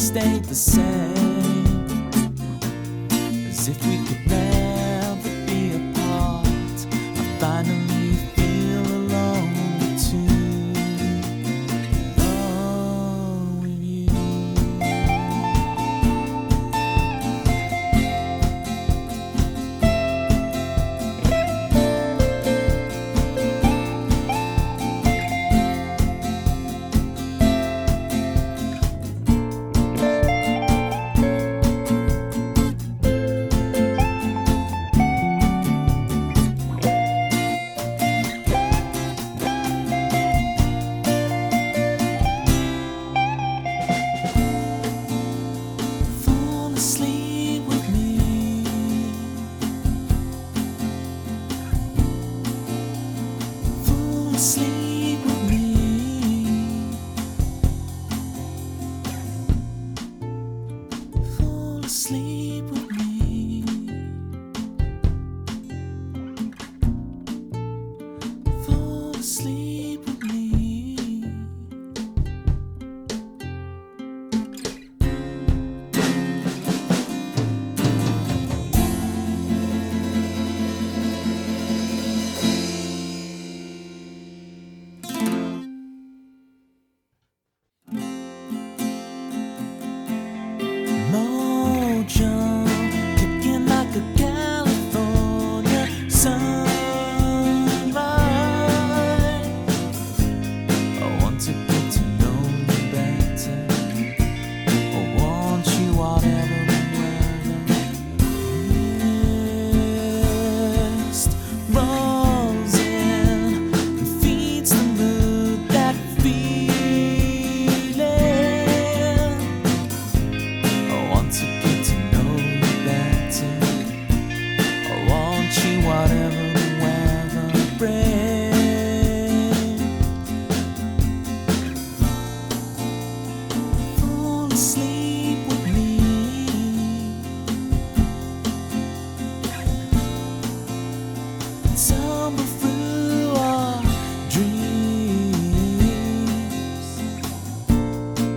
stayed the same, as if we could never be apart. I finally feel alone too, alone with you. Sleep with me, fall asleep with me, fall asleep with me, fall asleep with me. Kicking like a California sunrise. I want to get to know you better. I want you whatever and weather. Mist rolls in and feeds the mood, that feeling. I want to get to know you better. I want you whatever the weather brings. Fall asleep with me, tumble through our dreams.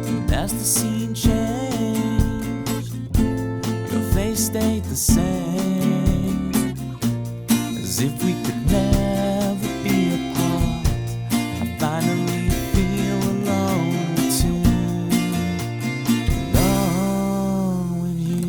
And as the scene changed, your face stayed the same, as if we could never be apart. I finally feel alone too, alone with you.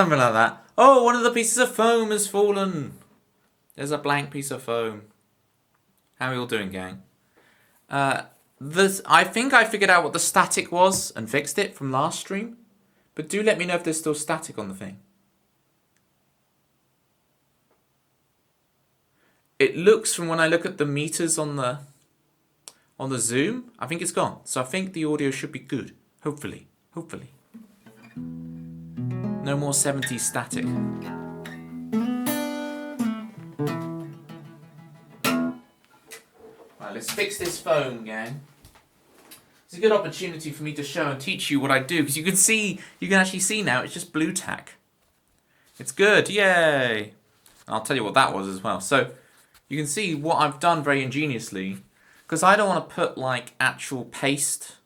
Something like that. Oh, one of the pieces of foam has fallen. There's a blank piece of foam. How are we all doing, gang? I think I figured out what the static was and fixed it from last stream. But do let me know if there's still static on the thing. It looks, from when I look at the meters on the Zoom, I think it's gone. So I think the audio should be good. Hopefully. Hopefully. No more 70s static. Right, let's fix this phone, gang. It's a good opportunity for me to show and teach you what I do, because you can actually see now, it's just blue tack. It's good, yay! And I'll tell you what that was as well. So, you can see what I've done very ingeniously, because I don't want to put like actual paste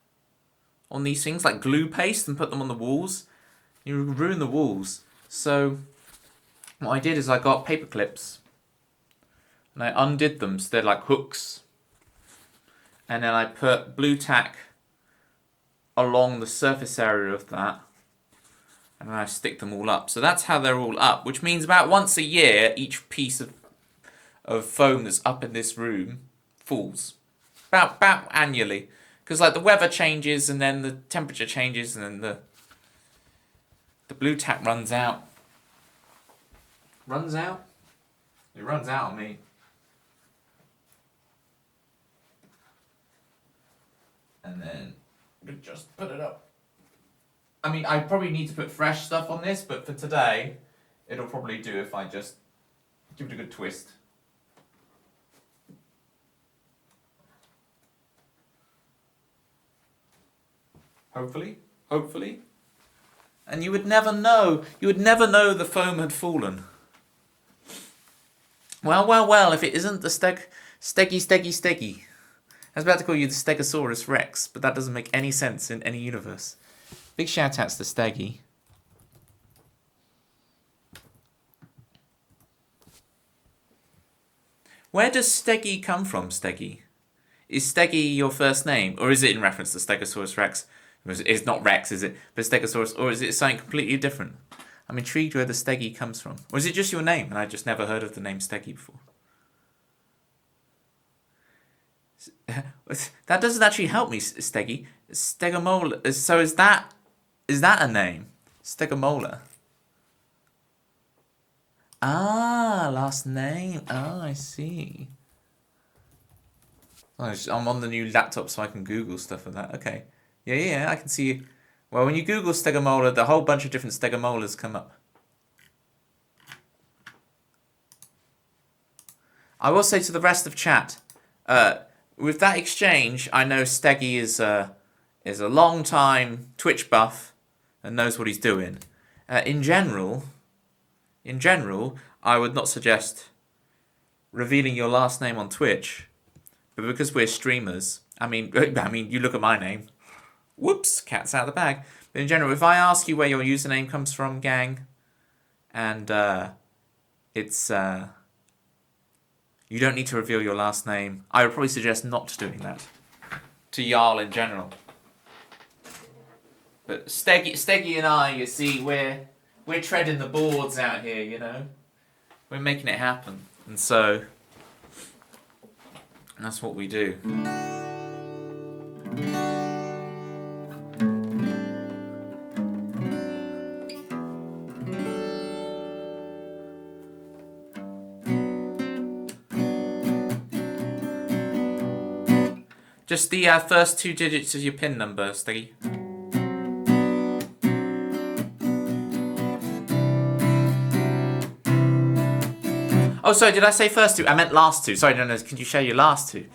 on these things, like glue paste, and put them on the walls. You ruin the walls. So, what I did is I got paper clips, and I undid them, so they're like hooks. And then I put blue tack along the surface area of that, and then I stick them all up. So that's how they're all up, which means about once a year, each piece of foam that's up in this room falls. About annually. Because like the weather changes, and then the temperature changes, and then the blue tack runs out. Runs out? It runs out on me. And then just put it up. I mean, I probably need to put fresh stuff on this, but for today, it'll probably do if I just give it a good twist. Hopefully. Hopefully. And you would never know the foam had fallen. Well, if it isn't the Steggy. I was about to call you the Stegosaurus Rex, but that doesn't make any sense in any universe. Big shout outs to Steggy. Where does Steggy come from, Steggy? Is Steggy your first name? Or is it in reference to Stegosaurus Rex? It's not Rex, is it? But Stegosaurus, or is it something completely different? I'm intrigued where the Steggy comes from. Or is it just your name, and I just never heard of the name Steggy before? That doesn't actually help me, Steggy. Stegomola. So is that a name? Stegomola. Ah, last name. Ah, I see. I'm on the new laptop, so I can Google stuff like that. Okay. Yeah, I can see. Well, when you Google Stegomola, the whole bunch of different Stegomolas come up. I will say to the rest of chat, with that exchange, I know Steggy is a long-time Twitch buff and knows what he's doing. In general, I would not suggest revealing your last name on Twitch, but because we're streamers, I mean, you look at my name. Whoops, cat's out of the bag. But in general, if I ask you where your username comes from, gang, and it's you don't need to reveal your last name, I would probably suggest not doing that. To Jarl in general. But Steggy and I, you see, we're treading the boards out here, you know. We're making it happen. And so, that's what we do. Just the first 2 digits of your PIN number, Steggy. Oh, sorry, did I say first 2? I meant last 2. Sorry, no, can you share your last 2?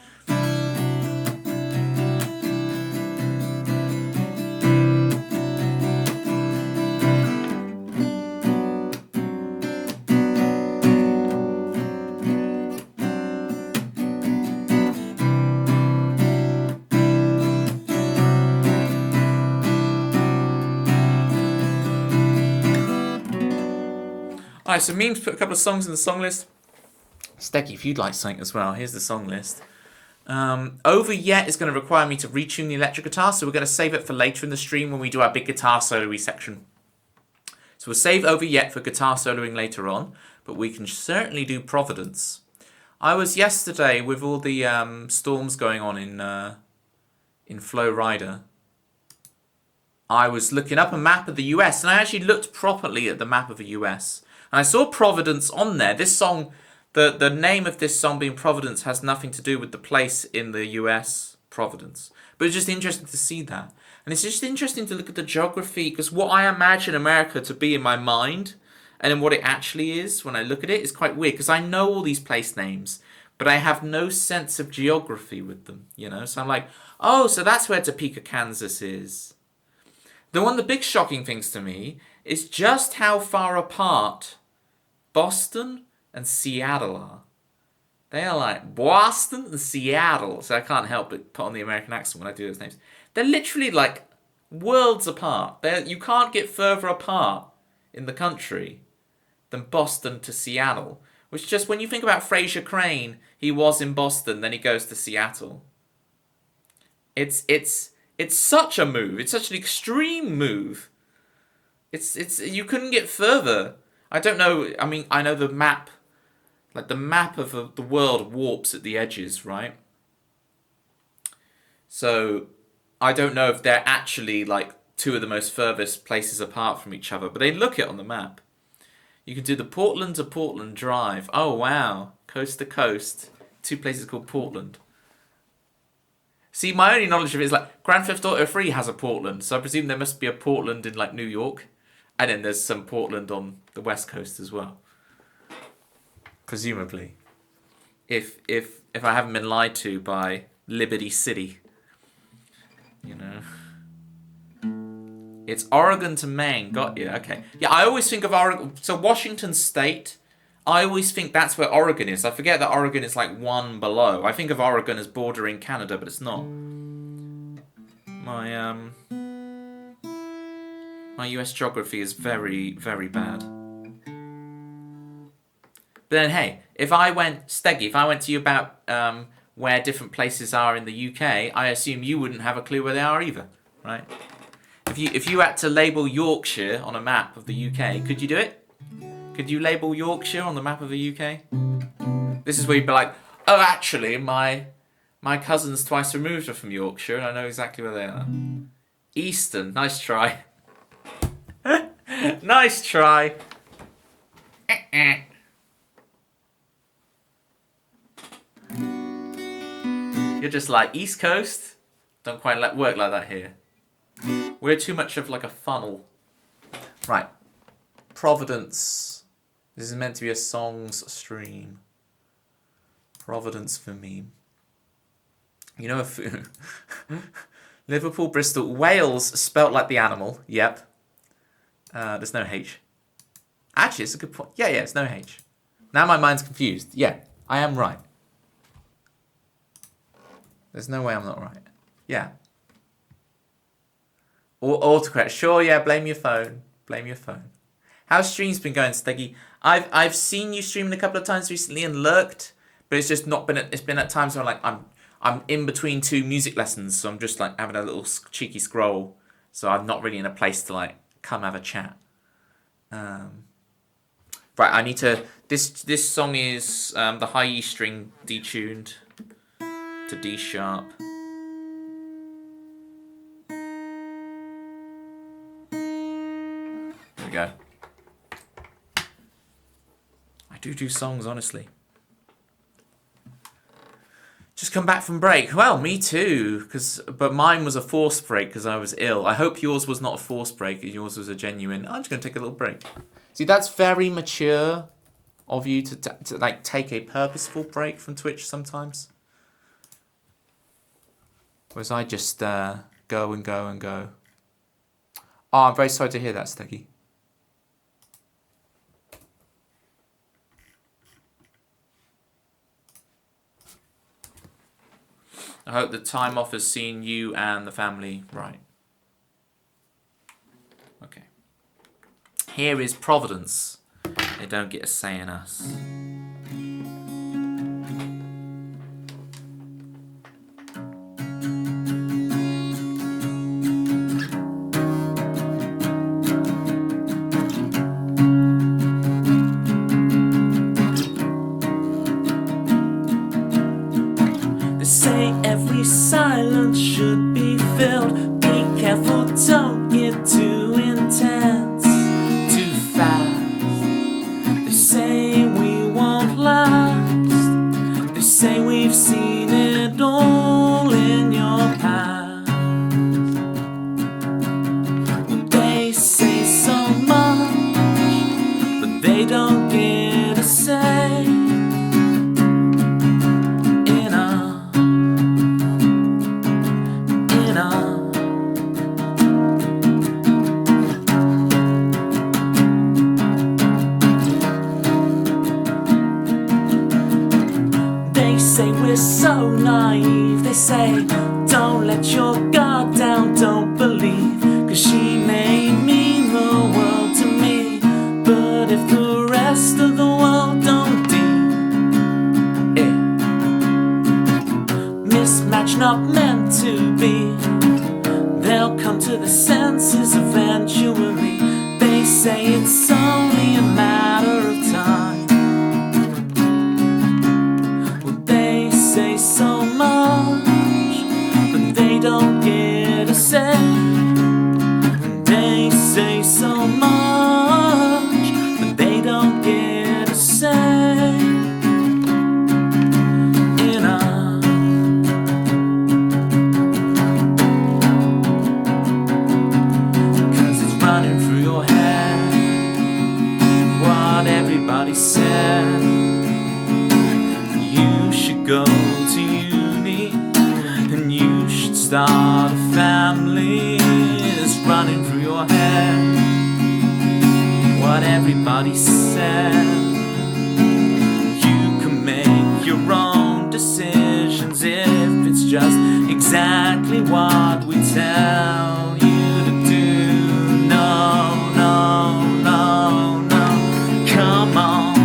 Alright, so Memes put a couple of songs in the song list. Steggy, if you'd like something as well, here's the song list. Over Yet is going to require me to retune the electric guitar, so we're going to save it for later in the stream when we do our big guitar solo-y section. So we'll save Over Yet for guitar soloing later on, but we can certainly do Providence. I was yesterday with all the storms going on in Flow Rider. I was looking up a map of the US, and I actually looked properly at the map of the US. And I saw Providence on there. This song, the name of this song being Providence has nothing to do with the place in the US, Providence. But it's just interesting to see that. And it's just interesting to look at the geography, because what I imagine America to be in my mind, and then what it actually is when I look at it, is quite weird, because I know all these place names, but I have no sense of geography with them, you know? So I'm like, oh, so that's where Topeka, Kansas is. One of the big shocking things to me is just how far apart Boston and Seattle are. They are like Boston and Seattle, so I can't help but put on the American accent when I do those names. They're literally like worlds apart. You can't get further apart in the country than Boston to Seattle. Which just, when you think about Fraser Crane, he was in Boston, then he goes to Seattle. It's such a move. It's such an extreme move. It's you couldn't get further. I don't know. I mean, I know the map, like the map of the world warps at the edges, right? So I don't know if they're actually like two of the most furthest places apart from each other, but they look it on the map. You can do the Portland to Portland drive. Oh wow, coast to coast. Two places called Portland. See, my only knowledge of it is like Grand Theft Auto 3 has a Portland, so I presume there must be a Portland in like New York, and then there's some Portland on the West Coast as well. Presumably, if I haven't been lied to by Liberty City, you know. It's Oregon to Maine. Got you. Okay. Yeah, I always think of Oregon. So Washington State, I always think that's where Oregon is. I forget that Oregon is like one below. I think of Oregon as bordering Canada, but it's not. My US geography is very, very bad. But then, hey, if I went to you about where different places are in the UK, I assume you wouldn't have a clue where they are either, right? If you had to label Yorkshire on a map of the UK, could you do it? Could you label Yorkshire on the map of the UK? This is where you'd be like, oh, actually, my cousins twice removed are from Yorkshire, and I know exactly where they are. Eastern, nice try. Nice try. You're just like, East Coast? Don't quite work like that here. We're too much of like a funnel. Right. Providence. This is meant to be a songs stream. Providence for me. You know, if Liverpool, Bristol, Wales spelt like the animal. Yep. There's no H. Actually, it's a good point. Yeah, it's no H. Now my mind's confused. Yeah, I am right. There's no way I'm not right. Yeah. Or autocorrect. Sure, yeah, blame your phone. Blame your phone. How's streams been going, Steggy? I've seen you streaming a couple of times recently and lurked, but it's just not been it's been at times where like I'm in between two music lessons, so I'm just like having a little cheeky scroll. So I'm not really in a place to like come have a chat. Right, I need to this song is the high E string detuned to D sharp. There we go. I do songs, honestly. Just come back from break. Well, me too. But mine was a forced break because I was ill. I hope yours was not a forced break. Yours was a genuine, I'm just going to take a little break. See, that's very mature of you to like take a purposeful break from Twitch sometimes. Whereas I just go and go and go. Oh, I'm very sorry to hear that, Steggy. I hope the time off has seen you and the family right. Okay. Here is Providence. They don't get a say in us. say we've seen it all in your past. They say so much, but they don't get a say in They say we're so naive. They say don't let your guard down, don't believe, 'cause she may mean the world to me, but if the rest of the world don't deem it, mismatch not meant to be, they'll come to the senses eventually. They say it's only a matter of time. They say so much, but they don't get a say. They say so much, but they don't get a say in Cause it's running through your head what everybody said. You should go to uni and you should start a family. It's running through your head what everybody said. You can make your own decisions if it's just exactly what we tell you to do. No, no, no, no, come on.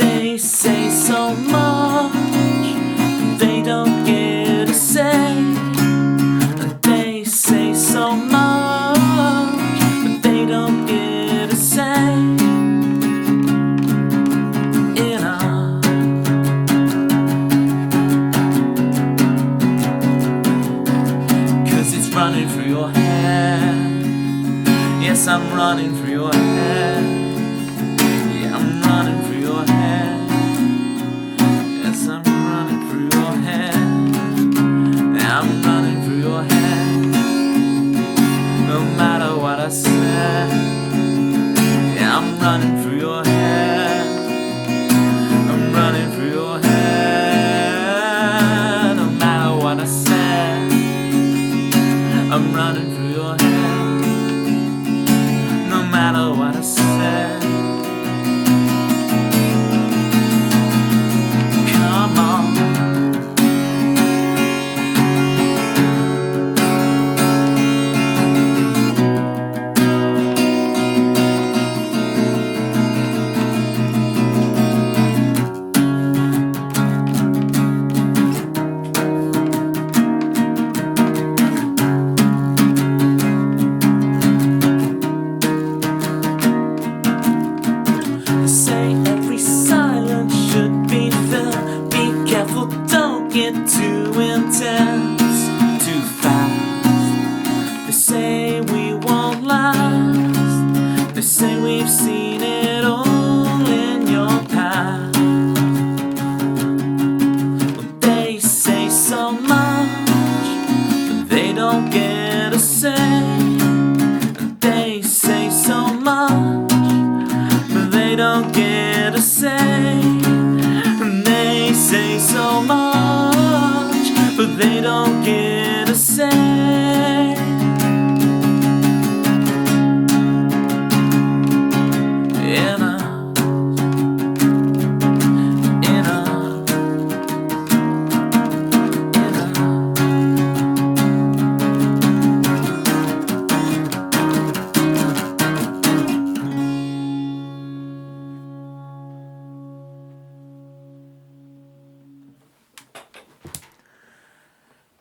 They say so much, they don't get a say. They say so much, but they don't get a say in Cause it's running through your head. Yes, I'm running through your head. Yeah, I'm running through your head. Yes, I'm running through your head. Yeah, I'm running through your head. No matter what I said. Yeah, I'm running through your head. I'm running through your head. No matter what I said. I'm running through your head. No matter what I said. Come on.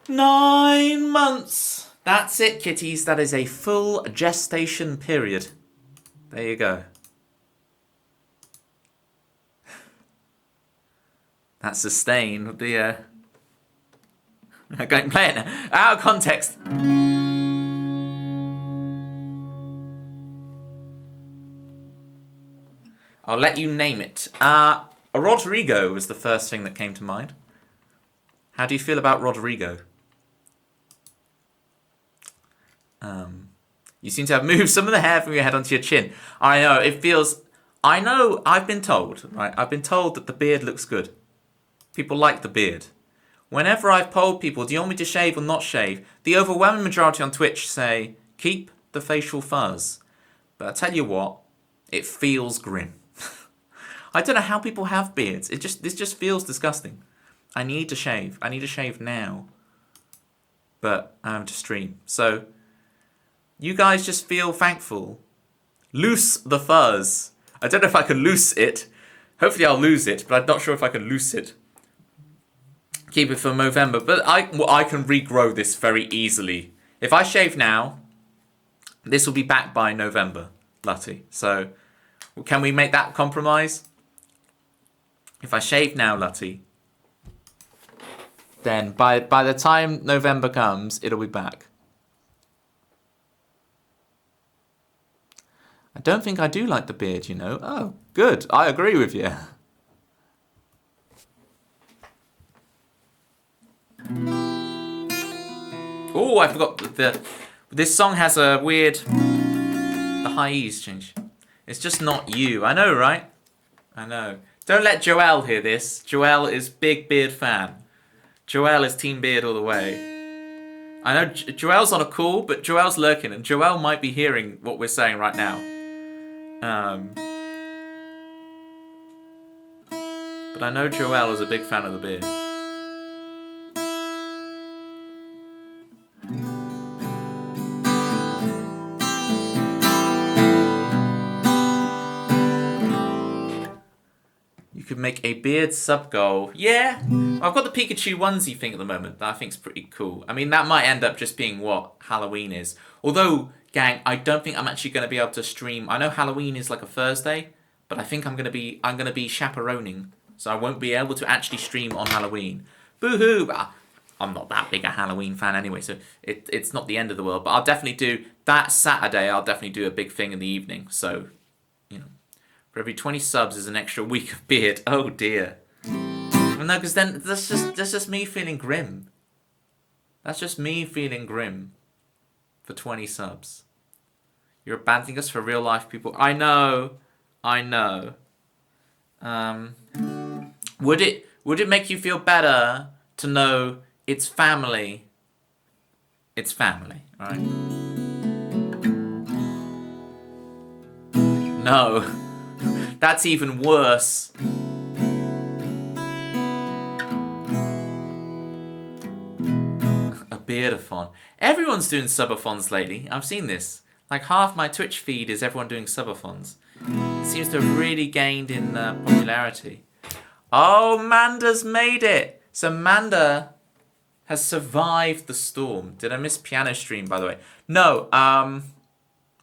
9 months. That's it, kitties. That is a full gestation period. There you go. That's sustain. The I'm going to play it now. Out of context. I'll let you name it. A Rodrigo was the first thing that came to mind. How do you feel about Rodrigo? You seem to have moved some of the hair from your head onto your chin. I know, it feels... I know, I've been told, right? I've been told that the beard looks good. People like the beard. Whenever I've polled people, do you want me to shave or not shave? The overwhelming majority on Twitch say, keep the facial fuzz. But I tell you what, it feels grim. I don't know how people have beards. This just feels disgusting. I need to shave. I need to shave now. But I have to stream. So... you guys just feel thankful. Loose the fuzz. I don't know if I can loose it. Hopefully I'll lose it, but I'm not sure if I can loose it. Keep it for November. But I can regrow this very easily. If I shave now, this will be back by November, Lutty. So, can we make that compromise? If I shave now, Lutty, then by the time November comes, it'll be back. I don't think I do like the beard, you know. Oh, good. I agree with you. Oh, I forgot this song has a weird... the high E's change. It's just not you. I know, right? I know. Don't let Joelle hear this. Joelle is big beard fan. Joelle is team beard all the way. I know Joelle's on a call, but Joelle's lurking, and Joelle might be hearing what we're saying right now. But I know Joelle is a big fan of the beard. You could make a beard sub goal. Yeah, I've got the Pikachu onesie thing at the moment that I think's pretty cool. I mean, that might end up just being what Halloween is. Although, gang, I don't think I'm actually going to be able to stream. I know Halloween is like a Thursday, but I think I'm going to be chaperoning, so I won't be able to actually stream on Halloween. Boo-hoo! I'm not that big a Halloween fan anyway, so it's not the end of the world. But I'll definitely do that Saturday. I'll definitely do a big thing in the evening. So, you know, for every 20 subs is an extra week of beard. Oh dear. Well, no, because then that's just me feeling grim. That's just me feeling grim. For 20 subs. You're abandoning us for real life people. I know. Would it make you feel better to know it's family? It's family, right? No. That's even worse. A beardathon. Everyone's doing subathons lately. I've seen this. Like half my Twitch feed is everyone doing subathons. It seems to have really gained in popularity. Oh, Manda's made it. So Manda has survived the storm. Did I miss piano stream, by the way? No.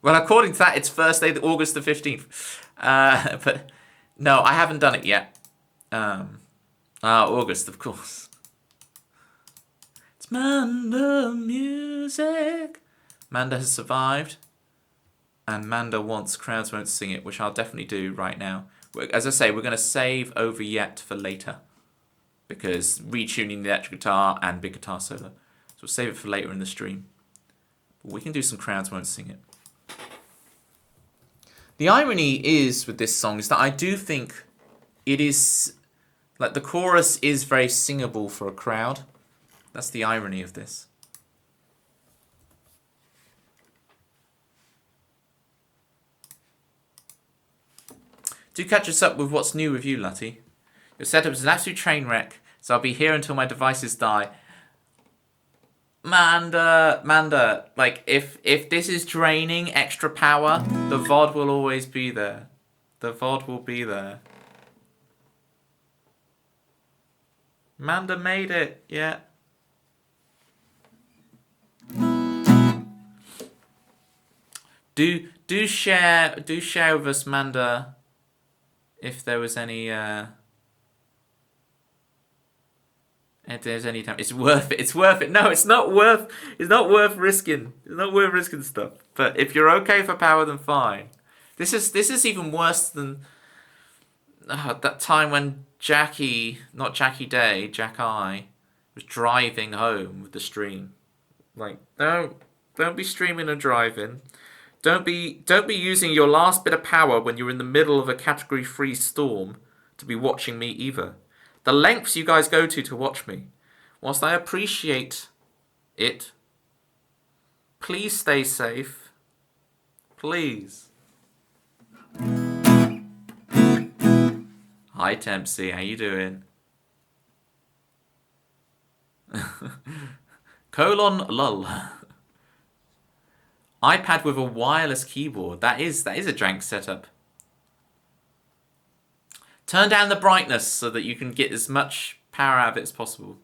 Well, according to that, it's Thursday, August the 15th. But no, I haven't done it yet. August, of course. It's Manda music. Manda has survived. And Manda wants Crowds Won't Sing It, which I'll definitely do right now. As I say, we're going to save Over Yet for later. Because retuning the electric guitar and big guitar solo. So we'll save it for later in the stream. But we can do some Crowds Won't Sing It. The irony is with this song is that I do think it is... like the chorus is very singable for a crowd. That's the irony of this. Do catch us up with what's new with you, Lutty. Your setup is an absolute train wreck, so I'll be here until my devices die. Manda, like, if this is draining extra power, the VOD will always be there. The VOD will be there. Manda made it, yeah. Do share with us, Manda, if there was any if there's any time. It's worth it. It's worth it. No, it's not worth risking. It's not worth risking stuff. But if you're okay for power, then fine. This is even worse than that time when not Jackie Day, Jack I, was driving home with the stream. Like, don't be streaming and driving. Don't be using your last bit of power when you're in the middle of a Category 3 storm to be watching me either. The lengths you guys go to watch me, whilst I appreciate it, please stay safe. Please. Hi Tempsy, how you doing? Lol. iPad with a wireless keyboard. That is a jank setup. Turn down the brightness so that you can get as much power out of it as possible.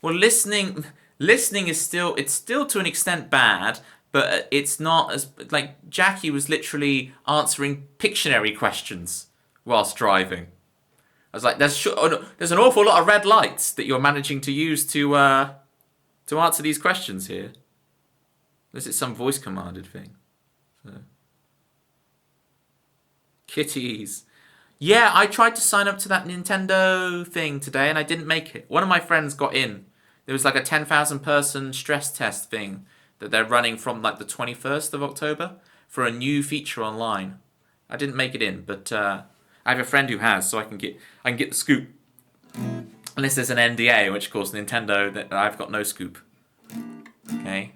Well, listening is still to an extent bad, but it's not as like Jackie was literally answering Pictionary questions whilst driving. I was like, there's an awful lot of red lights that you're managing to use to answer these questions here. This is some voice commanded thing. So. Kitties. Yeah, I tried to sign up to that Nintendo thing today and I didn't make it. One of my friends got in. There was like a 10,000 person stress test thing that they're running from like the 21st of October for a new feature online. I didn't make it in, but I have a friend who has, so I can get the scoop. Unless there's an NDA, in which of course Nintendo, that I've got no scoop. Okay.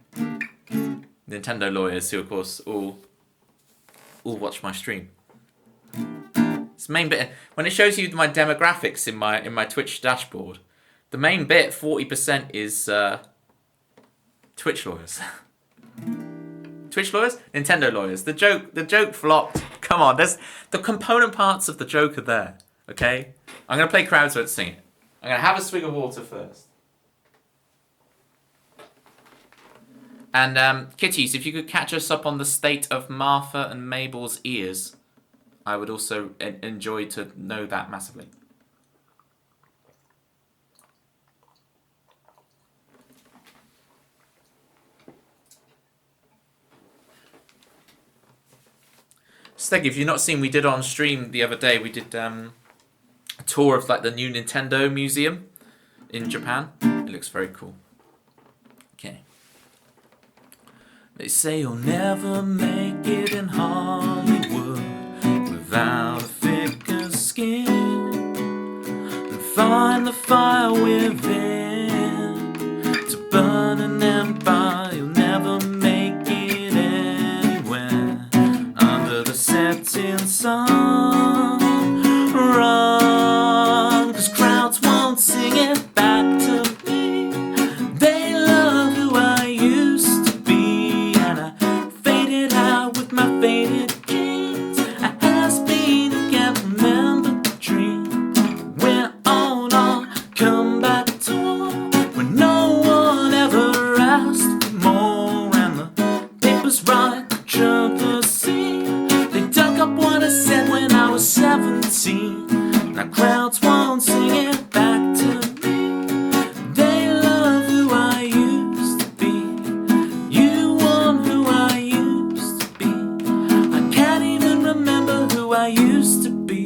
Nintendo lawyers who of course all watch my stream. It's the main bit when it shows you my demographics in my Twitch dashboard. The main bit, 40%, is Twitch lawyers. Twitch lawyers, Nintendo lawyers. The joke flopped. Come on, there's the component parts of the joke are there. Okay, I'm gonna play crowd sing it. I'm gonna have a swig of water first. And kitties, if you could catch us up on the state of Martha and Mabel's ears, I would also enjoy to know that massively. Steggy, if you've not seen, we did on stream the other day, we did a tour of like the new Nintendo museum in Japan. It looks very cool. Okay. They say you'll never make it in Hollywood without a thicker skin, and find the fire within to burn an empire. You'll never make it anywhere under the setting sun. Run, 'cause crowds won't sing it back to me. They love who I used to be, and I faded out with my faded jeans. I asked me to can't remember the dream. Went on our comeback tour when no one ever asked for more, and the papers right drove the scene. They dug up what I said when I was 17. Now crowds won't sing it back to me. They love who I used to be. You want who I used to be. I can't even remember who I used to be.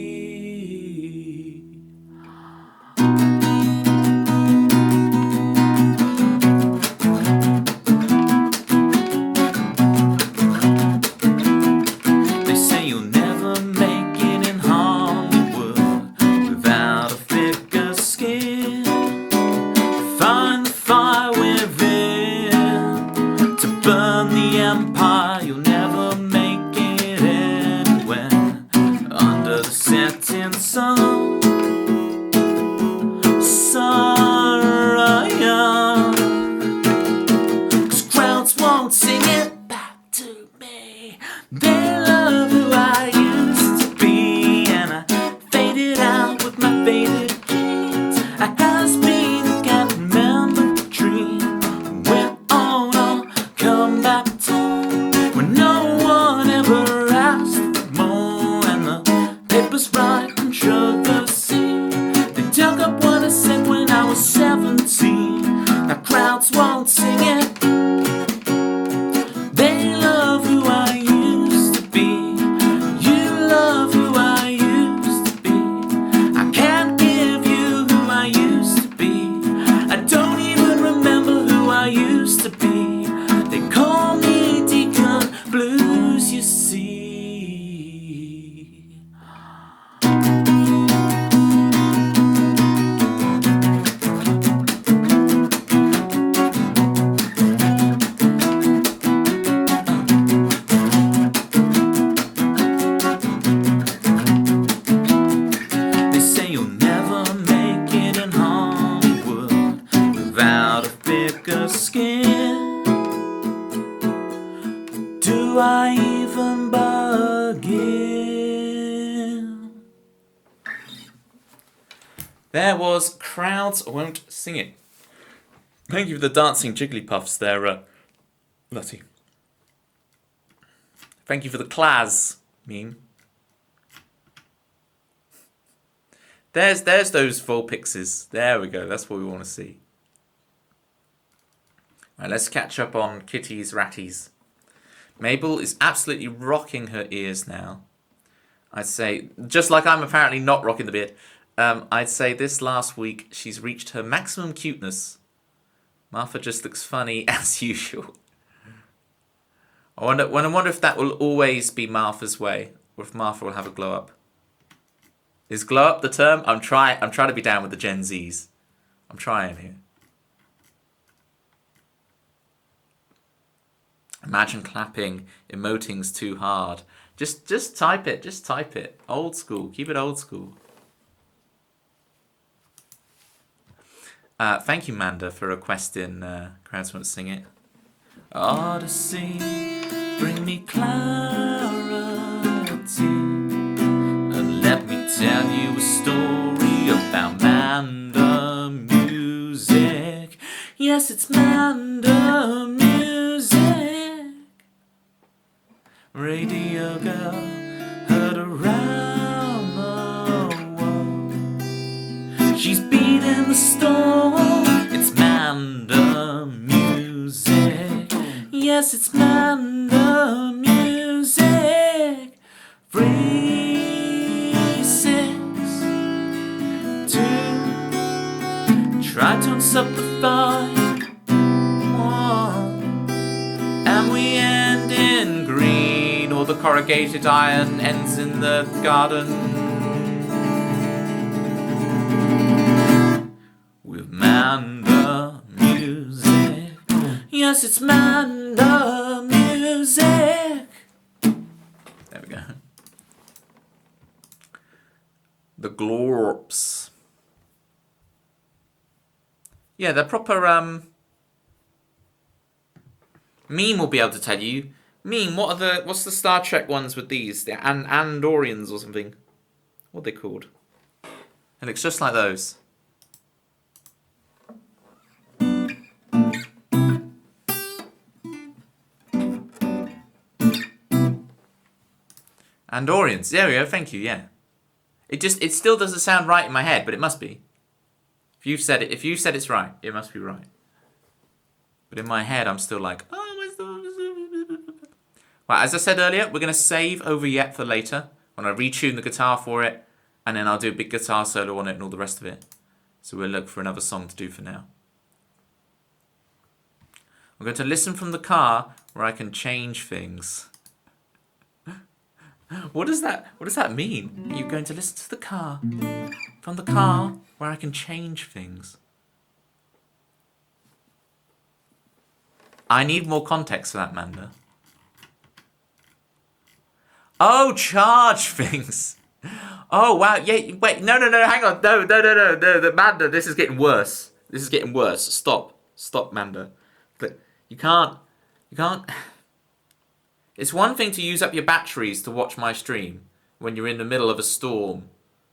They say you'll never make it in Hollywood without a thicker skin. Find the fire within to burn the empire. You'll never make it anywhere under the setting sun. Sorry, 'cause crowds won't sing it back to me. They love who I used to be, and I faded out with my faded jeans. I asked me to can't remember the dream. Went on a comeback tour when no one ever asked for more, and the papers right controversy. They dug up what I said when I was 17. Now crowds won't sing it. They love who do I even begin? There was Crowds Won't Sing It. Thank you for the dancing jigglypuffs there, Lottie. Thank you for the class meme. There's those Vulpixes. There we go. That's what we want to see. Right, let's catch up on kitties, ratties. Mabel is absolutely rocking her ears now. I'd say, just like I'm apparently not rocking the beard, I'd say this last week she's reached her maximum cuteness. Martha just looks funny as usual. I wonder if that will always be Martha's way, or if Martha will have a glow up. Is glow up the term? I'm trying to be down with the Gen Zs. I'm trying here. Imagine clapping, emoting's too hard. Just type it, just type it. Old school, keep it old school. Thank you, Manda, for requesting Crowds Won't Sing It. Odyssey, bring me clarity, and let me tell you a story about Manda music. Yes, it's Manda music. Radio girl, heard around the world. She's beating the storm. It's Manda music. Yes, it's Manda music. 3, 6, 2. Try to unsub the fight. 1. And we end in green, or the corrugated iron ends in the garden. With Manda music. Yes, it's Manda music. There we go. The Glorps. Yeah, they're proper, Meme will be able to tell you. Meme, what's the Star Trek ones with these? The Andorians or something. What are they called? It looks just like those. Andorians. There we go, thank you, yeah. It still doesn't sound right in my head, but it must be. If you've said it's right, it must be right. But in my head, I'm still like, oh, where's the... Well, as I said earlier, we're going to save Over Yet for later, when I retune the guitar for it, and then I'll do a big guitar solo on it and all the rest of it. So we'll look for another song to do for now. I'm going to listen from the car where I can change things. What does that mean? You're going to listen to the car from the car where I can change things. I need more context for that, Manda. Oh, charge things. Oh, wow. Yeah, wait. No. Hang on. No. Manda, this is getting worse. Stop, Manda. But you can't. It's one thing to use up your batteries to watch my stream when you're in the middle of a storm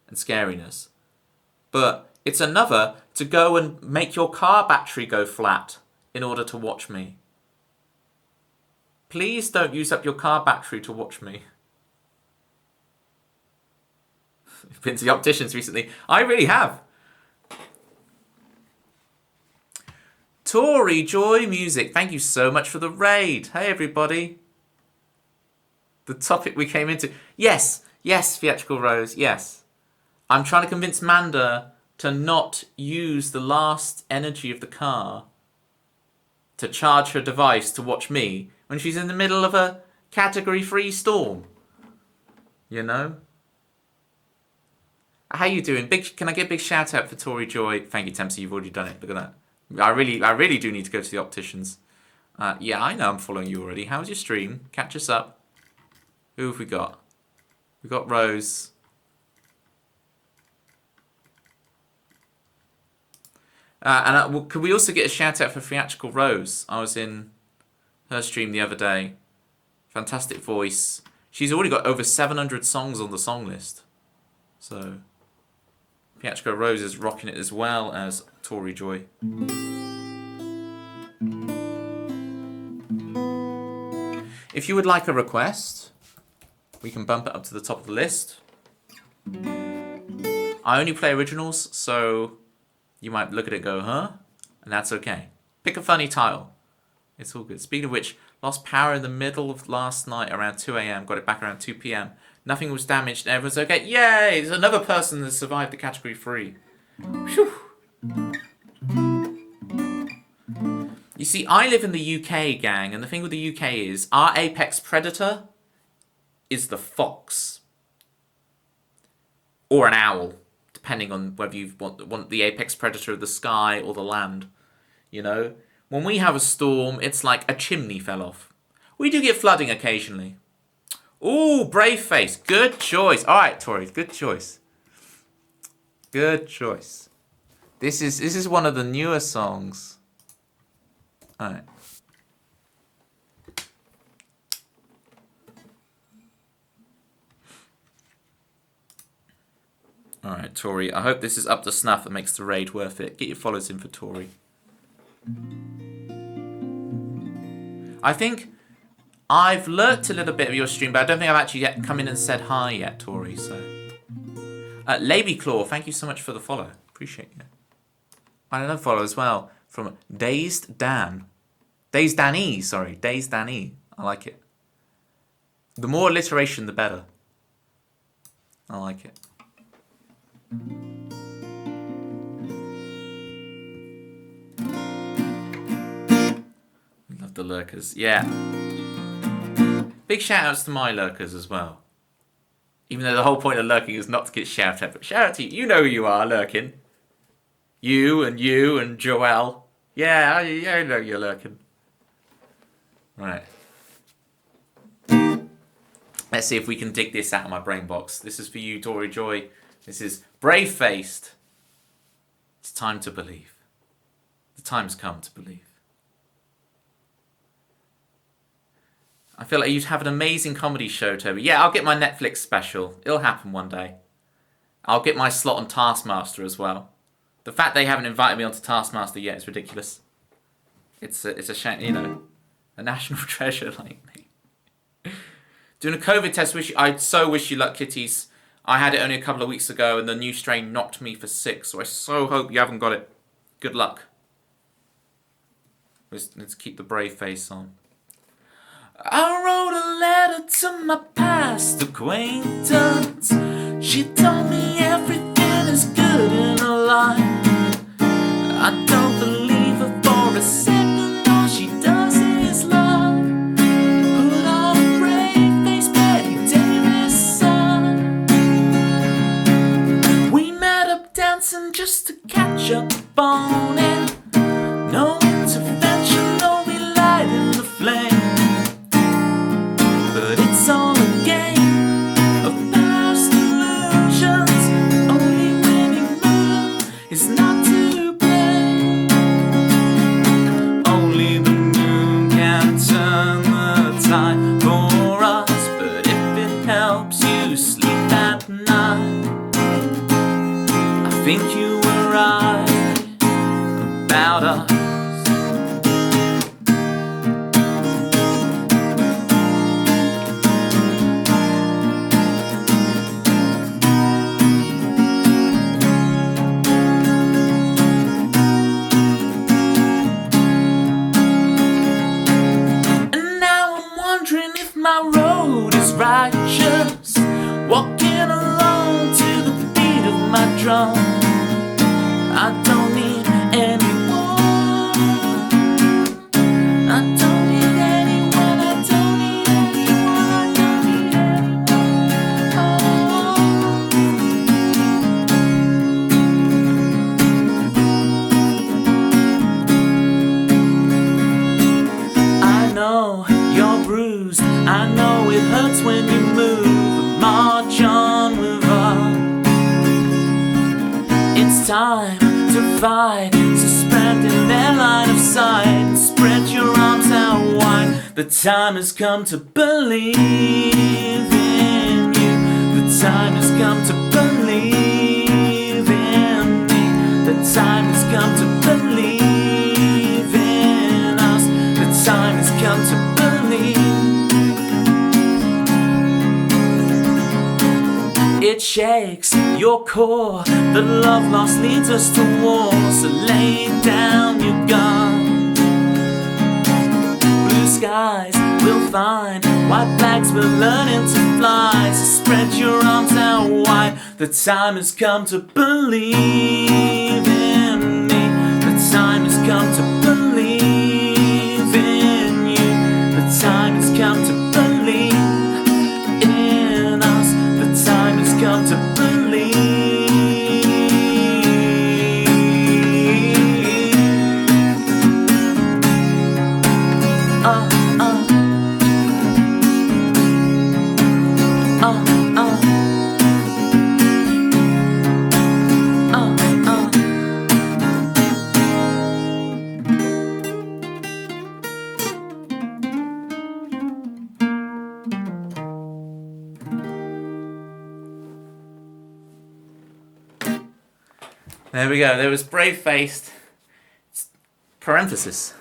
and scariness. But it's another to go and make your car battery go flat in order to watch me. Please don't use up your car battery to watch me. I've been to the opticians recently. I really have. Tory Joy Music, thank you so much for the raid. Hey, everybody. The topic we came into. Yes, Theatrical Rose, yes. I'm trying to convince Manda to not use the last energy of the car to charge her device to watch me when she's in the middle of a Category 3 storm. You know? How you doing? Can I get a big shout out for Tory Joy? Thank you, Tempsy, you've already done it. Look at that. I really do need to go to the opticians. Yeah, I know I'm following you already. How's your stream? Catch us up. Who have we got? We've got Rose. Could we also get a shout out for Theatrical Rose? I was in her stream the other day. Fantastic voice. She's already got over 700 songs on the song list. So, Theatrical Rose is rocking it as well as Tori Joy. If you would like a request, we can bump it up to the top of the list. I only play originals, so you might look at it and go, huh? And that's okay. Pick a funny title. It's all good. Speaking of which, lost power in the middle of last night around 2 a.m. Got it back around 2 p.m. Nothing was damaged. Everyone's okay. Yay! There's another person that survived the category 3. Whew. You see, I live in the UK, gang, and the thing with the UK is our apex predator is the fox. Or an owl, depending on whether you want the apex predator of the sky or the land. You know? When we have a storm, it's like a chimney fell off. We do get flooding occasionally. Ooh, brave face. Good choice. All right, Tori, good choice. Good choice. This is one of the newer songs. All right. All right, Tori. I hope this is up to snuff and makes the raid worth it. Get your follows in for Tori. I think I've lurked a little bit of your stream, but I don't think I've actually yet come in and said hi yet, Tori. So, Laby Claw, thank you so much for the follow. Appreciate you. I had another follow as well from Dazed Dan. Dazed Danny, sorry. Dazed Danny. I like it. The more alliteration, the better. I like it. Love the lurkers. Yeah. Big shout outs to my lurkers as well. Even though the whole point of lurking is not to get shouted at. But shout out to you. You know who you are, lurking. You and Joelle. Yeah, I know you're lurking. Right. Let's see if we can dig this out of my brain box. This is for you, Tori Joy. This is Brave Faced. It's time to believe. The time's come to believe. I feel like you'd have an amazing comedy show, Toby. Yeah, I'll get my Netflix special. It'll happen one day. I'll get my slot on Taskmaster as well. The fact they haven't invited me onto Taskmaster yet is ridiculous. It's a shame, you know. A national treasure like me. Doing a COVID test, I so wish you luck, kitties. I had it only a couple of weeks ago and the new strain knocked me for 6, so I so hope you haven't got it. Good luck. Let's keep the brave face on. I wrote a letter to my past acquaintance. She told me everything is good in her life. I don't believe her for a second. All she does is love. Put on a brave face, Betty Davis son. We met up dancing just to catch up on it. No intervention, no relighting the flame. But it's all a game of past illusions. The only winning move is not to blame. Only the moon can turn the tide for us. But if it helps you sleep at night, I think you were right about us. My road is righteous, walking along to the beat of my drum. I don't need anyone. I don't need anyone. I don't need anyone. I don't need anyone. I know you're bruised. I know it hurts when you move, but march on with us. It's time to fight, suspending their line of sight. Spread your arms out wide, The time has come to believe in you. The time has come to believe in me. The time has come to believe in us. The time has come to believe. It shakes your core. The love lost leads us to war. So lay down your gun. Blue skies will find, white flags will learning to fly. So spread your arms out wide. The time has come to believe in me. The time has come to believe in you. The time has come to believe in us. The time has come to believe. There we go. There was brave-faced. Parenthesis.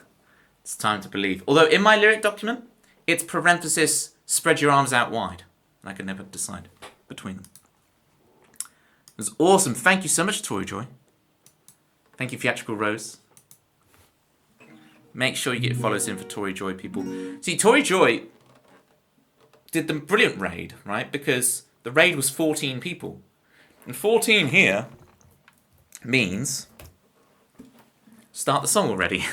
It's time to believe. Although in my lyric document, it's parenthesis, spread your arms out wide. And I could never decide between them. It was awesome. Thank you so much, Tori Joy. Thank you, Theatrical Rose. Make sure you get follows in for Tori Joy, people. See, Tori Joy did the brilliant raid, right? Because the raid was 14 people. And 14 here means start the song already.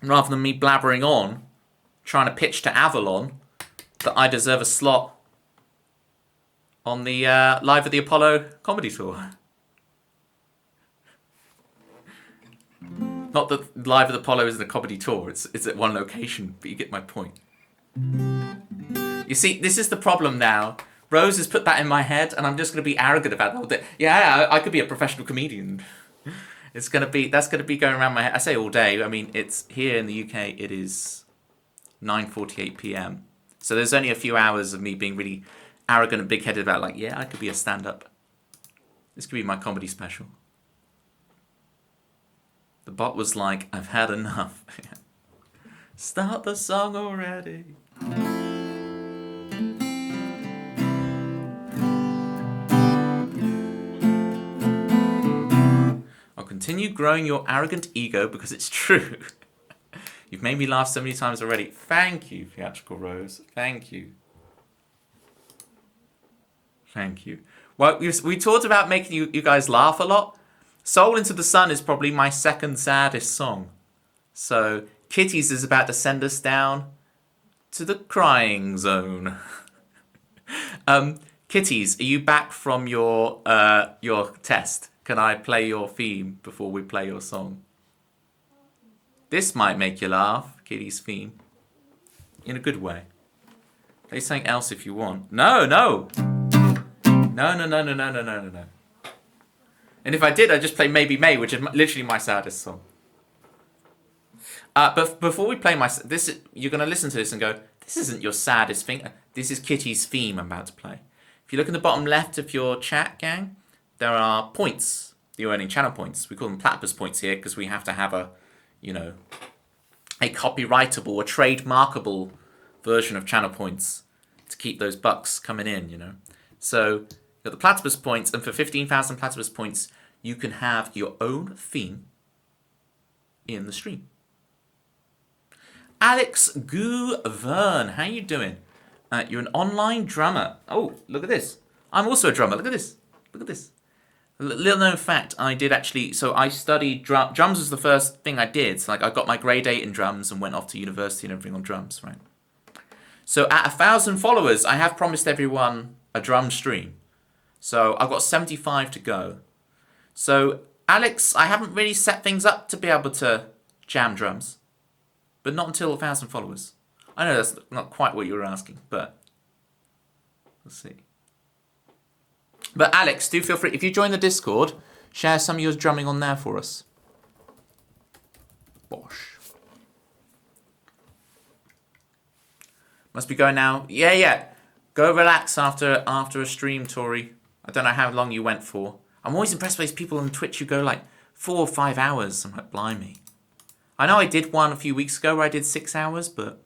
Rather than me blabbering on, trying to pitch to Avalon that I deserve a slot on the Live at the Apollo comedy tour. Not that Live at the Apollo isn't a comedy tour, it's at one location, but you get my point. You see, this is the problem now. Rose has put that in my head, and I'm just going to be arrogant about all day. Yeah, I could be a professional comedian. That's going to be going around my head. I say all day. I mean, it's here in the UK. It is 9:48 p.m. So there's only a few hours of me being really arrogant and big-headed about like, yeah, I could be a stand-up. This could be my comedy special. The bot was like, I've had enough. Start the song already. I'll continue growing your arrogant ego because it's true. You've made me laugh so many times already. Thank you, Theatrical Rose. Thank you. Thank you. Well, we talked about making you guys laugh a lot. Soul Into the Sun is probably my second saddest song. So Kitties is about to send us down to the crying zone. Kitties, are you back from your test? Can I play your theme before we play your song? This might make you laugh, Kitty's theme. In a good way. Play something else if you want. No. No. And if I did, I'd just play Maybe May, which is literally my saddest song. But before we play you're going to listen to this and go, this isn't your saddest thing. This is Kitty's theme I'm about to play. If you look in the bottom left of your chat, gang, there are points. You're earning channel points. We call them platypus points here because we have to have a copyrightable, a trademarkable version of channel points to keep those bucks coming in, So you've got the platypus points, and for 15,000 platypus points, you can have your own theme in the stream. Alex Gouverne, how you doing? You're an online drummer. Oh, look at this. I'm also a drummer. Look at this. Little known fact, I did actually, so I studied drums was the first thing I did. So I got my grade 8 in drums and went off to university and everything on drums, right? So at 1,000 followers, I have promised everyone a drum stream. So I've got 75 to go. So Alex, I haven't really set things up to be able to jam drums, but not until 1,000 followers. I know that's not quite what you were asking, but we'll see. But Alex, do feel free, if you join the Discord, share some of your drumming on there for us. Bosh. Must be going now. Yeah. Go relax after a stream, Tori. I don't know how long you went for. I'm always impressed by these people on Twitch who go like 4 or 5 hours. I'm like, blimey. I know I did one a few weeks ago where I did 6 hours, but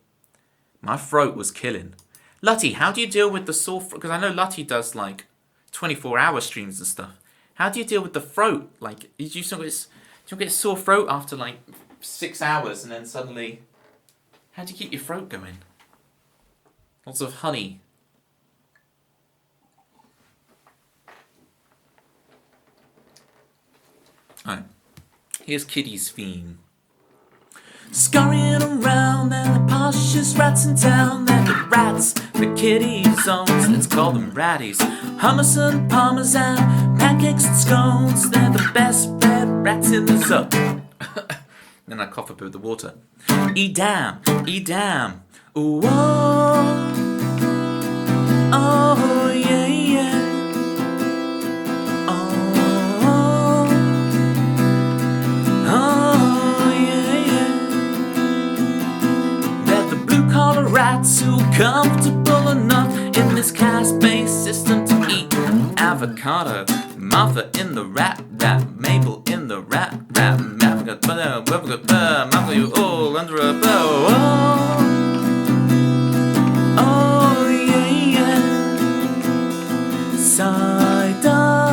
my throat was killing. Lutty, how do you deal with the sore throat? Because I know Lutty does like 24-hour streams and stuff. How do you deal with the throat? Like, do you still get sore throat after like 6 hours and then suddenly... How do you keep your throat going? Lots of honey. Alright. Here's Kitty's theme. Scurrying around, they're the poshest rats in town. They're the rats, the kitty zones, let's call them ratties. Hummus and parmesan, pancakes and scones. They're the best fed rats in the zone. Then I cough up with the water. Edam. Ooh, oh, oh yeah. Rats who are comfortable enough in this caste-based system to eat avocado. Martha in the rat, Mabel in the rat, Martha, you all under a bow. Oh yeah. Cider,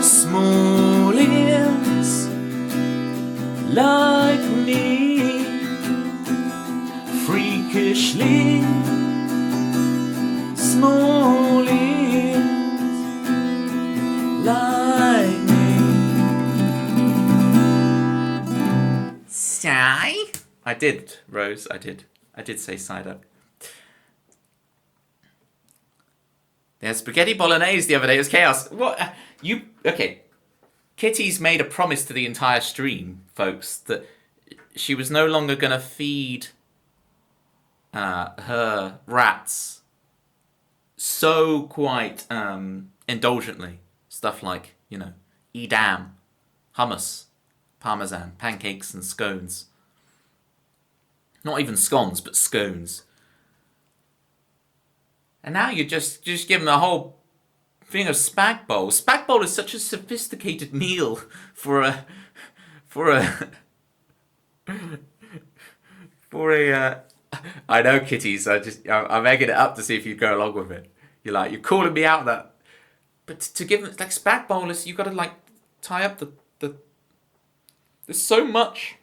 small ears like me, freakishly small ears like me. Sigh? I did, Rose, I did say cider. They had spaghetti bolognese the other day, it was chaos. What? Okay. Kitty's made a promise to the entire stream, folks, that she was no longer going to feed her rats so quite indulgently. Stuff like, edam, hummus, parmesan, pancakes and scones. Not even scones, but scones. And now you just give them a whole thing of spag bowl. Spag bowl is such a sophisticated meal for a I know, kitties. I'm egging it up to see if you go along with it. You're calling me out that, but to give them like spag bowl is you got to like tie up the. There's so much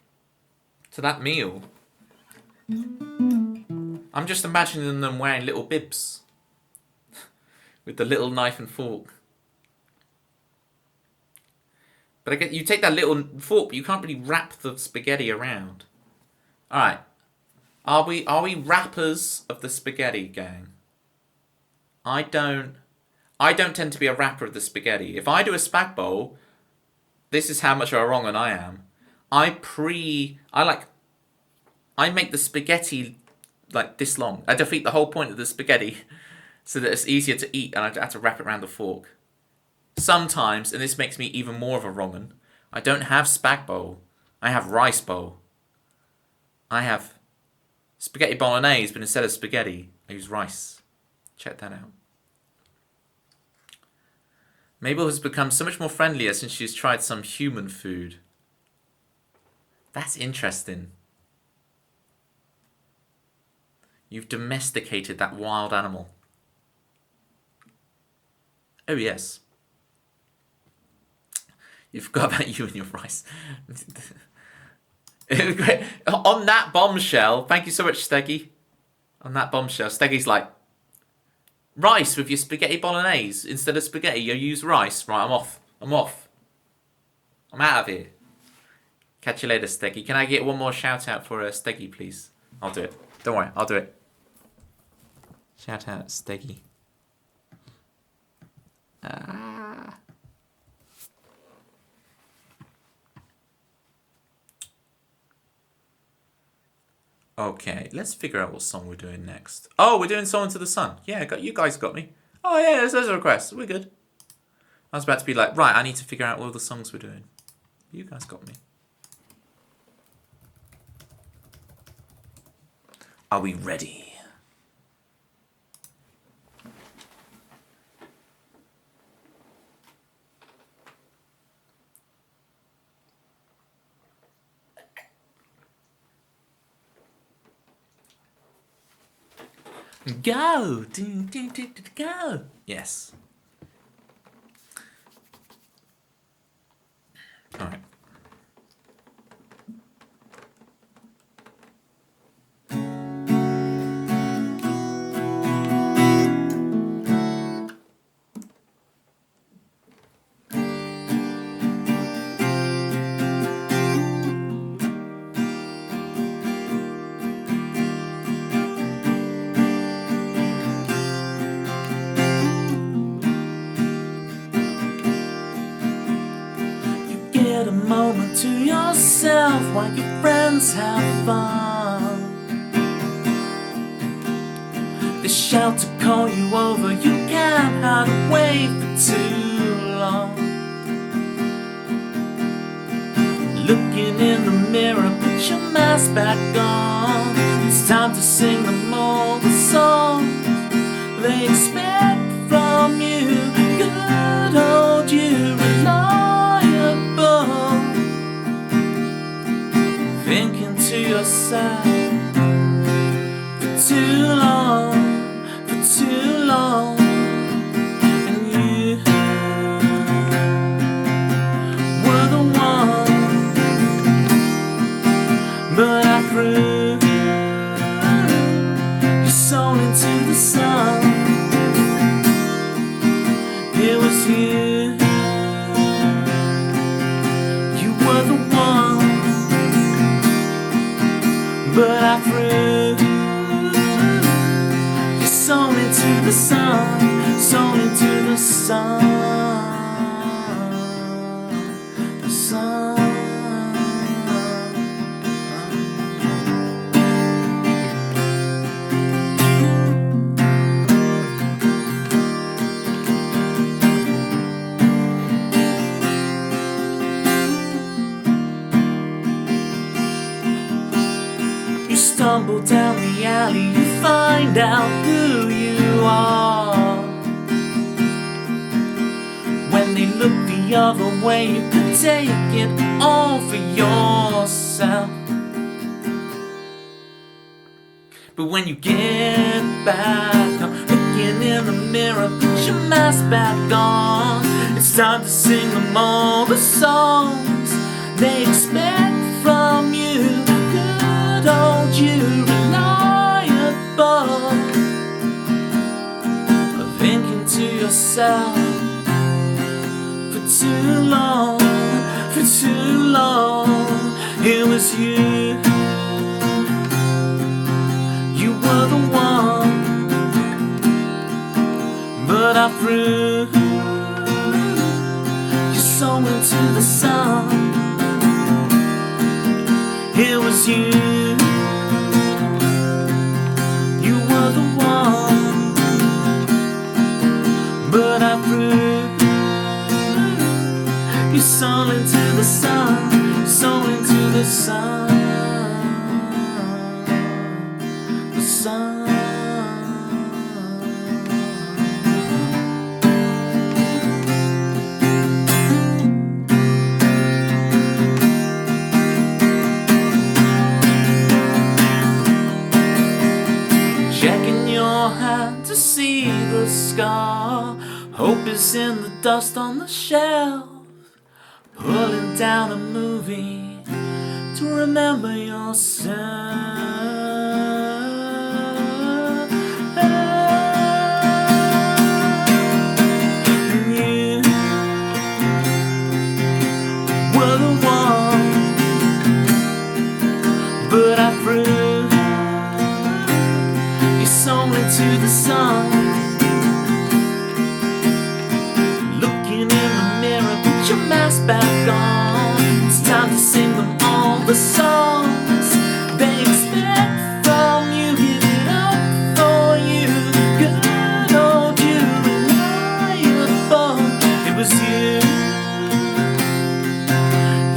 to that meal. I'm just imagining them wearing little bibs. With the little knife and fork. But I get you take that little fork, but you can't really wrap the spaghetti around. Alright. Are we wrappers of the spaghetti, gang? I don't tend to be a wrapper of the spaghetti. If I do a spag bowl, this is how much of a wrong one I am. I make the spaghetti like this long. I defeat the whole point of the spaghetti. So that it's easier to eat and I have to wrap it around the fork. Sometimes, and this makes me even more of a wrong'un, I don't have spag bowl. I have rice bowl. I have spaghetti bolognese, but instead of spaghetti, I use rice. Check that out. Mabel has become so much more friendlier since she's tried some human food. That's interesting. You've domesticated that wild animal. Oh, yes. You forgot about you and your rice. On that bombshell, thank you so much, Steggy. On that bombshell, Steggy's like, rice with your spaghetti bolognese. Instead of spaghetti, you use rice. Right, I'm off. I'm out of here. Catch you later, Steggy. Can I get one more shout out for Steggy, please? I'll do it. Don't worry, I'll do it. Shout out, Steggy. Okay, let's figure out what song we're doing next. Oh, we're doing Song to the Sun. Yeah, you guys got me. Oh yeah, there's a request. We're good. I was about to be like, right, I need to figure out all the songs we're doing. You guys got me. Are we ready? Go! Go! Yes. Alright. Get a moment to yourself while your friends have fun. They shout to call you over, you can't hide away for too long. Looking in the mirror, put your mask back on. It's time to sing them all the songs they expect from you. Good old you, reliable. Thinking to yourself, for too long, and you were the one, but I threw your soul into the sun. It was you, you were the one, but I threw your soul into the sun, soul into the sun, the sun. You stumble down the alley, you find out who you are. When they look the other way, you could take it all for yourself. But when you get back, looking in the mirror, put your mask back on. It's time to sing them all the songs they expect from you. Good old you, reliable. Thinking to yourself, for too long, it was you. You were the one, but I threw your soul into the sun. It was you, you were the one, but I threw your soul into the sun, soul into the sun, the sun. Checking your hand to see the scar. Hope is in the dust on the shelf. Pulling down a movie to remember yourself. And you were the one, but I threw your soul into the sun. Looking in the mirror, put your mask back on. It's time to sing them all the songs they expect from you. Give it up for you. Good old you, reliable. It was you.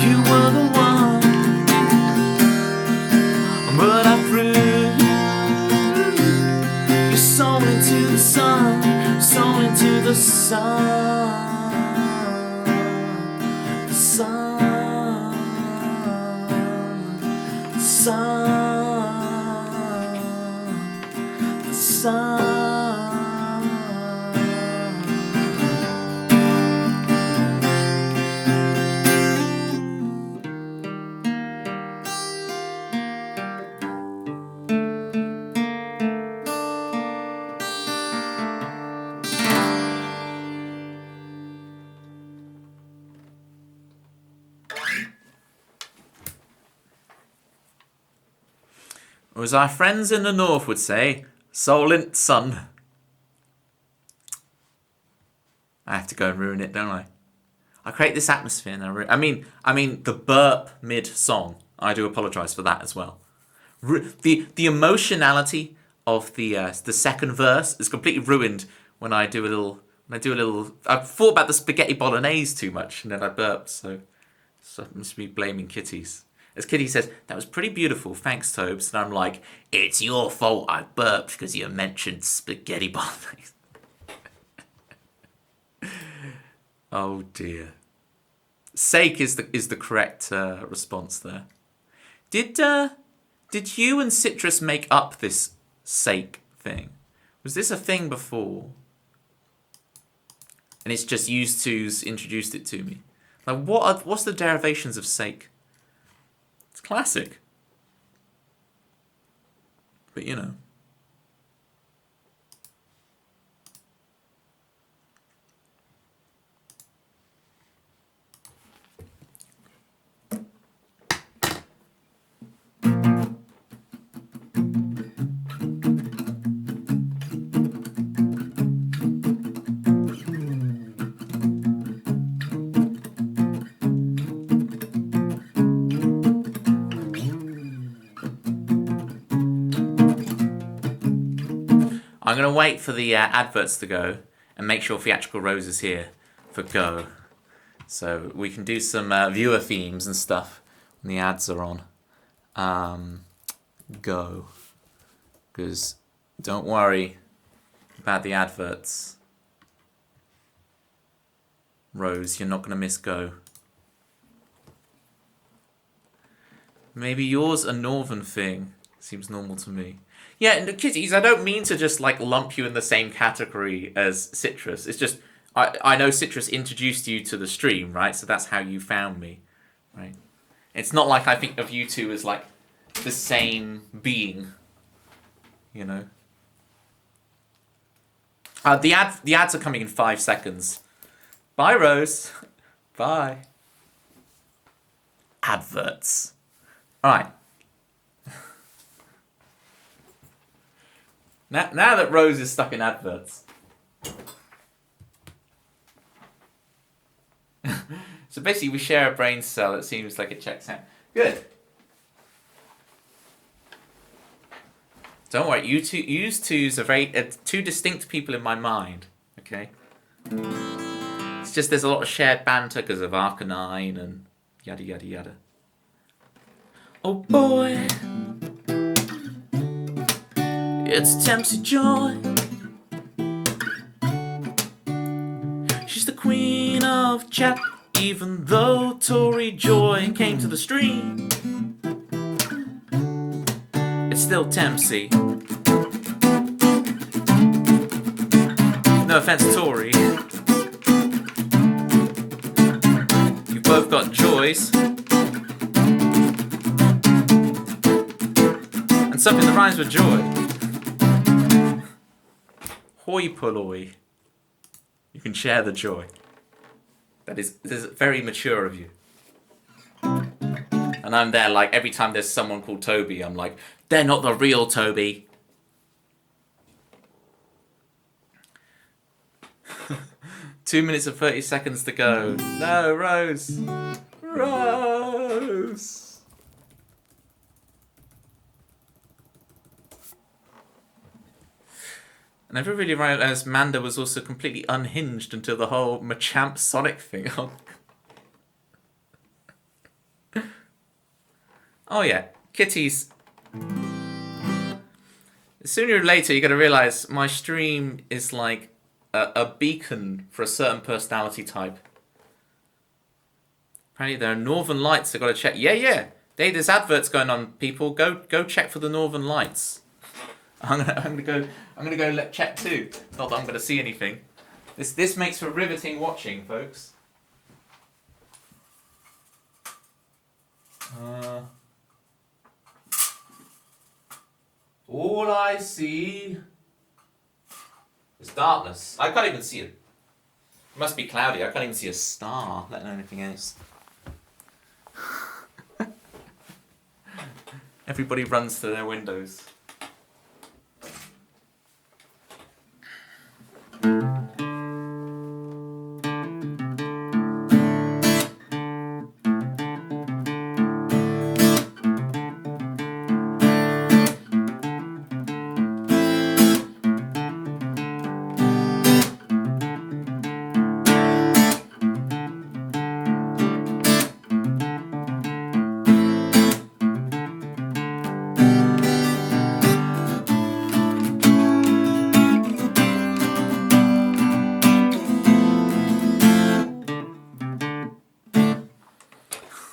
You were the one, but I threw the sun. Or as our friends in the north would say, Solent sun. I have to go and ruin it, don't I? I create this atmosphere and I mean the burp mid-song. I do apologise for that as well. The emotionality of the second verse is completely ruined when I do a little. I thought about the spaghetti bolognese too much and then I burped. So I must be blaming Kitties. As Kitty says, that was pretty beautiful, thanks, Tobes. And I'm like, it's your fault I burped because you mentioned spaghetti bolognese. Oh dear. Sake is the correct response there. Did you and Citrus make up this sake thing? Was this a thing before? And it's just used to's introduced it to me. Like what's the derivations of sake? It's classic. But you know. I'm going to wait for the adverts to go and make sure Theatrical Rose is here for go. So we can do some viewer themes and stuff when the ads are on. Go. Because don't worry about the adverts. Rose, you're not going to miss go. Maybe yours a northern thing. Seems normal to me. Yeah, and the Kitties, I don't mean to just like lump you in the same category as Citrus. It's just, I know Citrus introduced you to the stream, right? So that's how you found me, right? It's not like I think of you two as like the same being, you know? The ads are coming in 5 seconds. Bye, Rose. Bye. Adverts. All right. Now that Rose is stuck in adverts. So basically we share a brain cell. It seems like it checks out. Good. Don't worry, you twos are two distinct people in my mind. Okay? It's just there's a lot of shared banter because of Arcanine and yada yada yada. Oh boy. It's Tempsy Joy. She's the queen of chat, even though Tori Joy came to the stream. It's still Tempsy. No offense, Tori. You both got joys. And something that rhymes with joy. Hoi polloi. You can share the joy. This is very mature of you. And I'm there like every time there's someone called Toby, I'm like, they're not the real Toby. 2 minutes and 30 seconds to go. No, Rose. Rose. I never really realised Manda was also completely unhinged until the whole Machamp Sonic thing. Oh yeah, Kitties. Sooner or later you're going to realise my stream is like a beacon for a certain personality type. Apparently there are northern lights I've got to check. Yeah. Hey, there's adverts going on, people. Go check for the Northern Lights. I'm gonna go check too. Not that I'm gonna see anything. This makes for riveting watching, folks. All I see is darkness. I can't even see it. It must be cloudy. I can't even see a star, let alone anything else. Everybody runs to their windows.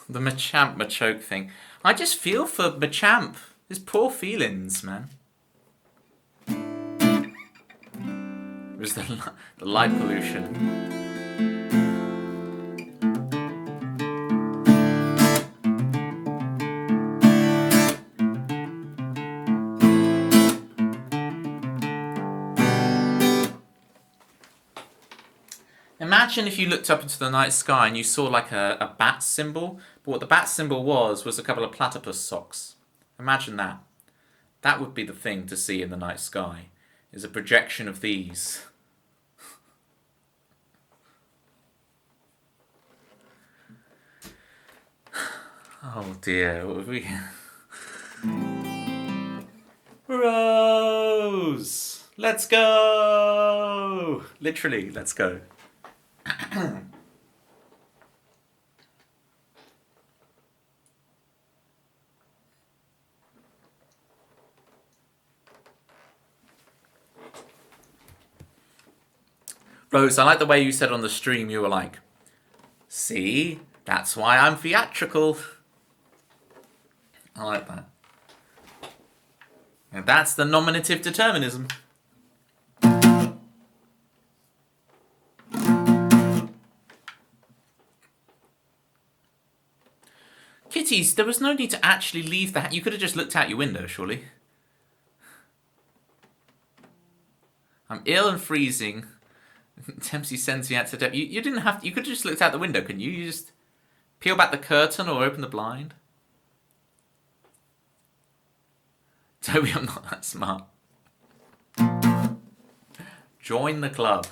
The Machamp Machoke thing. I just feel for Machamp. His poor feelings, man. It was the light pollution. Imagine if you looked up into the night sky and you saw like a bat symbol, but what the bat symbol was a couple of platypus socks. Imagine that. That would be the thing to see in the night sky, is a projection of these. Oh dear, what have we... Rose! Let's go! Literally, let's go. Rose, I like the way you said on the stream, you were like, see, that's why I'm theatrical. I like that. And that's the nominative determinism. Kitties, there was no need to actually leave that. You could have just looked out your window, surely. I'm ill and freezing. Dempsey sends me out to death. You didn't have to, you could have just looked out the window, couldn't you? You just peel back the curtain or open the blind. Toby, I'm not that smart. Join the club.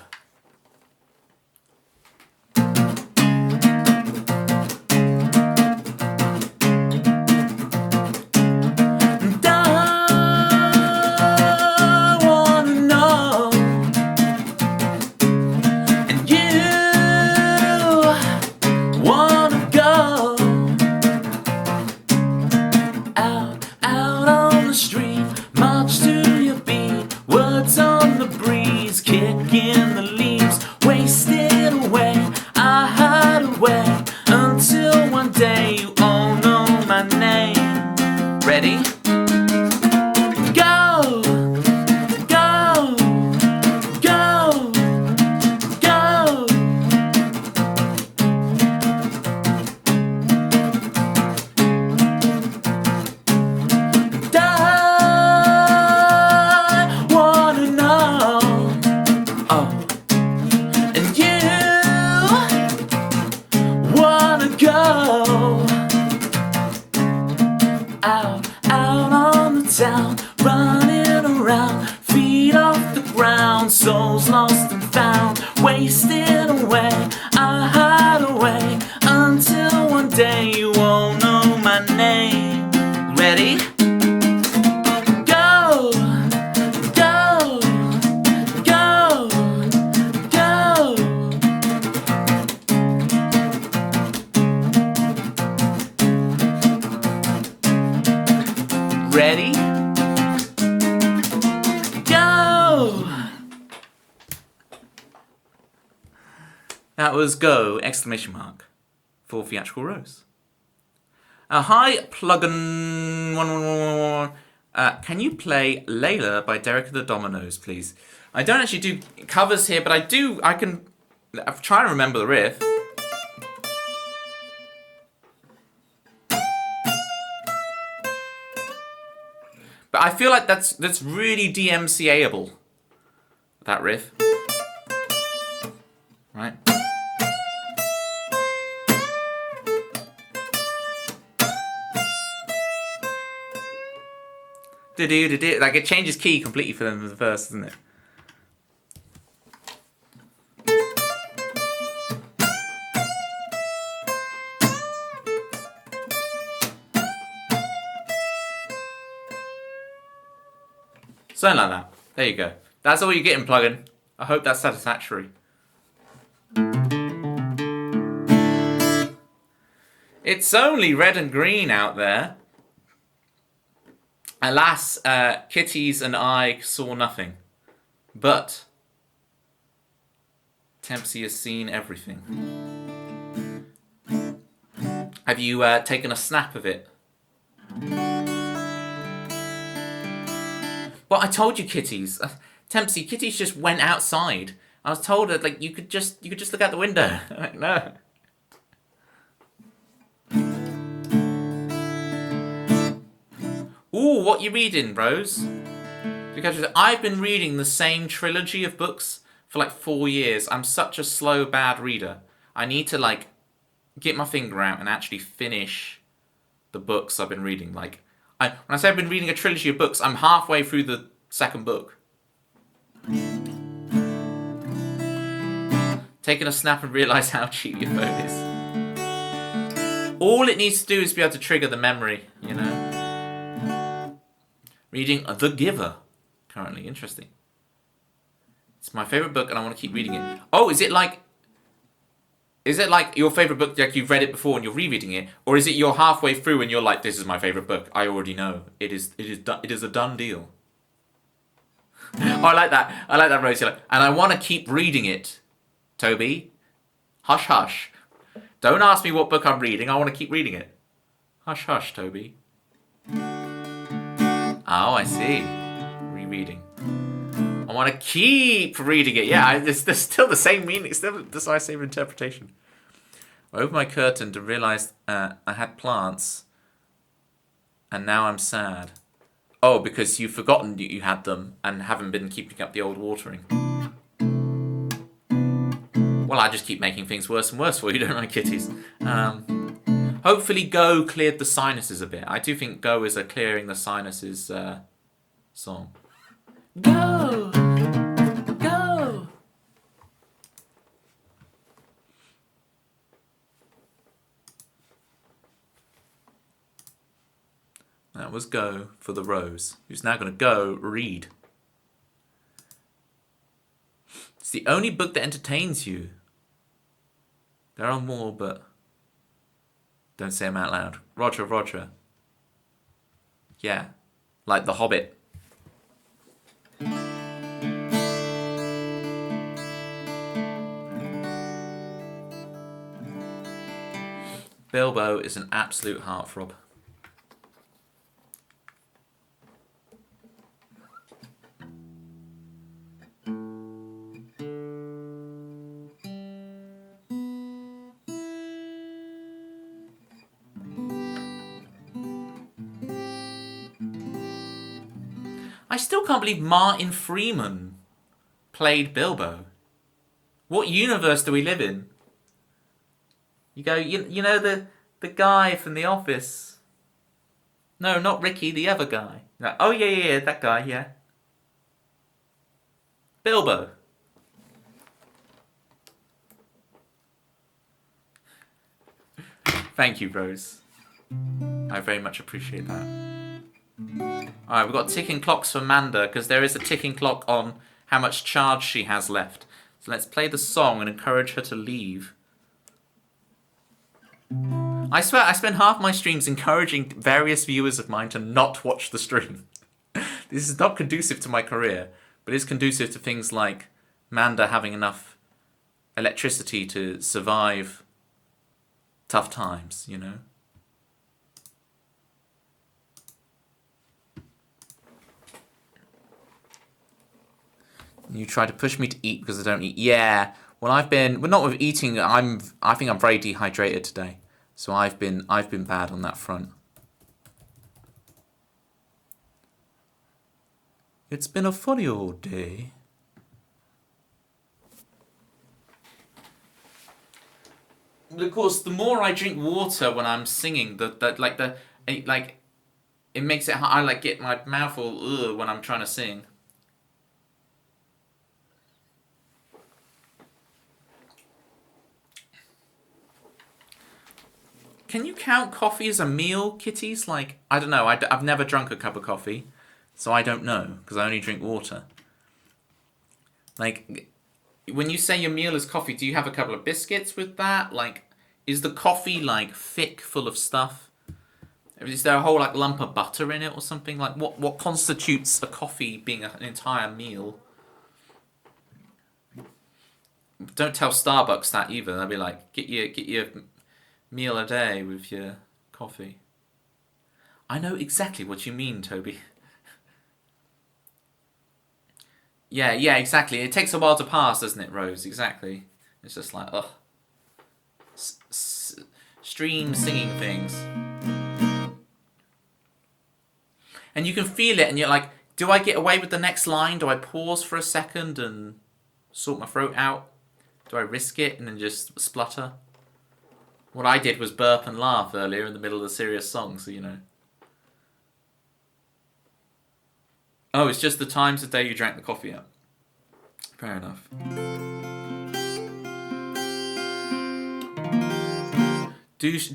That was go, exclamation mark, for Theatrical Rose. Hi, plugin 1111. Can you play Layla by Derek of the Dominoes, please? I don't actually do covers here, but I do. I'm trying to remember the riff. But I feel like that's really DMCA-able. That riff. Right? Do-do-do-do. Like, it changes key completely for them in the verse, doesn't it? Something like that. There you go. That's all you're getting, plugin. I hope that's satisfactory. It's only red and green out there. Alas, Kitties and I saw nothing. But Tempsy has seen everything. Have you taken a snap of it? Well, I told you, Kitties. Tempsy, Kitties just went outside. I was told that like you could just look out the window. Like, no. Ooh, what you reading, Rose? Because I've been reading the same trilogy of books for like 4 years. I'm such a slow, bad reader. I need to like get my finger out and actually finish the books I've been reading. Like, when I say I've been reading a trilogy of books, I'm halfway through the second book. Taking a snap and realise how cheap your phone is. All it needs to do is be able to trigger the memory, you know? Reading The Giver, currently. Interesting. It's my favourite book and I want to keep reading it. Oh, is it like your favourite book, like you've read it before and you're rereading it? Or is it you're halfway through and you're like, this is my favourite book, I already know. It is a done deal. Oh, I like that, Rosie. And I want to keep reading it. Toby, hush hush. Don't ask me what book I'm reading, I want to keep reading it. Hush hush, Toby. Oh, I see. Rereading. I want to keep reading it. Yeah, there's still the same meaning. It's still the same interpretation. I opened my curtain to realise I had plants, and now I'm sad. Oh, because you've forgotten you had them and haven't been keeping up the old watering. Well, I just keep making things worse and worse for you, don't I, kitties? Hopefully Go cleared the sinuses a bit. I do think Go is a clearing the sinuses song. Go! Go! That was Go for the Rose, who's now going to go read. It's the only book that entertains you. There are more, but don't say them out loud. Roger. Yeah, like The Hobbit. Bilbo is an absolute heartthrob. I still can't believe Martin Freeman played Bilbo. What universe do we live in? You go, you know the guy from The Office? No, not Ricky, the other guy. Like, oh yeah, that guy, yeah. Bilbo. Thank you, Rose. I very much appreciate that. Alright, we've got ticking clocks for Manda, because there is a ticking clock on how much charge she has left. So let's play the song and encourage her to leave. I swear, I spend half my streams encouraging various viewers of mine to not watch the stream. This is not conducive to my career, but is conducive to things like Manda having enough electricity to survive tough times, you know? You try to push me to eat because I don't eat. Yeah. Well, not with eating. I think I'm very dehydrated today, so I've been bad on that front. It's been a funny old day. But of course, the more I drink water when I'm singing, it makes it. I get my mouth all when I'm trying to sing. Can you count coffee as a meal, kitties? I don't know. I've never drunk a cup of coffee, so I don't know, because I only drink water. When you say your meal is coffee, do you have a couple of biscuits with that? Is the coffee, thick, full of stuff? Is there a whole, lump of butter in it or something? What constitutes a coffee being an entire meal? Don't tell Starbucks that either. They'll be like, get your meal a day with your coffee. I know exactly what you mean, Toby. Yeah, exactly. It takes a while to pass, doesn't it, Rose? Exactly. It's just ugh. Stream singing things. And you can feel it, and you're like, do I get away with the next line? Do I pause for a second and sort my throat out? Do I risk it and then just splutter? What I did was burp and laugh earlier in the middle of the serious song, so you know. Oh, it's just the times of day you drank the coffee up. Fair enough.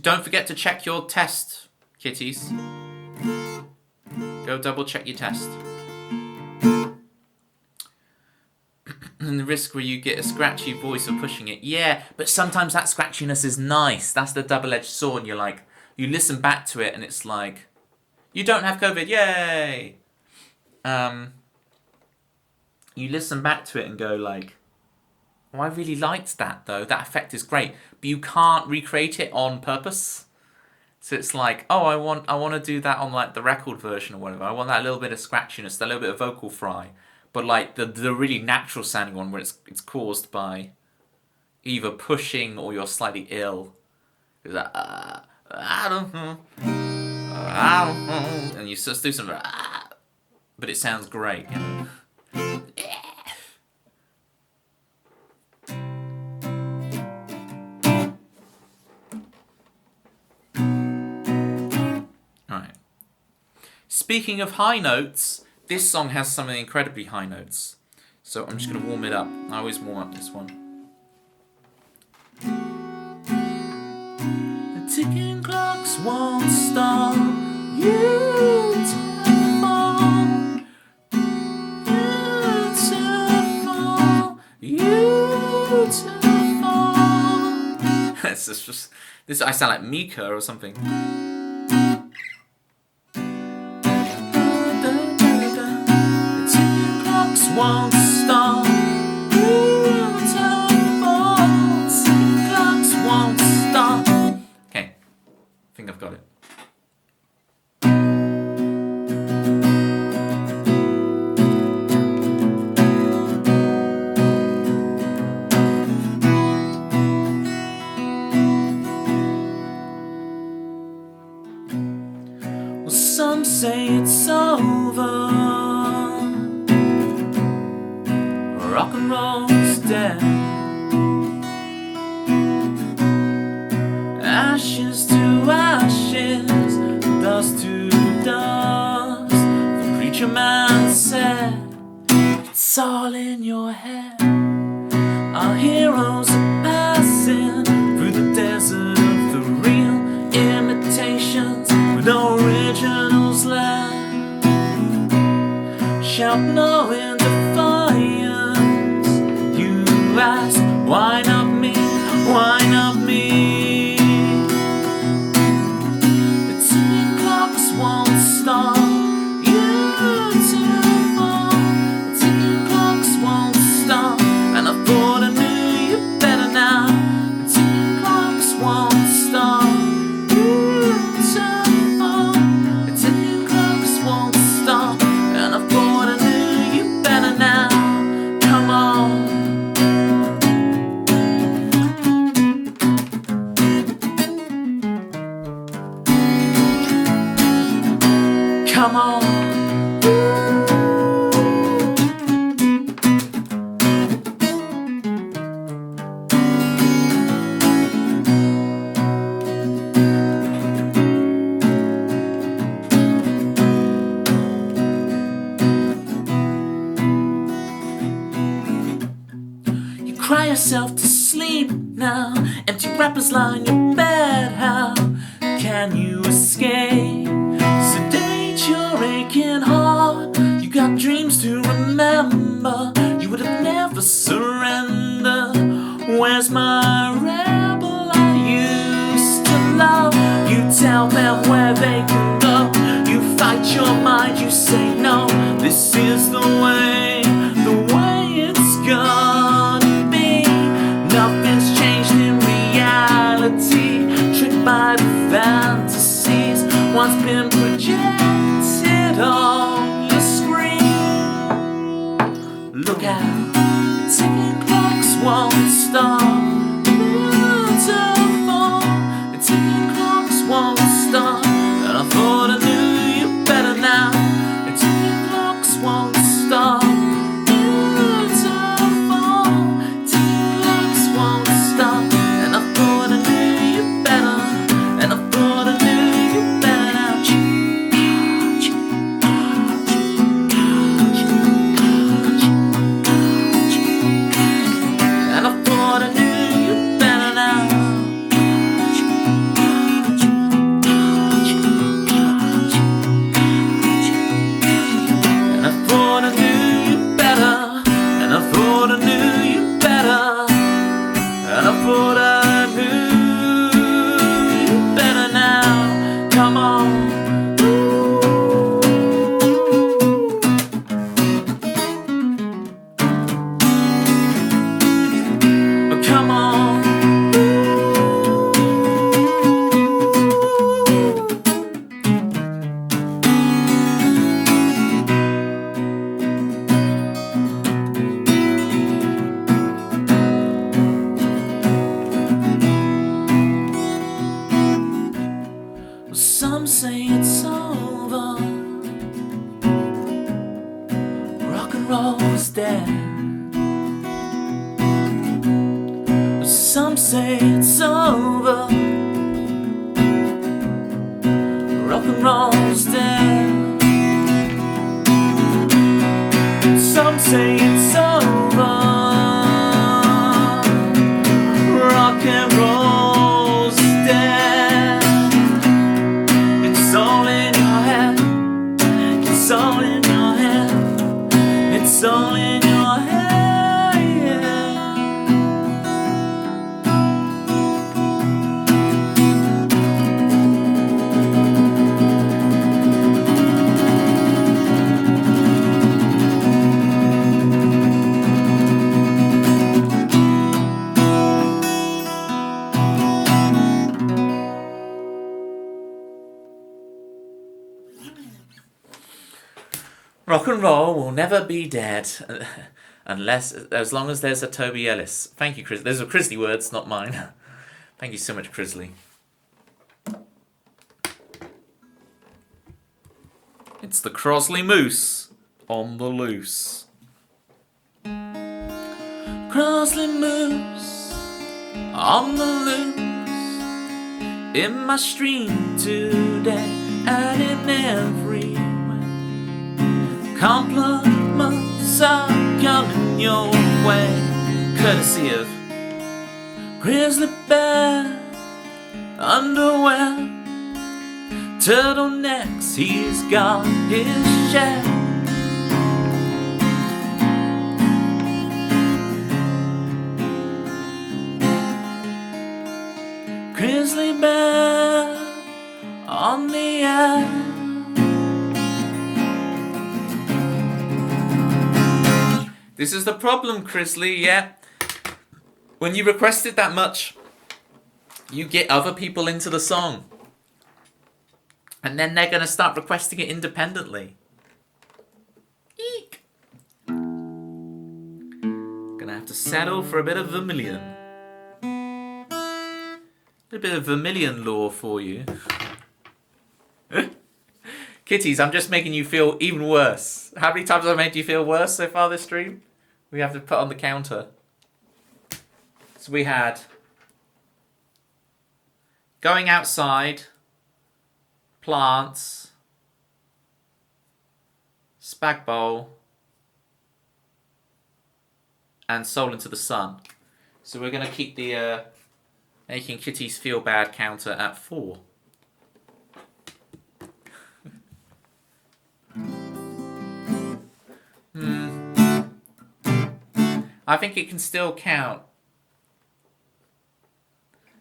Don't forget to check your test, kitties. Go double check your test. And the risk where you get a scratchy voice of pushing it. Yeah, but sometimes that scratchiness is nice. That's the double-edged sword. You're you listen back to it and it's you don't have COVID, yay! You listen back to it and go oh, I really liked that though. That effect is great. But you can't recreate it on purpose. So it's oh, I want to do that on the record version or whatever. I want that little bit of scratchiness, that little bit of vocal fry. But the really natural sounding one where it's caused by either pushing or you're slightly ill. It's I don't know. I don't know. And you just do something but it sounds great, you know. Alright. Speaking of high notes, this song has some incredibly high notes. So I'm just going to warm it up. I always warm up this one. The ticking clocks won't stop. This I sound like Mika or something. Won't stop. Clocks won't stop. Okay, I think I've got it. Well, some say it's over. Rock and roll's dead. Ashes to ashes, dust to dust. The preacher man said, it's all in your head. Our heroes are passing through the desert of the real imitations with no originals left. Shout no in defiance. Ask, why not me? Why not me? The ticking clocks won't stop. You too far. The ticking clocks won't stop. And I thought I knew you better now. The ticking clocks won't stop. You too far. The ticking clocks won't stop. And I thought I knew you better now. Come on. You cry yourself to sleep now. Empty wrappers line your bed. How can you escape? Sedate your aching heart. You got dreams to remember. You would have never surrendered. Where's my rebel I used to love? You tell them where they can go. You fight your mind, you say no. This is the way it's gonna be. Nothing's changed in reality. Tricked by the fantasies once been projected on your screen. Look out, ticking clocks won't stop. Beautiful, the ticking clocks won't stop. And I thought I knew you better now. The ticking clocks won't stop. Beautiful, ticking clocks won't stop. And I thought I knew you better. And I thought I knew you better now. And I thought I knew you better now. And I thought I knew you better. And I thought I knew you better. And I thought I knew you better now. Come on. Come on. Some say it's over. Rock and roll is dead. Some say it's over. Rock and roll's dead. Some say it's over. Rock and roll's dead. It's all in your head. It's all in your head. It's all in your head. Rock and roll will never be dead, as long as there's a Toby Ellis. Thank you, Chris. Those are Crisley words, not mine. Thank you so much, Crisley. It's the Crosley Moose on the loose. Crosley Moose on the loose. In my stream today and in every way. Compliments are coming your way, courtesy of grizzly bear underwear, turtlenecks, he's got his share. Grizzly bear on the air. This is the problem, Crisley, yeah. When you request it that much, you get other people into the song. And then they're going to start requesting it independently. Eek. Gonna have to settle for a bit of vermilion. A bit of vermilion lore for you. Kitties, I'm just making you feel even worse. How many times have I made you feel worse so far this stream? We have to put on the counter. So we had going outside, plants, spag bowl, and soul into the sun. So we're going to keep the making kitties feel bad counter at 4. I think it can still count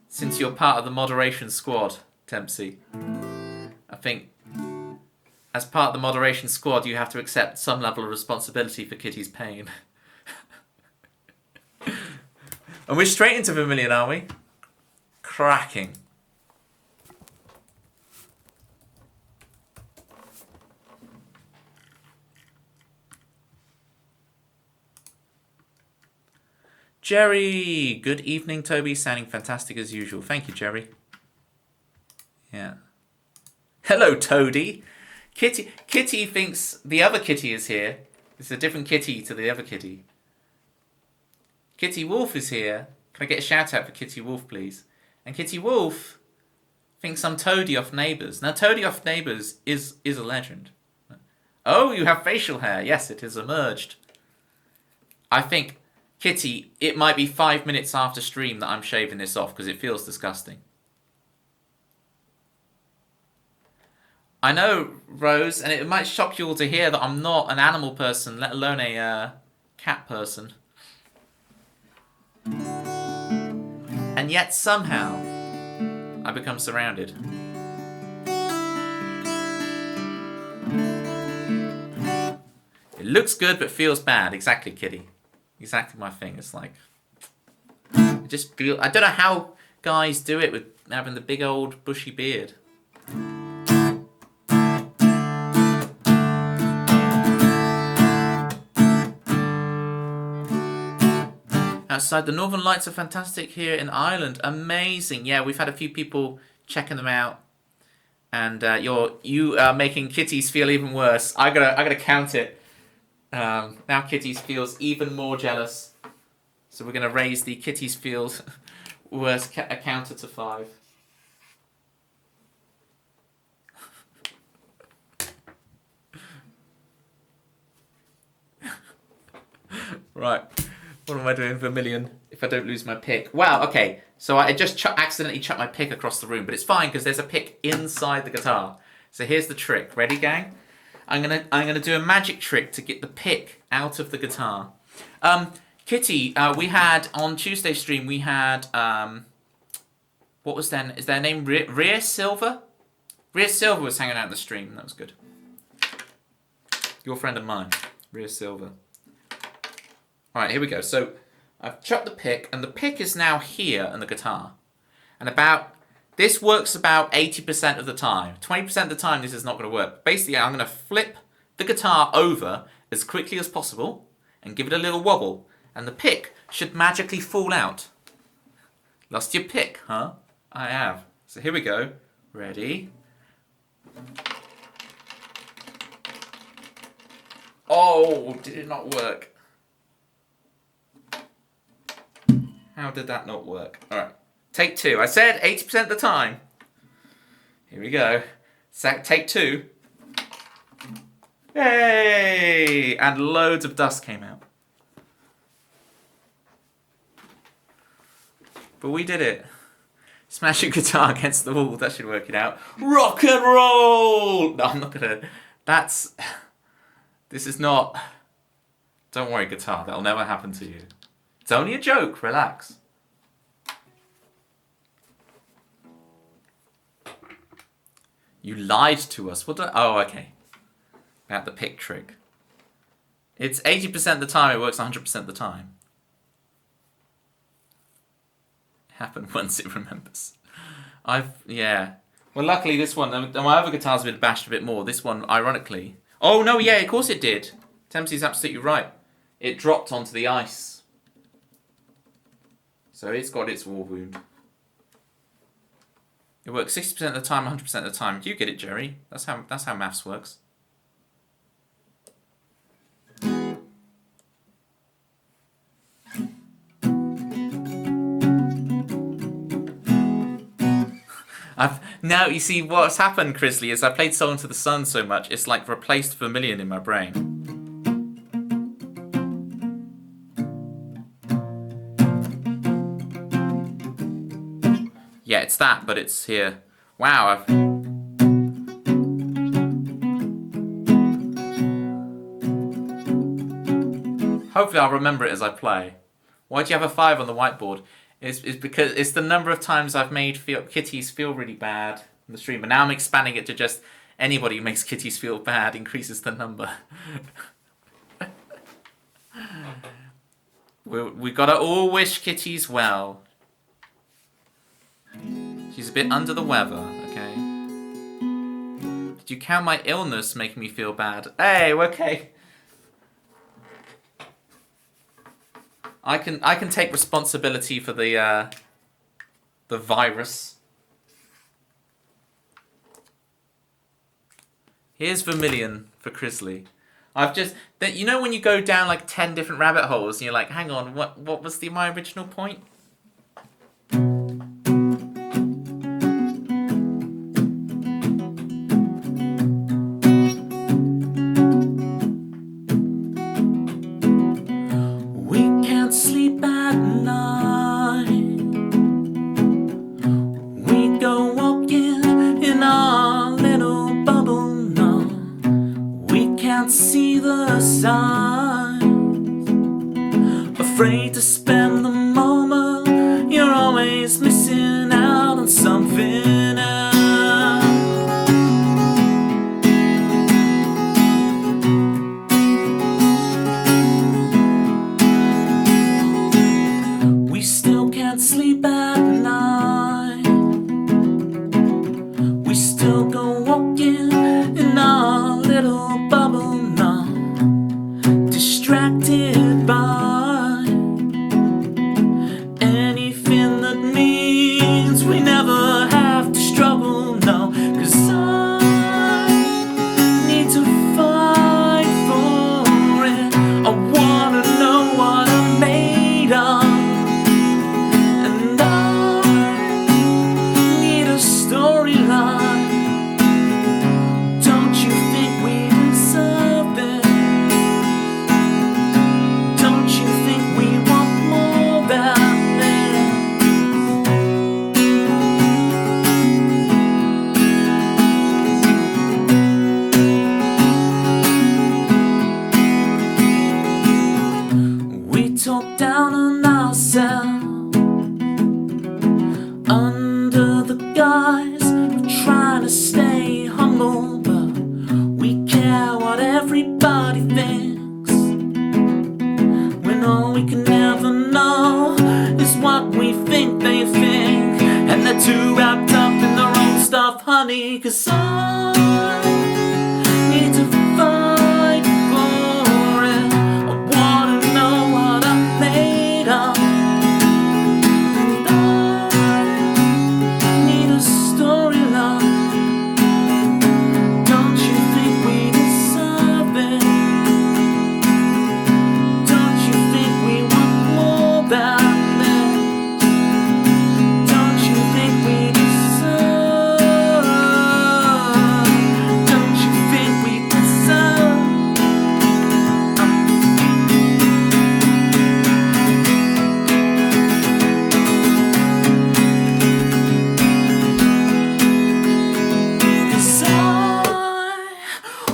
since you're part of the moderation squad, Tempsy. I think as part of the moderation squad you have to accept some level of responsibility for Kitty's pain. And we're straight into Vermilion, are we? Cracking. Jerry! Good evening, Toby. Sounding fantastic as usual. Thank you, Jerry. Yeah. Hello, Toady. Kitty thinks the other kitty is here. It's a different kitty to the other kitty. Kitty Wolf is here. Can I get a shout out for Kitty Wolf, please? And Kitty Wolf thinks I'm Toady off Neighbours. Now, Toady off Neighbours is a legend. Oh, you have facial hair. Yes, it has emerged. I think, Kitty, it might be 5 minutes after stream that I'm shaving this off because it feels disgusting. I know, Rose, and it might shock you all to hear that I'm not an animal person, let alone a cat person. And yet somehow I become surrounded. It looks good but feels bad. Exactly, Kitty. Exactly my thing. It's like I just feel I don't know how guys do it with having the big old bushy beard. Outside, the Northern Lights are fantastic here in Ireland. Amazing. Yeah, we've had a few people checking them out, and you are making Kitties feel even worse. I gotta count it. Now Kitties feels even more jealous, so we're gonna raise the Kitties feels worse counter to 5. Right. What am I doing, Vermilion, if I don't lose my pick? Wow, okay. So I just accidentally chucked my pick across the room, but it's fine because there's a pick inside the guitar. So here's the trick. Ready, gang? I'm gonna do a magic trick to get the pick out of the guitar. Kitty, we had on Tuesday stream we had what was then? Is their name Rhea Silver? Rhea Silver was hanging out in the stream. That was good. Your friend of mine, Rhea Silver. Alright, here we go. So, I've chucked the pick, and the pick is now here in the guitar. And this works about 80% of the time. 20% of the time, this is not going to work. Basically, I'm going to flip the guitar over as quickly as possible, and give it a little wobble, and the pick should magically fall out. Lost your pick, huh? I have. So here we go. Ready? Oh, did it not work? How did that not work? Alright, take 2. I said 80% of the time. Here we go. Take 2. Yay! And loads of dust came out. But we did it. Smash your guitar against the wall. That should work it out. Rock and roll! No, I'm not gonna... This is not... Don't worry, guitar. That'll never happen to you. It's only a joke. Relax. You lied to us. Oh, okay. About the pick trick. It's 80% of the time. It works 100% of the time. It happened once. It remembers. Yeah. Well, luckily this one. My other guitar's been bashed a bit more. This one, ironically. Oh no! Yeah, of course it did. Tempsy's absolutely right. It dropped onto the ice. So it's got its war wound. It works 60% of the time, 100% of the time. You get it, Jerry. That's how maths works. Now you see what's happened, Chrisley, is I played Soul into the Sun so much, it's like replaced Vermilion in my brain. Yeah, it's that, but it's here. Wow, hopefully I'll remember it as I play. Why do you have a 5 on the whiteboard? It's because it's the number of times I've made kitties feel really bad in the stream, but now I'm expanding it to just anybody who makes kitties feel bad increases the number. We gotta all wish kitties well. She's a bit under the weather, okay? Did you count my illness making me feel bad? Hey, okay. I can take responsibility for the virus. Here's Vermilion for Chrisley. I've just you know when you go down like 10 different rabbit holes and you're like, hang on, what was my original point? Sleep at night. We go walking in our little bubble now. We can't see the signs. Afraid to spend the moment. You're always missing out on something else. We still can't sleep at night. We still go walking in our little bubble now, distracted by anything that means we never have to struggle now. 'Cause I need to fight for it. I wanna know what I'm made of. Storyline. Don't you think we deserve it? Don't you think we want more than this? We talk down on ourselves under the guise of trying to stay humble, but we care what everybody thinks, when all we can ever know is what we think they think, and they're too wrapped up in their own stuff, honey. 'Cause I need to fight for it. I wanna know what I'm made of.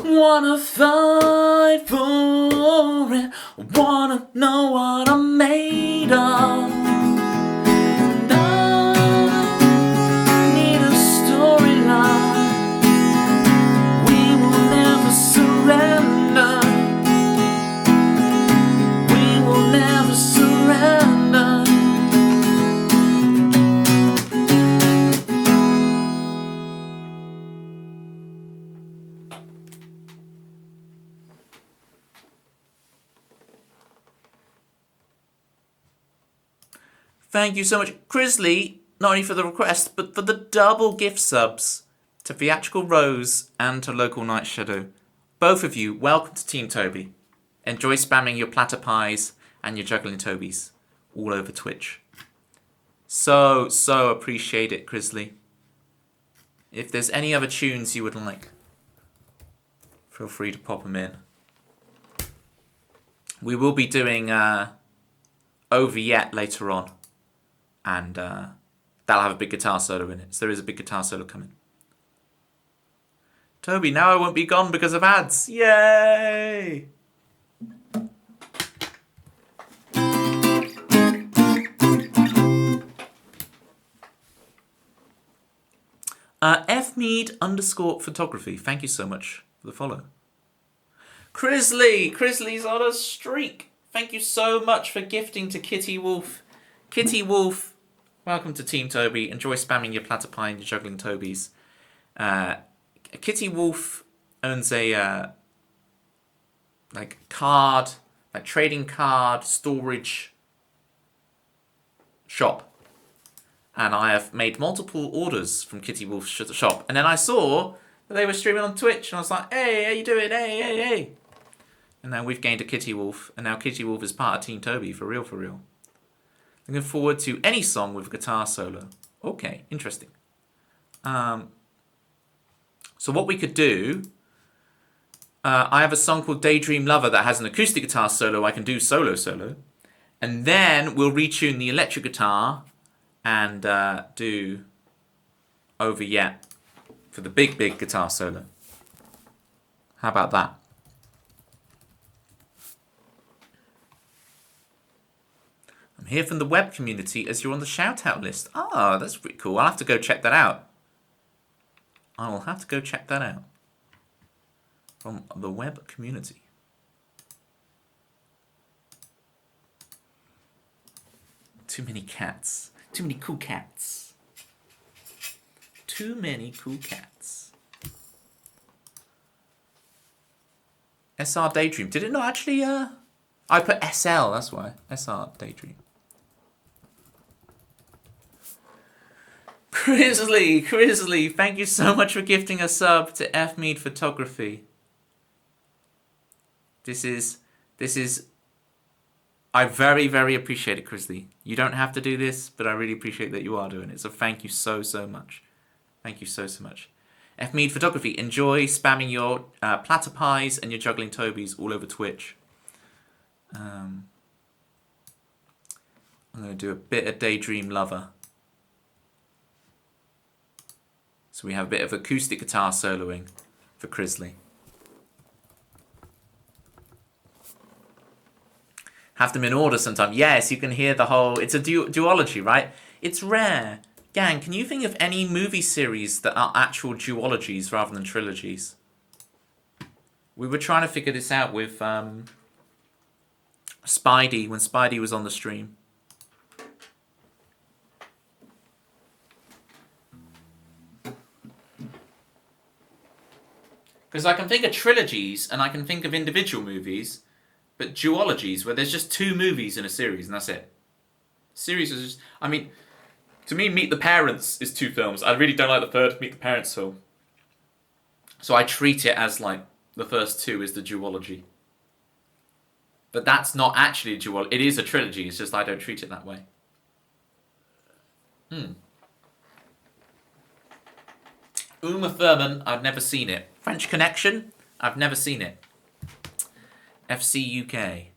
Wanna fight for it. Wanna know what I'm made of. And I need a storyline. We will never surrender. We will never surrender. Thank you so much. Chrisley, not only for the request, but for the double gift subs to Theatrical Rose and to Local Night Shadow. Both of you, welcome to Team Toby. Enjoy spamming your platter pies and your juggling Tobies all over Twitch. So appreciate it, Grizzly. If there's any other tunes you would like, feel free to pop them in. We will be doing Over Yet later on. And that'll have a big guitar solo in it. So there is a big guitar solo coming. Toby, now I won't be gone because of ads. Yay! Fmead_photography. Thank you so much for the follow. Crisley's on a streak. Thank you so much for gifting to Kitty Wolf. Kitty Wolf, welcome to Team Toby. Enjoy spamming your platter pie and your juggling Tobies. Kitty Wolf owns a trading card storage shop. And I have made multiple orders from Kitty Wolf's shop. And then I saw that they were streaming on Twitch. And I was like, hey, how you doing? Hey. And now we've gained a Kitty Wolf. And now Kitty Wolf is part of Team Toby, for real. Looking forward to any song with a guitar solo. Okay, interesting. So what we could do... I have a song called Daydream Lover that has an acoustic guitar solo. I can do solo. And then we'll retune the electric guitar... and do Over Yet for the big guitar solo. How about that? I'm here from the web community as you're on the shout-out list. Ah, that's pretty cool. I'll have to go check that out. From the web community. Too many cats. Too many cool cats. SR Daydream. Did it not actually, I put SL, that's why. SR Daydream. Crisley, thank you so much for gifting a sub to Fmead Photography. This is... I very, very appreciate it, Crisley. You don't have to do this, but I really appreciate that you are doing it. So thank you so much. Thank you so much. Fmead Photography, enjoy spamming your platter pies and your juggling Tobies all over Twitch. I'm going to do a bit of Daydream Lover. So we have a bit of acoustic guitar soloing for Crisley. Have them in order sometime. Yes, you can hear the whole... It's a duology, right? It's rare. Gang, can you think of any movie series that are actual duologies rather than trilogies? We were trying to figure this out with Spidey, when Spidey was on the stream. Because I can think of trilogies and I can think of individual movies... But duologies, where there's just two movies in a series, and that's it. Series is just... I mean, to me, Meet the Parents is two films. I really don't like the third Meet the Parents film. So I treat it as, like, the first two is the duology. But that's not actually a duology. It is a trilogy, it's just I don't treat it that way. Uma Thurman, I've never seen it. French Connection, I've never seen it. FC UK.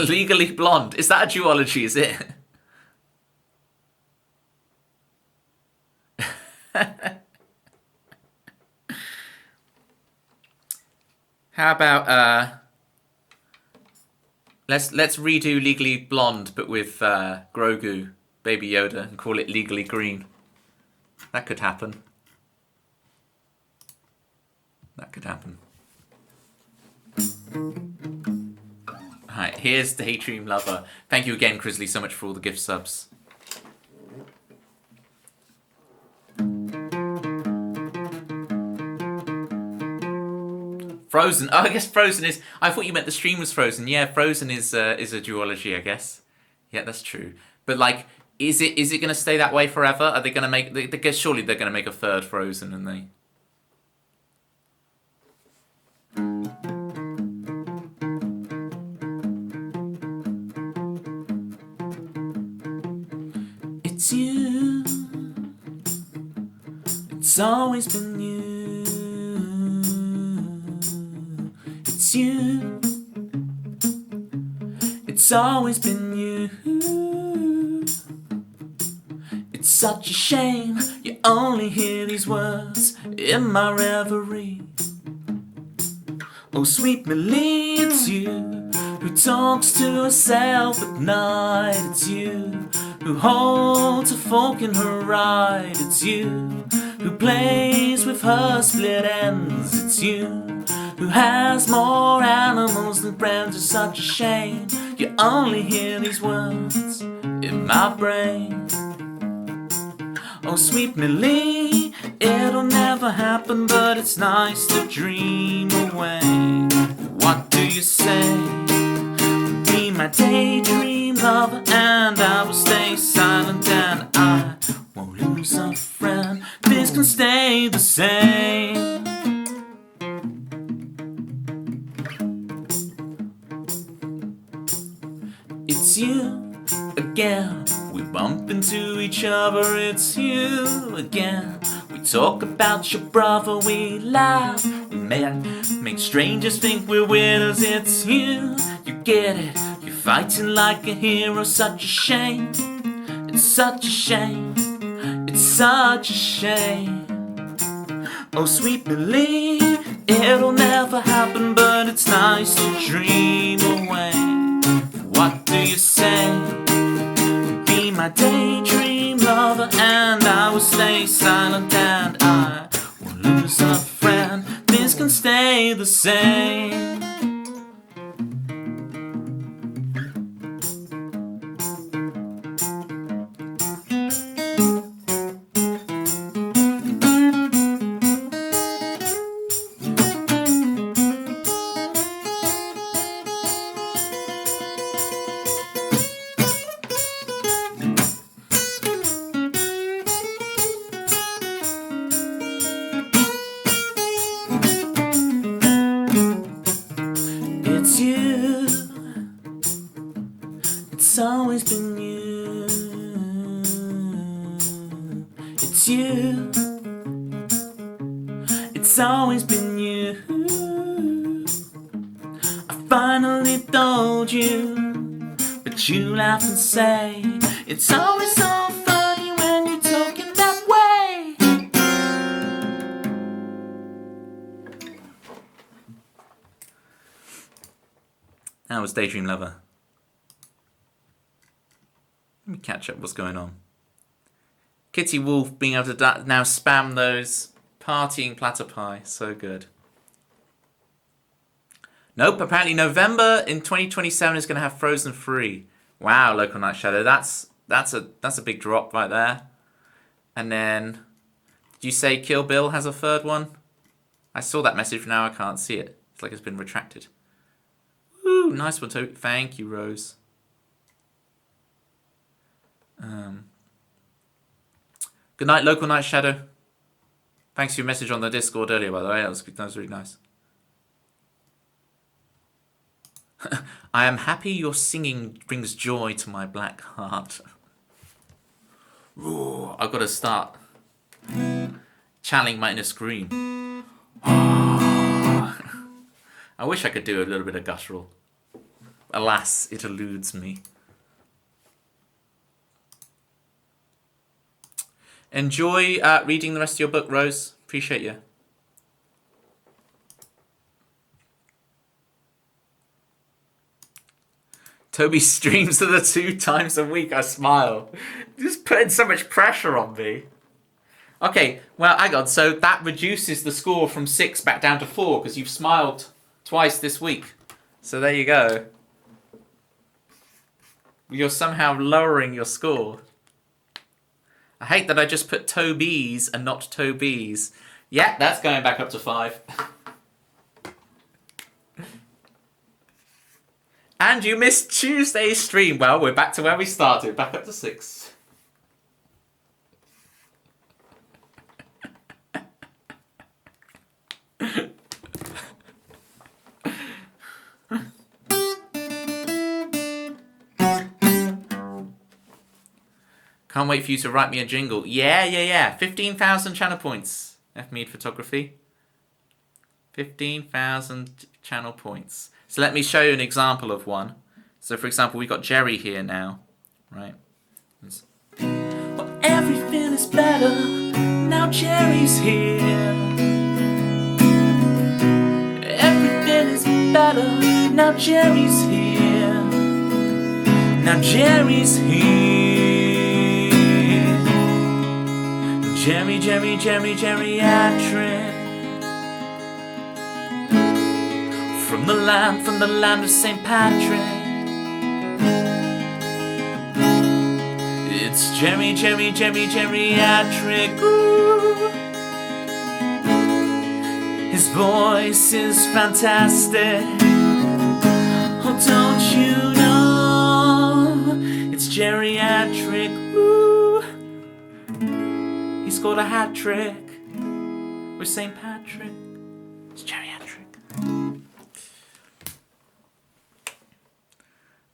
Legally Blonde. Is that a duology, is it? How about let's redo Legally Blonde but with Grogu, Baby Yoda, and call it Legally Green. That could happen. Alright, here's Daydream Lover. Thank you again, Crisley, so much for all the gift subs. Frozen. Oh, I guess Frozen is... I thought you meant the stream was Frozen. Yeah, Frozen is a duology, I guess. Yeah, that's true. But like, is it going to stay that way forever? Are they going to make? Surely they're going to make a third Frozen, and they. It's you. It's always been you. It's you. It's always been you. It's such a shame you only hear these words in my reverie. Oh, sweet Millie, it's you who talks to herself at night. It's you who holds a fork in her ride. It's you who plays with her split ends. It's you who has more animals than friends. It's such a shame you only hear these words in my brain. Oh, sweet Millie, it'll never happen, but it's nice to dream away. What do you say? Be my daydream lover, and I will stay silent, and I won't lose a friend. This can stay the same. It's you again. We bump into each other. It's you again. We talk about your brother. We laugh. We make strangers think we're winners. It's you. You get it. You're fighting like a hero. Such a shame. It's such a shame. It's such a shame. Oh, sweet Millie, it'll never happen, but it's nice to dream away. What do you say? Be my daydream lover, and I will stay silent, and I won't lose a friend. This can stay the same. It's you. It's always been you. It's you. It's always been you. I finally told you, but you laugh and say it's always so funny when you're talking that way. That was Daydream Lover. Let me catch up what's going on. Kitty Wolf being able to now spam those partying platter pie. So good. Nope, apparently November in 2027 is going to have Frozen 3. Wow, Local Night Shadow. That's a big drop right there. And then, did you say Kill Bill has a third one? I saw that message, now I can't see it. It's like it's been retracted. Woo, nice one, Toby. Thank you, Rose. Good night, Local Night Shadow. Thanks for your message on the Discord earlier, by the way. That was really nice. I am happy your singing brings joy to my black heart. Ooh, I've got to start channeling my inner scream. I wish I could do a little bit of guttural. Alas, it eludes me. Enjoy reading the rest of your book, Rose. Appreciate you. Toby streams to the 2 times a week. I smile. Just putting so much pressure on me. Okay, well, hang on. So that reduces the score from 6 back down to 4 because you've smiled twice this week. So there you go. You're somehow lowering your score. I hate that I just put Toby's and not Toby's. Yeah, that's going back up to 5. And you missed Tuesday's stream. Well, we're back to where we started. Back up to 6. Can't wait for you to write me a jingle. Yeah. 15,000 channel points. F Mead Photography. 15,000 channel points. So let me show you an example of one. So for example, we got Jerry here now, right? Well, everything is better now Jerry's here. Everything is better now Jerry's here. Now Jerry's here. Jerry, geriatric. From the land of St. Patrick. It's Jerry, geriatric. Ooh. His voice is fantastic. Oh, don't you know? It's geriatric. Ooh. He scored a hat trick with St. Patrick. It's geriatric.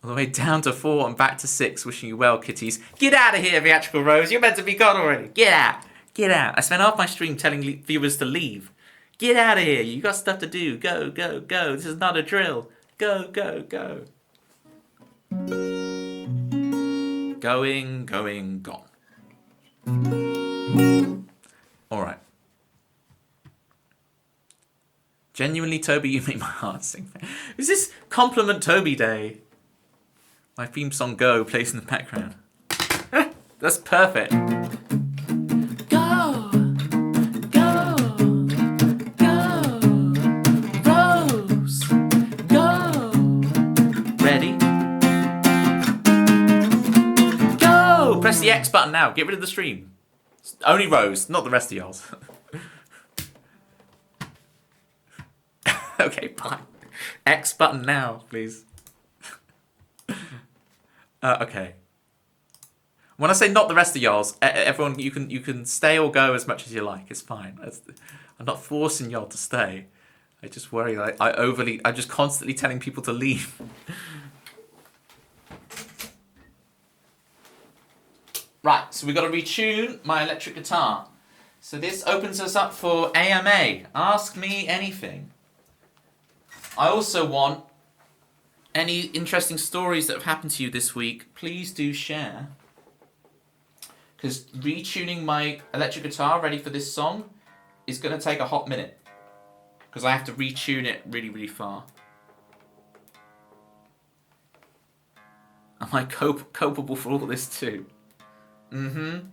All the way down to 4 and back to 6. Wishing you well, kitties. Get out of here, Theatrical Rose. You're meant to be gone already. Get out. Get out. I spent half my stream telling viewers to leave. Get out of here. You got stuff to do. Go. This is not a drill. Go. Going, gone. Alright. Genuinely, Toby, you make my heart sing. Is this Compliment Toby Day? My theme song Go plays in the background. That's perfect. Go. Rose. Go. Ready? Go. Press the X button now. Get rid of the stream. Only Rose, not the rest of y'all's. Okay, fine. X button now, please. Okay. When I say not the rest of y'all's, everyone, you can stay or go as much as you like. It's fine. I'm not forcing y'all to stay. I just worry that I'm just constantly telling people to leave. Right, so we've got to retune my electric guitar. So this opens us up for AMA. Ask me anything. I also want any interesting stories that have happened to you this week. Please do share. Because retuning my electric guitar ready for this song is going to take a hot minute. Because I have to retune it really, really far. Am I culpable for all this too? Mm-hmm.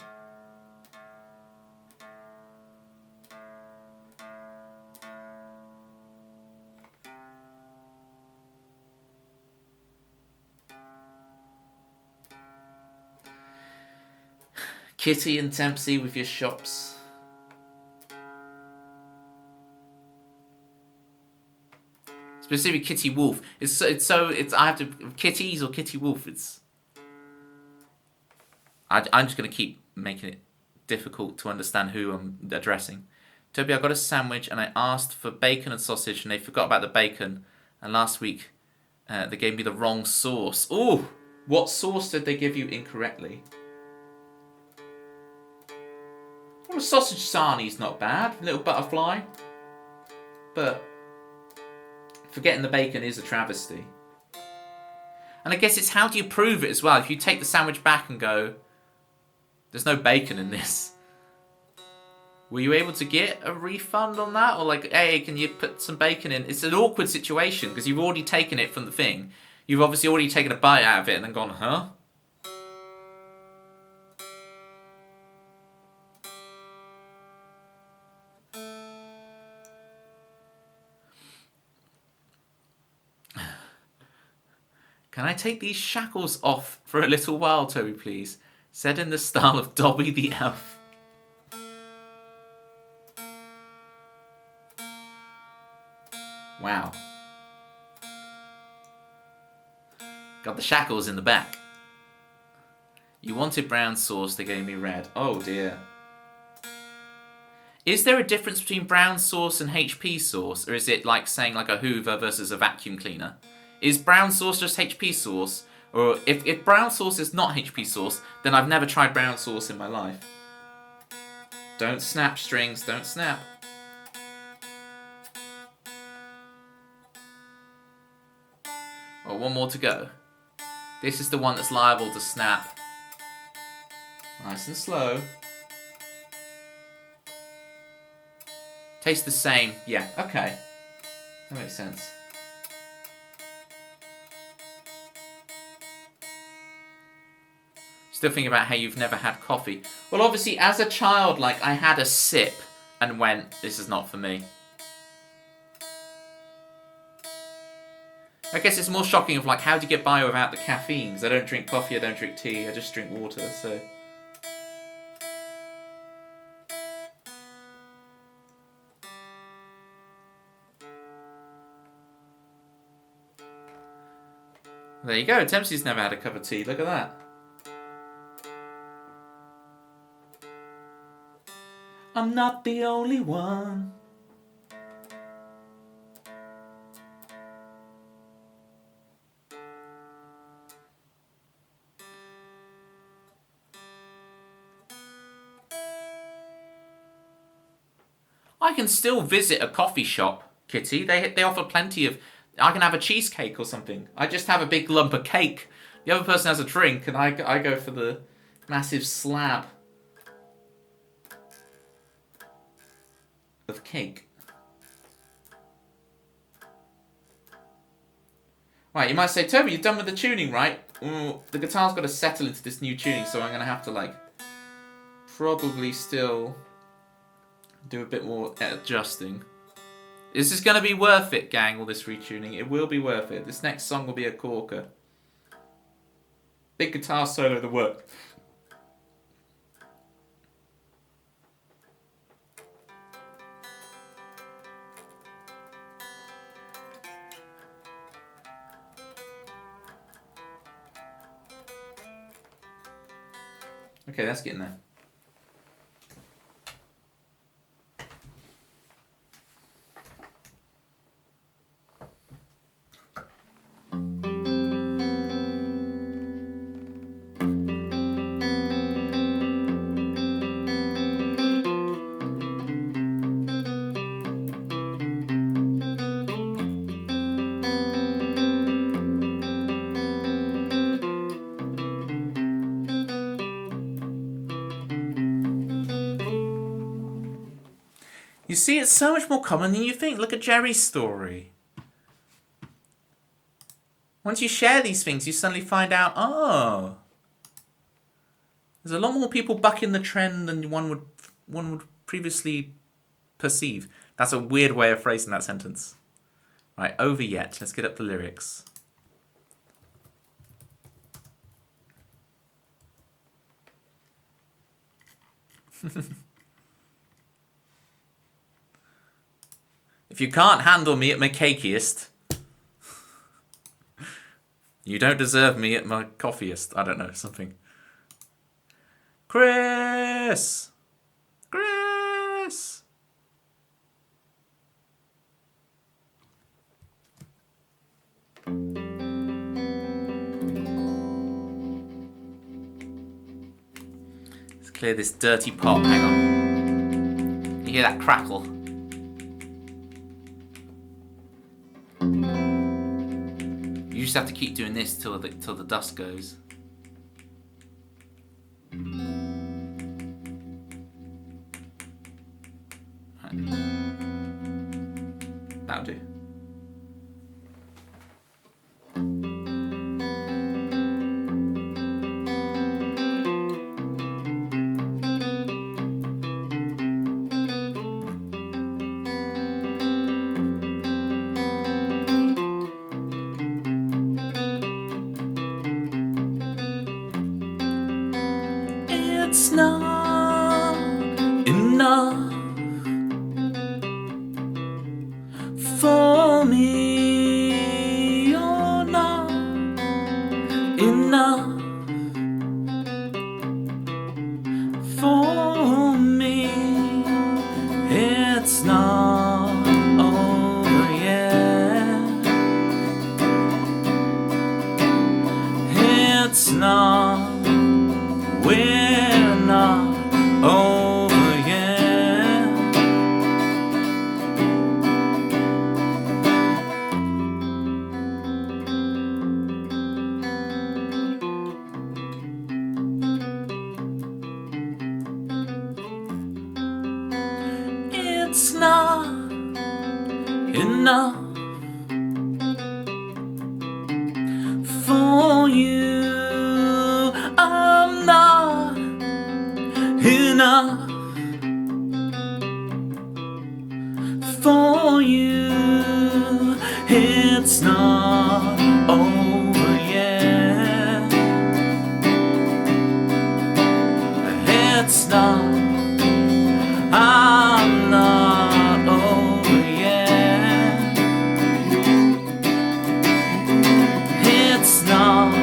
Kitty and Tempsey with your shops. Specifically Kitty Wolf. It's I have to Kitties or Kitty Wolf. I'm just gonna keep making it difficult to understand who I'm addressing. Toby, I got a sandwich and I asked for bacon and sausage and they forgot about the bacon. And last week they gave me the wrong sauce. Ooh, what sauce did they give you incorrectly? Well, a sausage sarnie's not bad, little butterfly. But forgetting the bacon is a travesty. And I guess it's how do you prove it as well? If you take the sandwich back and go, there's no bacon in this. Were you able to get a refund on that? Or like, hey, can you put some bacon in? It's an awkward situation because you've already taken it from the thing. You've obviously already taken a bite out of it and then gone, huh? Can I take these shackles off for a little while, Toby, please? Said in the style of Dobby the Elf. Wow. Got the shackles in the back. You wanted brown sauce, they gave me red. Oh dear. Is there a difference between brown sauce and HP sauce? Or is it like saying like a Hoover versus a vacuum cleaner? Is brown sauce just HP sauce? Or if brown sauce is not HP sauce, then I've never tried brown sauce in my life. Don't snap, strings, don't snap. Well, one more to go. This is the one that's liable to snap. Nice and slow. Tastes the same. Yeah, okay. That makes sense. Still thinking about how you've never had coffee. Well, obviously, as a child, like, I had a sip and went, this is not for me. I guess it's more shocking of, like, how do you get by without the caffeine? Because I don't drink coffee, I don't drink tea, I just drink water, so... There you go, Dempsey's never had a cup of tea, look at that. I'm not the only one. I can still visit a coffee shop, Kitty. They offer plenty of... I can have a cheesecake or something. I just have a big lump of cake. The other person has a drink, and I go for the massive slab of cake. Right, you might say, Toby, you're done with the tuning, right? The guitar's got to settle into this new tuning, so I'm going to have to, like, probably still do a bit more adjusting. This is going to be worth it, gang, all this retuning. It will be worth it. This next song will be a corker. Big guitar solo, the work. Okay, that's getting there. You see, it's so much more common than you think. Look at Jerry's story. Once you share these things, you suddenly find out, oh, there's a lot more people bucking the trend than one would previously perceive. That's a weird way of phrasing that sentence. Right, over yet. Let's get up the lyrics. If you can't handle me at my cakiest, you don't deserve me at my coffeeest. I don't know, something. Chris! Chris! Let's clear this dirty pot. Hang on. You hear that crackle? You just have to keep doing this till the dust goes. Right. That'll do. It's not enough for me. You're not enough for you. I'm not enough for you. It's not over yet. It's not. I'm not over yet. It's not.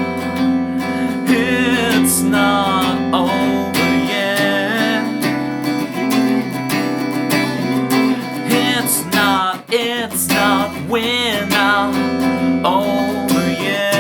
It's not over yet. It's not. It's not. We're not over yet.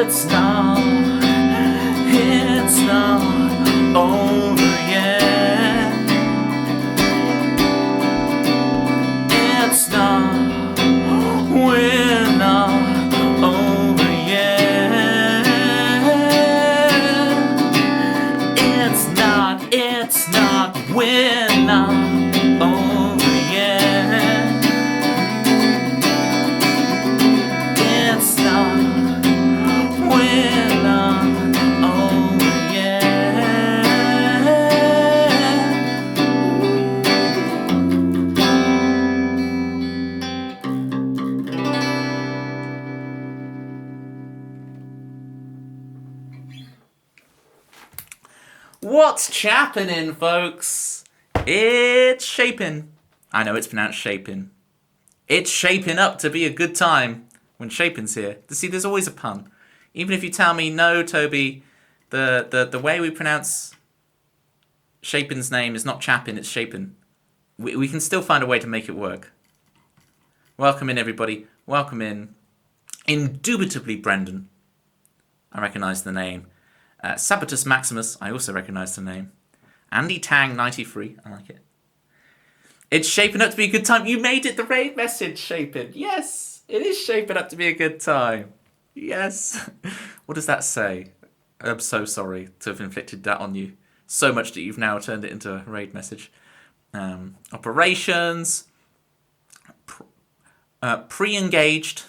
It's not over yet. It's not, we're not over yet. It's not, we're not over yet. It's not, we're not over yet. What's chappening, folks? It's shaping. I know it's pronounced shaping. It's shaping up to be a good time when Shapin's here. See, there's always a pun. Even if you tell me, no, Toby, the way we pronounce Shapin's name is not Chapin, it's Shapin. We can still find a way to make it work. Welcome in, everybody. Welcome in. Indubitably, Brendan. I recognise the name. Sabatus Maximus, I also recognise the name. Andy Tang 93, I like it. It's shaping up to be a good time. You made it the raid message, Shapin. Yes, it is shaping up to be a good time. Yes. What does that say? I'm so sorry to have inflicted that on you. So much that you've now turned it into a raid message. Operations. Pre-engaged.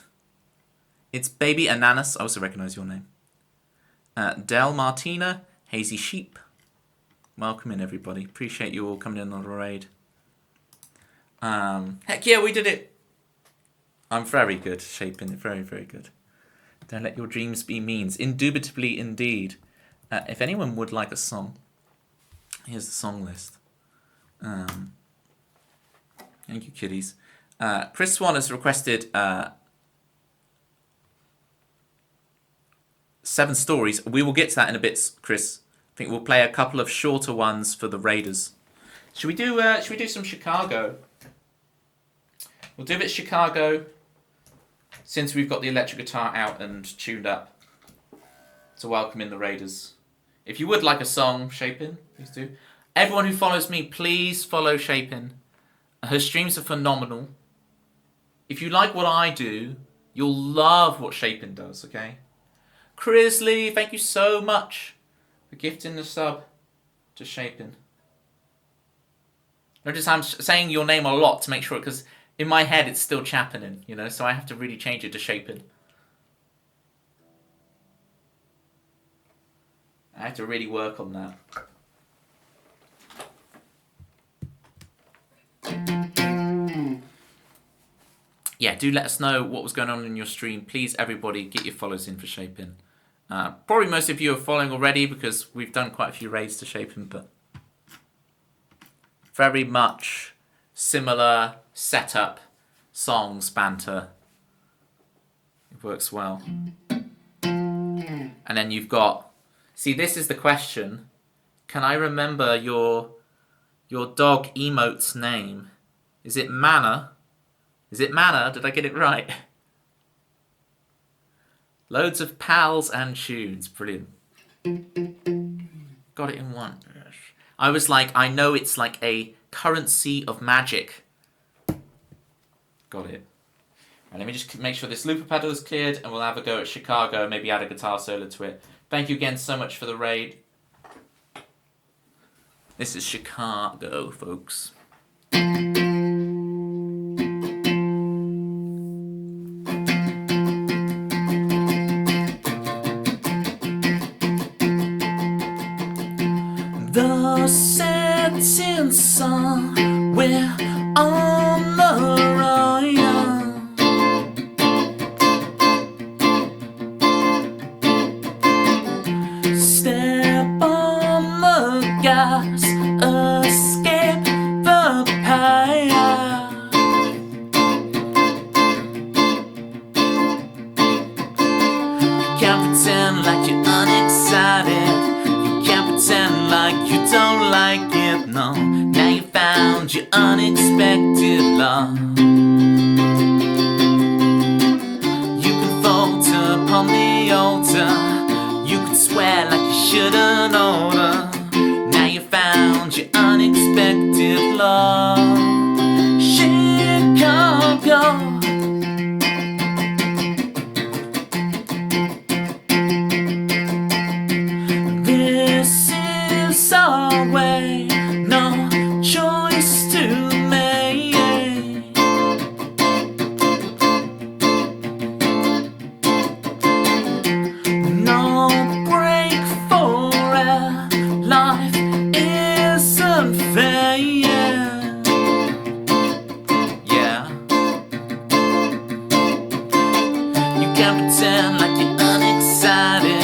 It's Baby Ananas. I also recognise your name. Del Martina. Hazy Sheep. Welcome in, everybody. Appreciate you all coming in on the raid. Heck yeah, we did it. I'm very good, Shaping it. Very, very good. Don't let your dreams be means. Indubitably, indeed. If anyone would like a song, here's the song list. Thank you, kiddies. Chris Swan has requested 7 stories. We will get to that in a bit, Chris. I think we'll play a couple of shorter ones for the Raiders. Should we do some Chicago? We'll do a bit Chicago, since we've got the electric guitar out and tuned up to welcome in the Raiders. If you would like a song, Shapin, please do. Everyone who follows me, please follow Shapin. Her streams are phenomenal. If you like what I do, you'll love what Shapin does, okay? Chrisley, thank you so much for gifting the sub to Shapin. Notice I'm saying your name a lot to make sure, because in my head it's still Chapinin, you know, so I have to really change it to Shapin. I have to really work on that. Yeah, do let us know what was going on in your stream. Please, everybody, get your follows in for Shapin. Probably most of you are following already because we've done quite a few raids to Shapin, but very much similar setup, songs, banter. It works well. And then you've got, see, this is the question. Can I remember your dog emote's name? Is it Mana? Is it Mana? Did I get it right? Loads of pals and tunes. Brilliant. Got it in one. I was like, I know it's like a currency of magic. Got it. Right, let me just make sure this looper pedal is cleared and we'll have a go at Chicago, maybe add a guitar solo to it. Thank you again so much for the raid. This is Chicago, folks. The setting sun, we're on the run. Step on the gas, escape the pain. You can't pretend like you're unexcited. Can't pretend like you don't like it, no. Now you found your unexpected love. You can falter upon the altar. can't pretend like you're unexcited.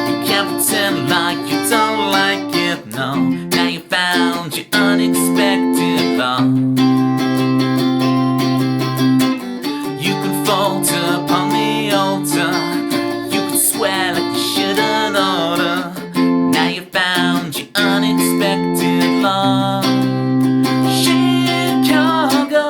You can't pretend like you don't like it, no. Now you found your unexpected love. You can falter upon the altar. You can swear like you shouldn't order. Now you found your unexpected love. Chicago.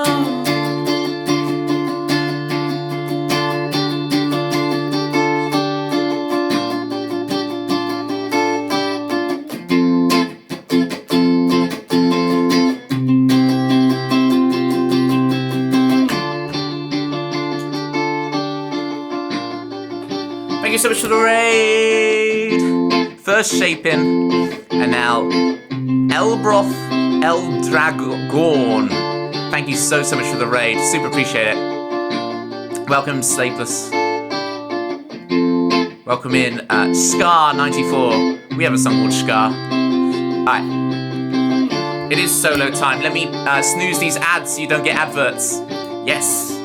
Thank you so much for the raid. First Shaping, and now Elbroth Eldragon. Thank you so much for the raid. Super appreciate it. Welcome, Staples. Welcome in, Scar94. We have a song called Scar. Alright. It is solo time. Let me snooze these ads so you don't get adverts. Yes.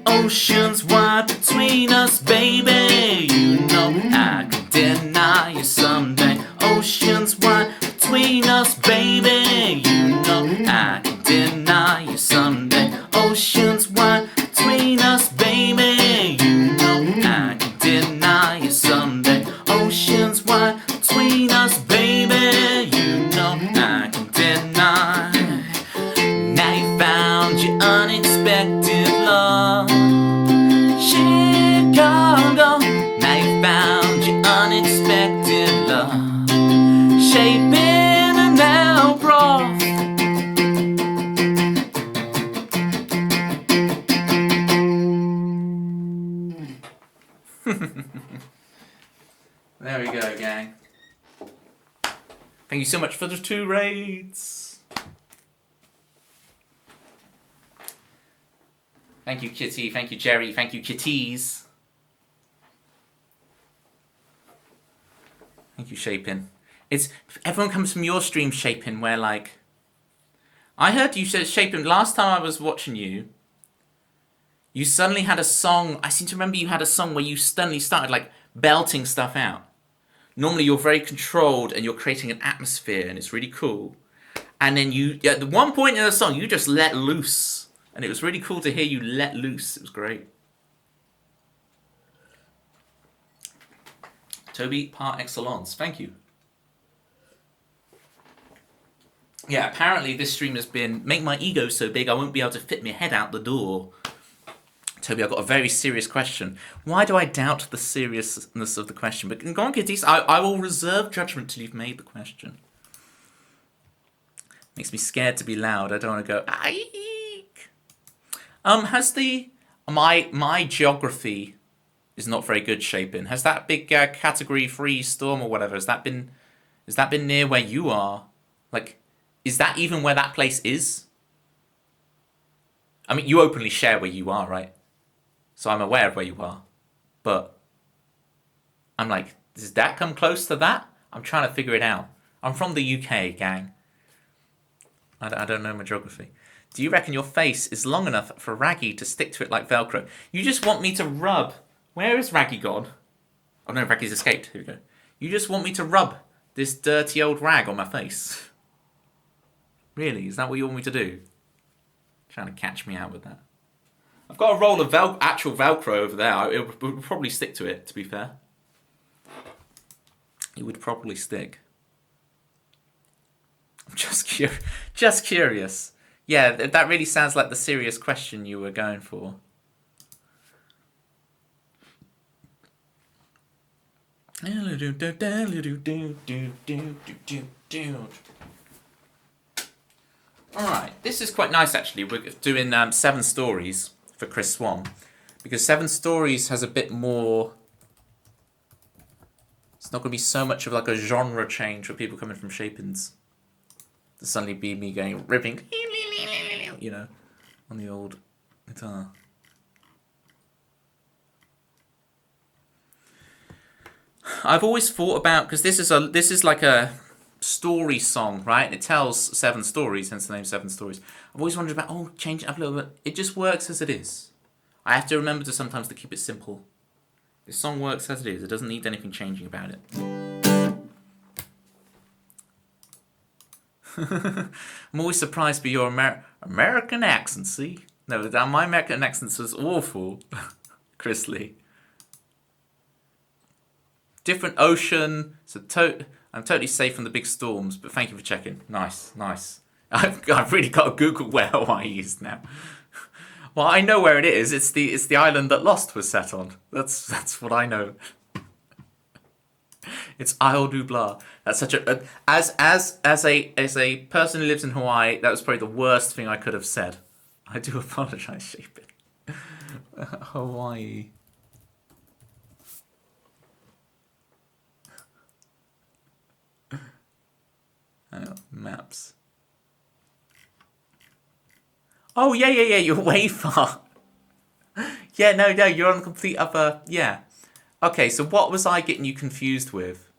Oceans wide between us, baby. You know I could deny you someday. Oceans wide between us, baby. You know I could deny you someday. Oceans wide between us, baby. You know I could deny you someday. Oceans wide between us, baby. You know I can deny. Now you found your unexpected love. Chicago, now you found your unexpected love. Shaping an Elbroth. There we go, gang. Thank you so much for the 2 raids. Thank you, Kitty. Thank you, Jerry. Thank you, Kitties. Thank you, Shaping. It's everyone comes from your stream, Shaping, where like I heard you said Shaping last time I was watching you. You suddenly had a song. I seem to remember you had a song where you suddenly started like belting stuff out. Normally you're very controlled and you're creating an atmosphere and it's really cool. And then you at one point in the song you just let loose. And it was really cool to hear you let loose. It was great. Toby par excellence. Thank you. Yeah, apparently this stream has been make my ego so big I won't be able to fit my head out the door. Toby, I've got a very serious question. Why do I doubt the seriousness of the question? But go on, Kitties. I will reserve judgment till you've made the question. Makes me scared to be loud. I don't want to go, Eek. Has the my geography is not very good shaping. Has that big Category 3 storm or whatever, has that been near where you are? Like, is that even where that place is? I mean, you openly share where you are, right? So I'm aware of where you are. But I'm like, does that come close to that? I'm trying to figure it out. I'm from the UK, gang. I don't know my geography. Do you reckon your face is long enough for Raggy to stick to it like Velcro? You just want me to rub. Where is Raggy gone? Oh no, Raggy's escaped. Here we go. You just want me to rub this dirty old rag on my face? Really? Is that what you want me to do? Trying to catch me out with that. I've got a roll of actual Velcro over there. It would probably stick to it, to be fair. It would probably stick. I'm just curious. Yeah, that really sounds like the serious question you were going for. Alright, this is quite nice actually. We're doing 7 stories for Chris Swan. Because 7 stories has a bit more... It's not going to be so much of like a genre change for people coming from Shapins. To suddenly be me going ripping, you know, on the old guitar. I've always thought about, because this is like a story song, right? It tells 7 stories, hence the name 7 stories. I've always wondered about, change it up a little bit. It just works as it is. I have to remember to sometimes to keep it simple. This song works as it is. It doesn't need anything changing about it. I'm always surprised by your American accent, see? No, my American accent was awful. Chris Lee. Different ocean. So I'm totally safe from the big storms, but thank you for checking. Nice, nice. I've really got to Google where Hawaii is now. Well, I know where it is. It's the island that Lost was set on. That's what I know. It's Isle du Blas. That's such a as a person who lives in Hawaii, that was probably the worst thing I could have said. I do apologize, Shapin. Hawaii. Maps. Oh yeah, you're way far. Yeah, no, you're on the complete upper. Yeah. Okay, so what was I getting you confused with?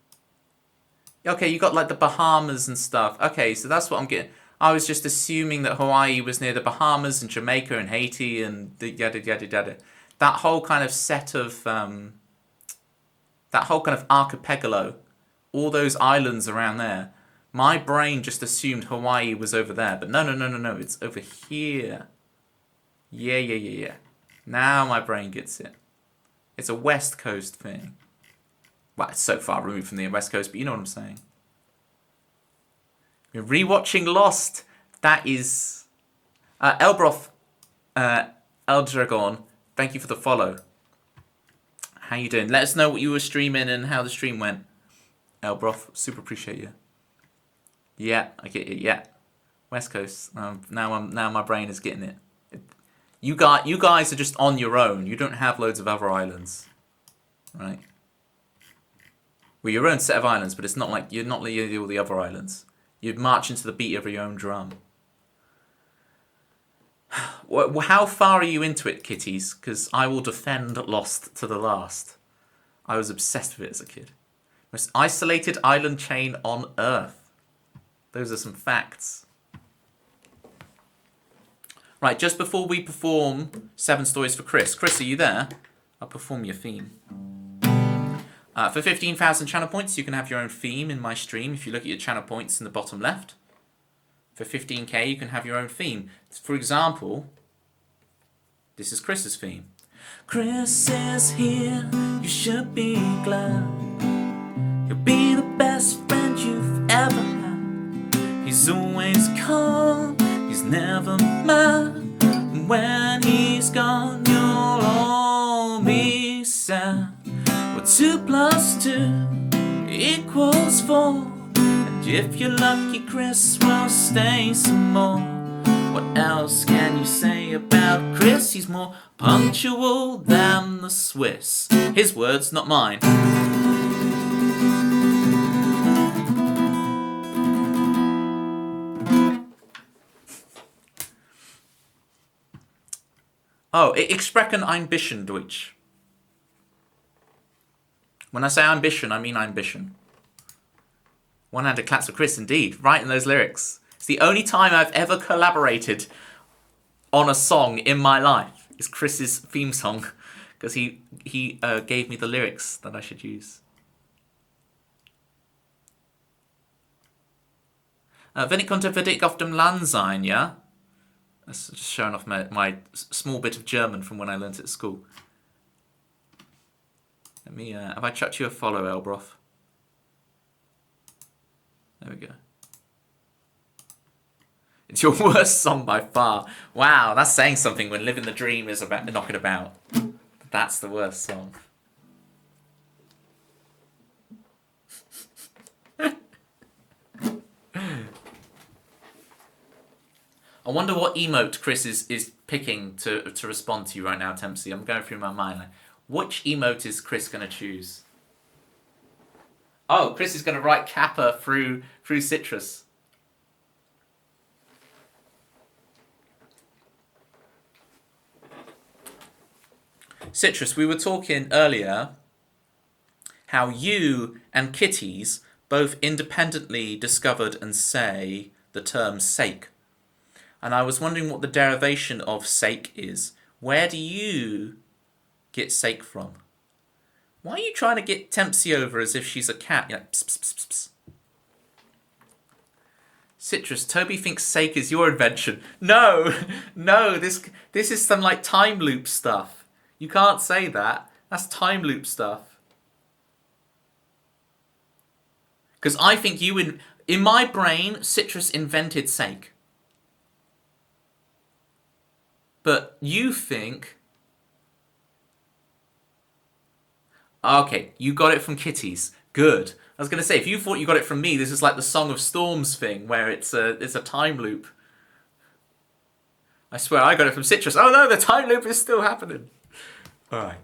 Okay, you got like the Bahamas and stuff. Okay, so that's what I'm getting. I was just assuming that Hawaii was near the Bahamas and Jamaica and Haiti and yada yada yada. That whole kind of set of that whole kind of archipelago, all those islands around there. My brain just assumed Hawaii was over there, but no, it's over here. Yeah. Now my brain gets it. It's a West Coast thing. Well, it's so far removed from the West Coast, but you know what I'm saying. You're rewatching Lost. That is... Elbroth Eldragon, thank you for the follow. How you doing? Let us know what you were streaming and how the stream went. Elbroth, super appreciate you. Yeah, I get it, yeah. West Coast. Now my brain is getting it. You guys are just on your own. You don't have loads of other islands. Right? Well, your own set of islands, but it's not like you're not like all the other islands. You'd march into the beat of your own drum. How far are you into it, kitties? Because I will defend Lost to the last. I was obsessed with it as a kid. Most isolated island chain on Earth. Those are some facts. Right, just before we perform 7 stories for Chris. Chris, are you there? I'll perform your theme. For 15,000 channel points, you can have your own theme in my stream. If you look at your channel points in the bottom left. For 15k, you can have your own theme. For example, this is Chris's theme. Chris is here, you should be glad. He'll be the best friend you've ever had. He's always calm, he's never mad. And when he's gone, you'll all be sad. Well, 2 + 2 equals 4. And if you're lucky, Chris will stay some more. What else can you say about Chris? He's more punctual than the Swiss. His words, not mine. Oh, ich spreche Ambition Deutsch. When I say ambition, I mean ambition. One-handed claps for Chris, indeed. Right in those lyrics. It's the only time I've ever collaborated on a song in my life. It's Chris's theme song. Because he gave me the lyrics that I should use. Wenn ich konnte für dich auf dem Land sein, yeah? That's just showing off my small bit of German from when I learnt it at school. Let me, have I chucked you a follow, Elbroth? There we go. It's your worst song by far. Wow, that's saying something when Living the Dream is about knocking about. That's the worst song. I wonder what emote Chris is picking to respond to you right now, Tempsy. I'm going through my mind. Like, which emote is Chris going to choose? Oh, Chris is going to write Kappa through Citrus. Citrus, we were talking earlier how you and Kitties both independently discovered and say the term sake. And I was wondering what the derivation of sake is. Where do you get sake from? Why are you trying to get Tempsy over as if she's a cat? You're like, pss, pss, pss, pss. Citrus, Toby thinks sake is your invention. No, no, this is some like time loop stuff. You can't say that. That's time loop stuff. Because I think in my brain, Citrus invented sake. But you think... Okay, you got it from Kitties. Good. I was going to say, if you thought you got it from me, this is like the Song of Storms thing, where it's a time loop. I swear, I got it from Citrus. Oh no, the time loop is still happening. Alright.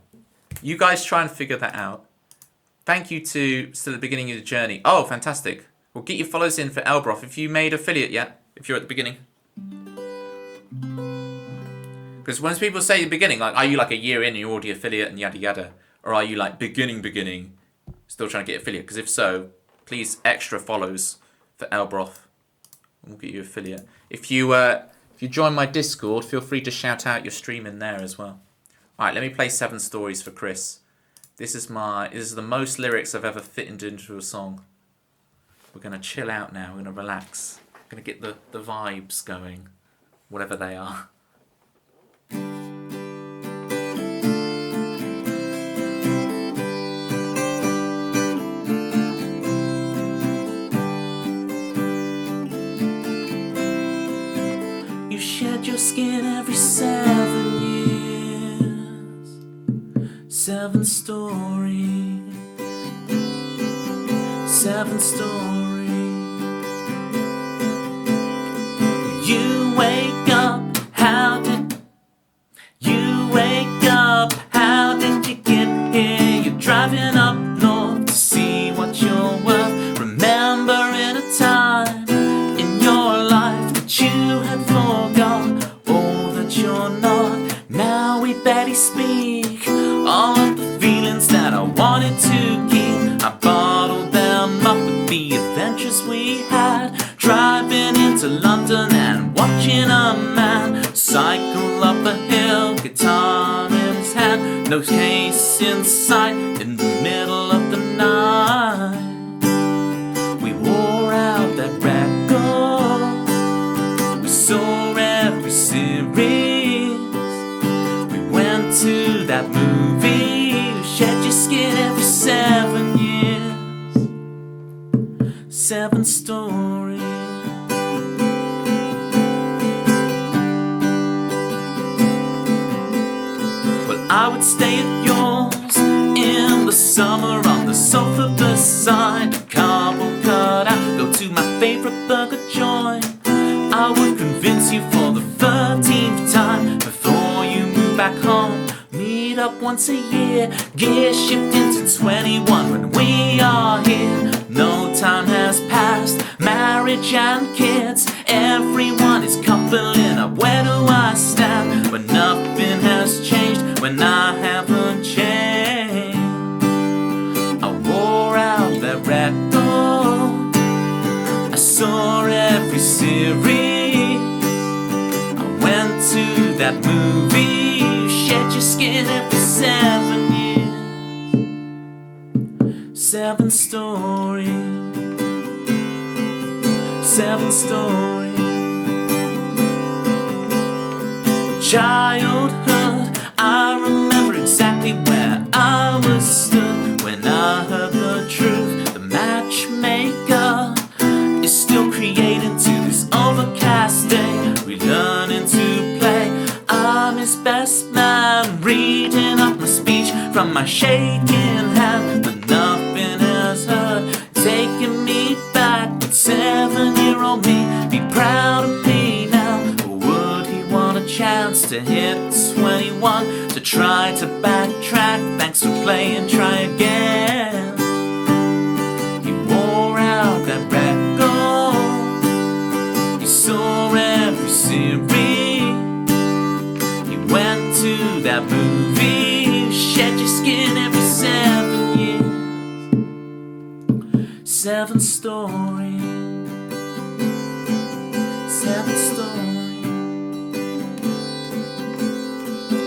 You guys try and figure that out. Thank you to still at the beginning of the journey. Oh, fantastic. Well, get your follows in for Elbroth. Have you made affiliate yet? If you're at the beginning. Because when people say the beginning, like, are you like a year in and you're already affiliate and yada yada? Or are you like beginning, still trying to get affiliate? Because if so, please extra follows for Elbroth. And we'll get you affiliate. If you join my Discord, feel free to shout out your stream in there as well. Alright, let me play 7 stories for Chris. This is the most lyrics I've ever fitted into a song. We're gonna chill out now, we're gonna relax. We're gonna get the vibes going. Whatever they are. You shed your skin every 7 years. 7 stories. 7 stories. You wake up, how did you wake up? How did you get here? You're driving up north to see what you're worth. Remembering a time in your life that you had forgot, all that you're not. Now we barely speak. All of the feelings that I wanted to keep, I bottled them up with the adventures we had. Driving into London and watching a man cycle up a hill, guitar in his hand, no case in sight, in the middle of the night. We wore out that record, we saw every series, we went to that movie. You shed your skin every 7 years. 7 stories. Well, I would stay at yours in the summer on the sofa beside the cardboard cutout. Go to my favorite burger joint. I would convince you for the up once a year. Gear shifting to 21 when we are here. No time has passed, marriage and kids. Everyone is coupling up. Where do I stand when nothing has changed, when I haven't changed? I wore out that record, I saw every series, I went to that movie. You shed your skin every 7 years. 7 stories, 7 stories. Childhood, I remember exactly where I was stood when I heard the truth. The matchmaker is still creating to this overcast day. We learning to play. I'm his best man, reading up my speech from my shaking hand. But nothing has heard, taking me back. Would 7-year-old me be proud of me now? Or would he want a chance to hit 21, to try to backtrack? Thanks for playing, try again. He wore out that record, he saw every series, he went to that movie. You shed your skin every 7 years. 7 stories, 7 stories.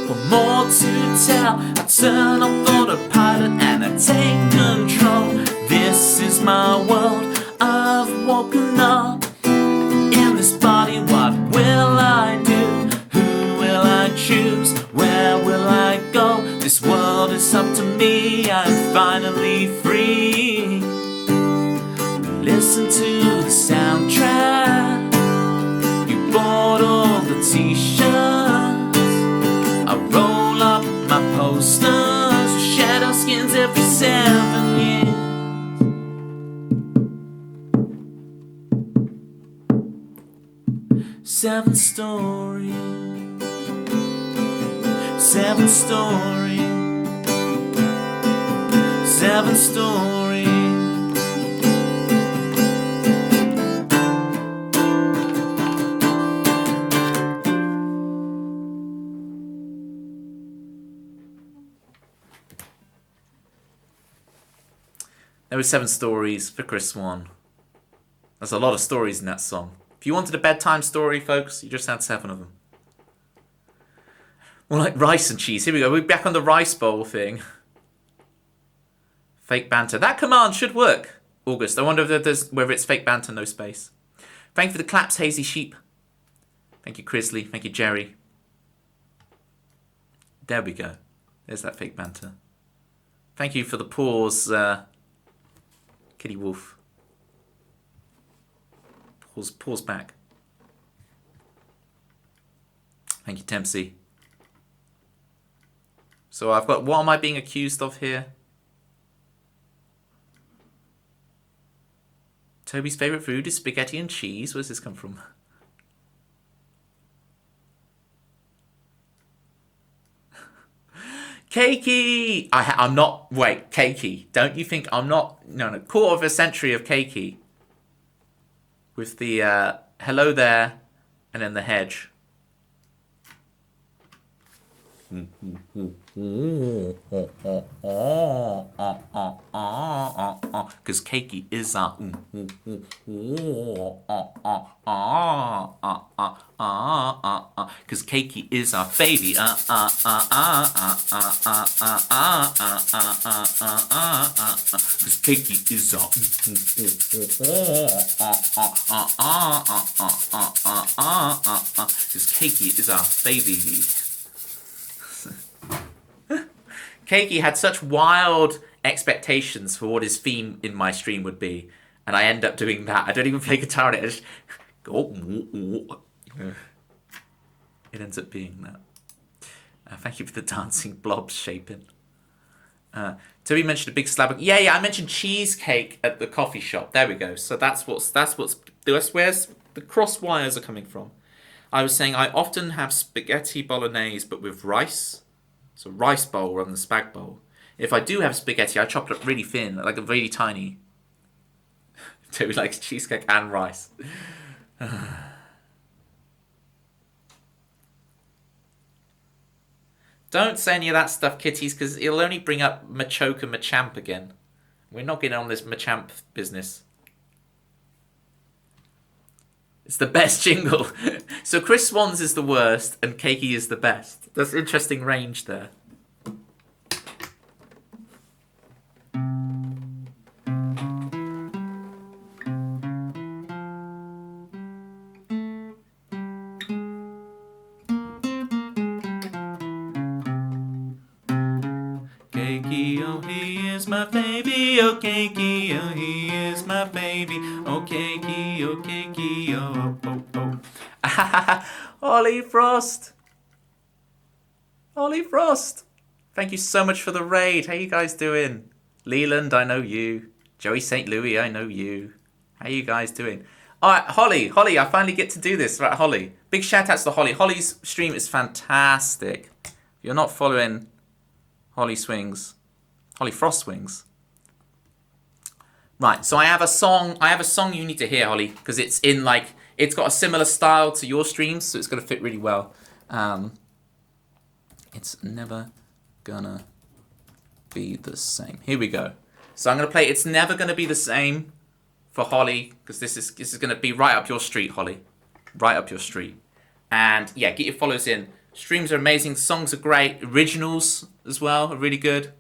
For more to tell, I turn off autopilot and I take control. This is my world, I've woken up in this body. What will I do? Who will I choose? Where will I go? This world is up to me, I'm finally free. Listen to the soundtrack, you bought all the t-shirts, I roll up my posters, we shed our skins every 7 years. Seven stories, 7 stories, 7 stories. There were 7 stories for Chris Swan. There's a lot of stories in that song. If you wanted a bedtime story, folks, you just had 7 of them. More like rice and cheese. Here we go. We're back on the rice bowl thing. Fake banter. That command should work. August. I wonder whether it's fake banter, no space. Thank you for the claps, Hazy Sheep. Thank you, Crisley. Thank you, Jerry. There we go. There's that fake banter. Thank you for the pause, Kitty Wolf. Pause back. Thank you, Tempsy. So I've got, what am I being accused of here? Toby's favourite food is spaghetti and cheese. Where's this come from? Cakey! I'm not, wait, Cakey. Don't you think I'm not, no, quarter of a century of Cakey. With the hello there, and then the hedge. Because Cakey is a. Because Cakey is our baby. Because Cakey is our. Because Cakey is our baby. Cakey had such wild expectations for what his theme in my stream would be, and I end up doing that. I don't even play guitar on it. I just it ends up being that. Thank you for the dancing blobs shaping. Toby mentioned a big slab of, yeah, I mentioned cheesecake at the coffee shop. There we go. So that's where's the cross wires are coming from. I was saying I often have spaghetti bolognese, but with rice. It's a rice bowl rather than a spag bowl. If I do have spaghetti, I chop it up really thin, like a really tiny. Toby likes cheesecake and rice. Don't say any of that stuff, kitties, because it'll only bring up Machoke and Machamp again. We're not getting on this Machamp business. It's the best jingle. So Chris Swan's is the worst and Cakey is the best. That's an interesting range there. Cakey, oh he is my baby, oh Cakey, oh he is my baby, oh Cakey, oh Cakey, oh oh oh. Ollie Frost! Ollie Frost! Thank you so much for the raid. How you guys doing? Leland, I know you. Joey St. Louis, I know you. How you guys doing? Alright, Holly, I finally get to do this. Right, Holly. Big shout outs to Holly. Holly's stream is fantastic. If you're not following Holly Frost Swings. Right, so I have a song you need to hear, Holly, because it's in like, it's got a similar style to your streams, so it's going to fit really well. It's never gonna be the same. Here we go. So I'm going to play It's Never Gonna Be the Same for Holly, because this is going to be right up your street, Holly. Right up your street. And yeah, get your follows in. Streams are amazing, songs are great, originals as well are really good.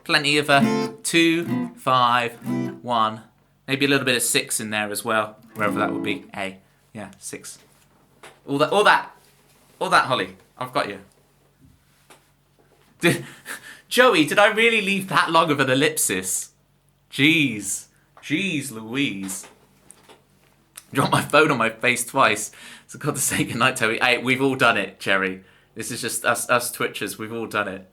Plenty of 2, 5, 1, maybe a little bit of 6 in there as well, wherever that would be. A, yeah, 6. All that, Holly. I've got you. Joey, did I really leave that long of an ellipsis? Jeez Louise. Dropped my phone on my face twice. So got to say goodnight, Toby. Hey, we've all done it, Jerry. This is just us Twitchers. We've all done it.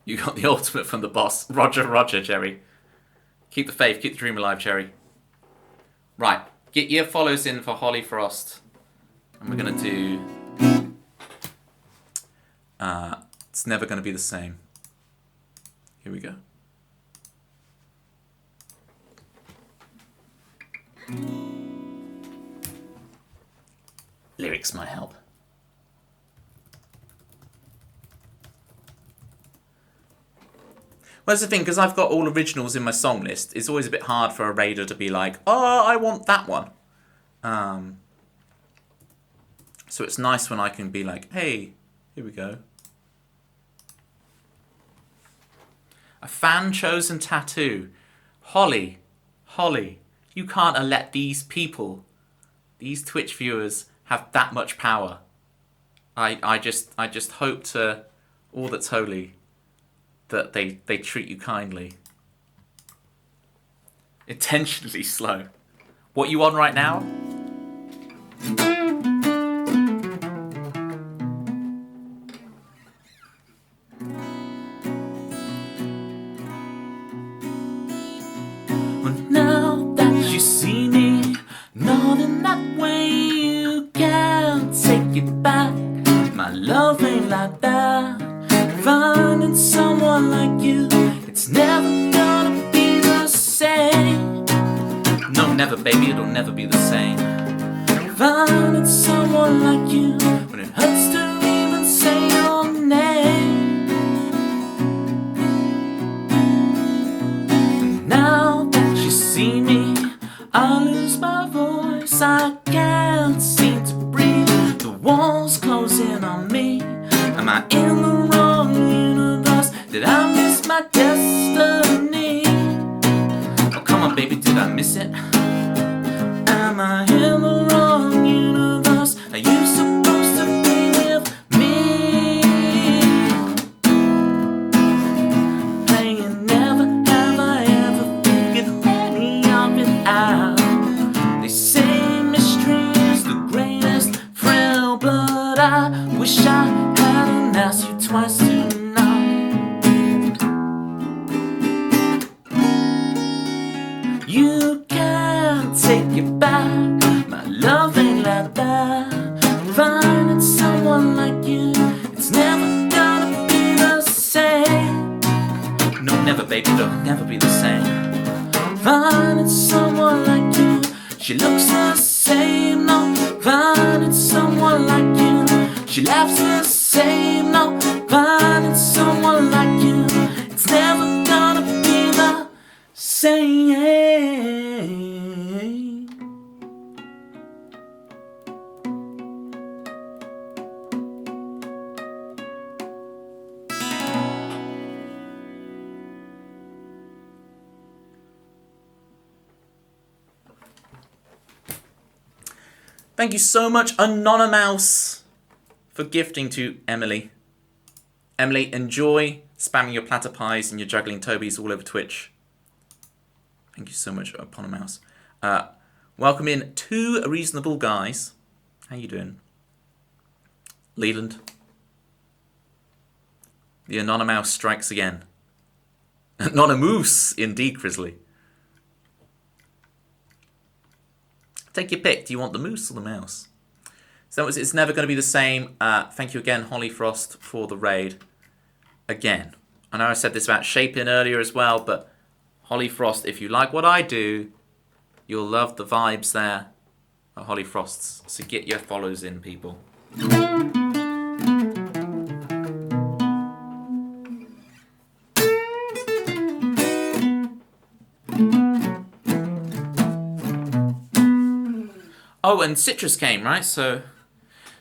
You got the ultimate from the boss. Roger, Jerry. Keep the faith, keep the dream alive, Jerry. Right, get your follows in for Holly Frost. And we're going to do... It's Never Gonna Be the Same. Here we go. Lyrics might help. Well, that's the thing, because I've got all originals in my song list, it's always a bit hard for a raider to be like, oh, I want that one. So it's nice when I can be like, hey, here we go. A fan-chosen tattoo. Holly, you can't let these people, these Twitch viewers, have that much power. I just hope to all that's holy that they treat you kindly. Intentionally slow. What you on right now? Well, now that you see me, not in that way, you can't take it back. My love ain't like that. Finding someone like you, it's never gonna be the same. No, never, baby, it'll never be the same. Finding someone like you, when it hurts to even say your name. And now that you see me, I lose my voice, I can't seem to breathe. The walls closing on me. Am I in the wrong universe? Did I miss my destiny? Oh, come on, baby, did I miss it? Am I in the wrong universe? Are you supposed to be with me? Playing never have I ever figured any of it out. They say mystery is the greatest thrill, but I wish I hadn't asked you twice tonight. You can't take it back. My baby, it'll never be the same. Finding someone like you, she looks the same, no. Finding someone like you, she laughs the same, no. Finding someone like you, it's never gonna be the same. Thank you so much, Anonymous, for gifting to Emily. Emily, enjoy spamming your platter pies and your juggling Tobies all over Twitch. Thank you so much, Anonymous. Welcome in Two Reasonable Guys. How you doing? Leland. The Anonymous strikes again. Anonymous, indeed, Grizzly. Take your pick. Do you want the moose or the mouse? So it's never going to be the same. Thank you again, Holly Frost, for the raid. Again, I know I said this about Shape-In earlier as well, but Holly Frost, if you like what I do, you'll love the vibes there at Holly Frost's. So get your follows in, people. Oh, and Citrus came, right? So,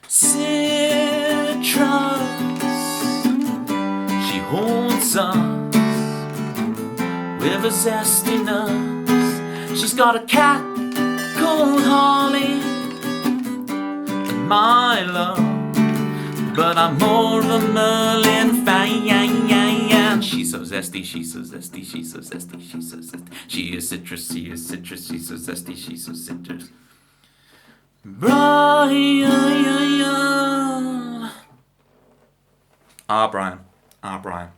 Citrus, she holds us with a zestiness. She's got a cat called Holly, and my love, but I'm more of a Merlin fan. She's so zesty, she's so zesty, she's so zesty, she's so zesty. She is citrus, she is citrus, she's so zesty, she's so citrus. Brian. Brian. Brian.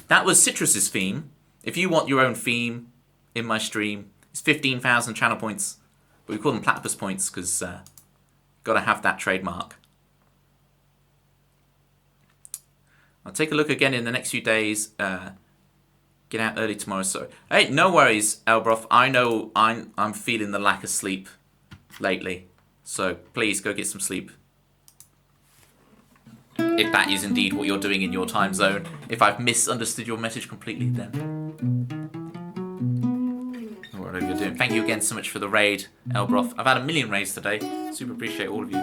That was Citrus's theme. If you want your own theme in my stream, it's 15,000 channel points. But we call them platypus points because got to have that trademark. I'll take a look again in the next few days. Get out early tomorrow. So, hey, no worries, Elbroth. I know I'm feeling the lack of sleep lately, so please go get some sleep. If that is indeed what you're doing in your time zone. If I've misunderstood your message completely, then whatever you're doing. Thank you again so much for the raid, Elbroth. I've had a million raids today. Super appreciate all of you.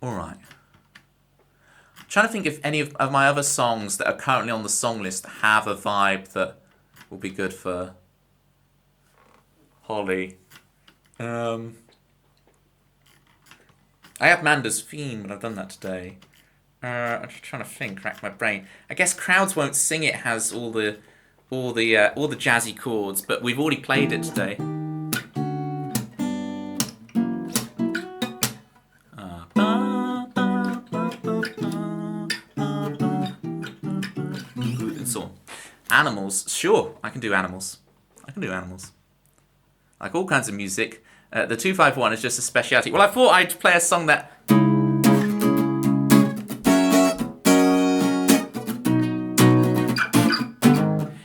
Alright. Trying to think if any of my other songs that are currently on the song list have a vibe that will be good for Holly. I have Manda's theme, but I've done that today. I'm just trying to think, rack my brain. I guess Crowds Won't Sing It has all the jazzy chords, but we've already played it today. Animals, sure, I can do animals. Like all kinds of music. The 251 is just a speciality. Well, I thought I'd play a song that...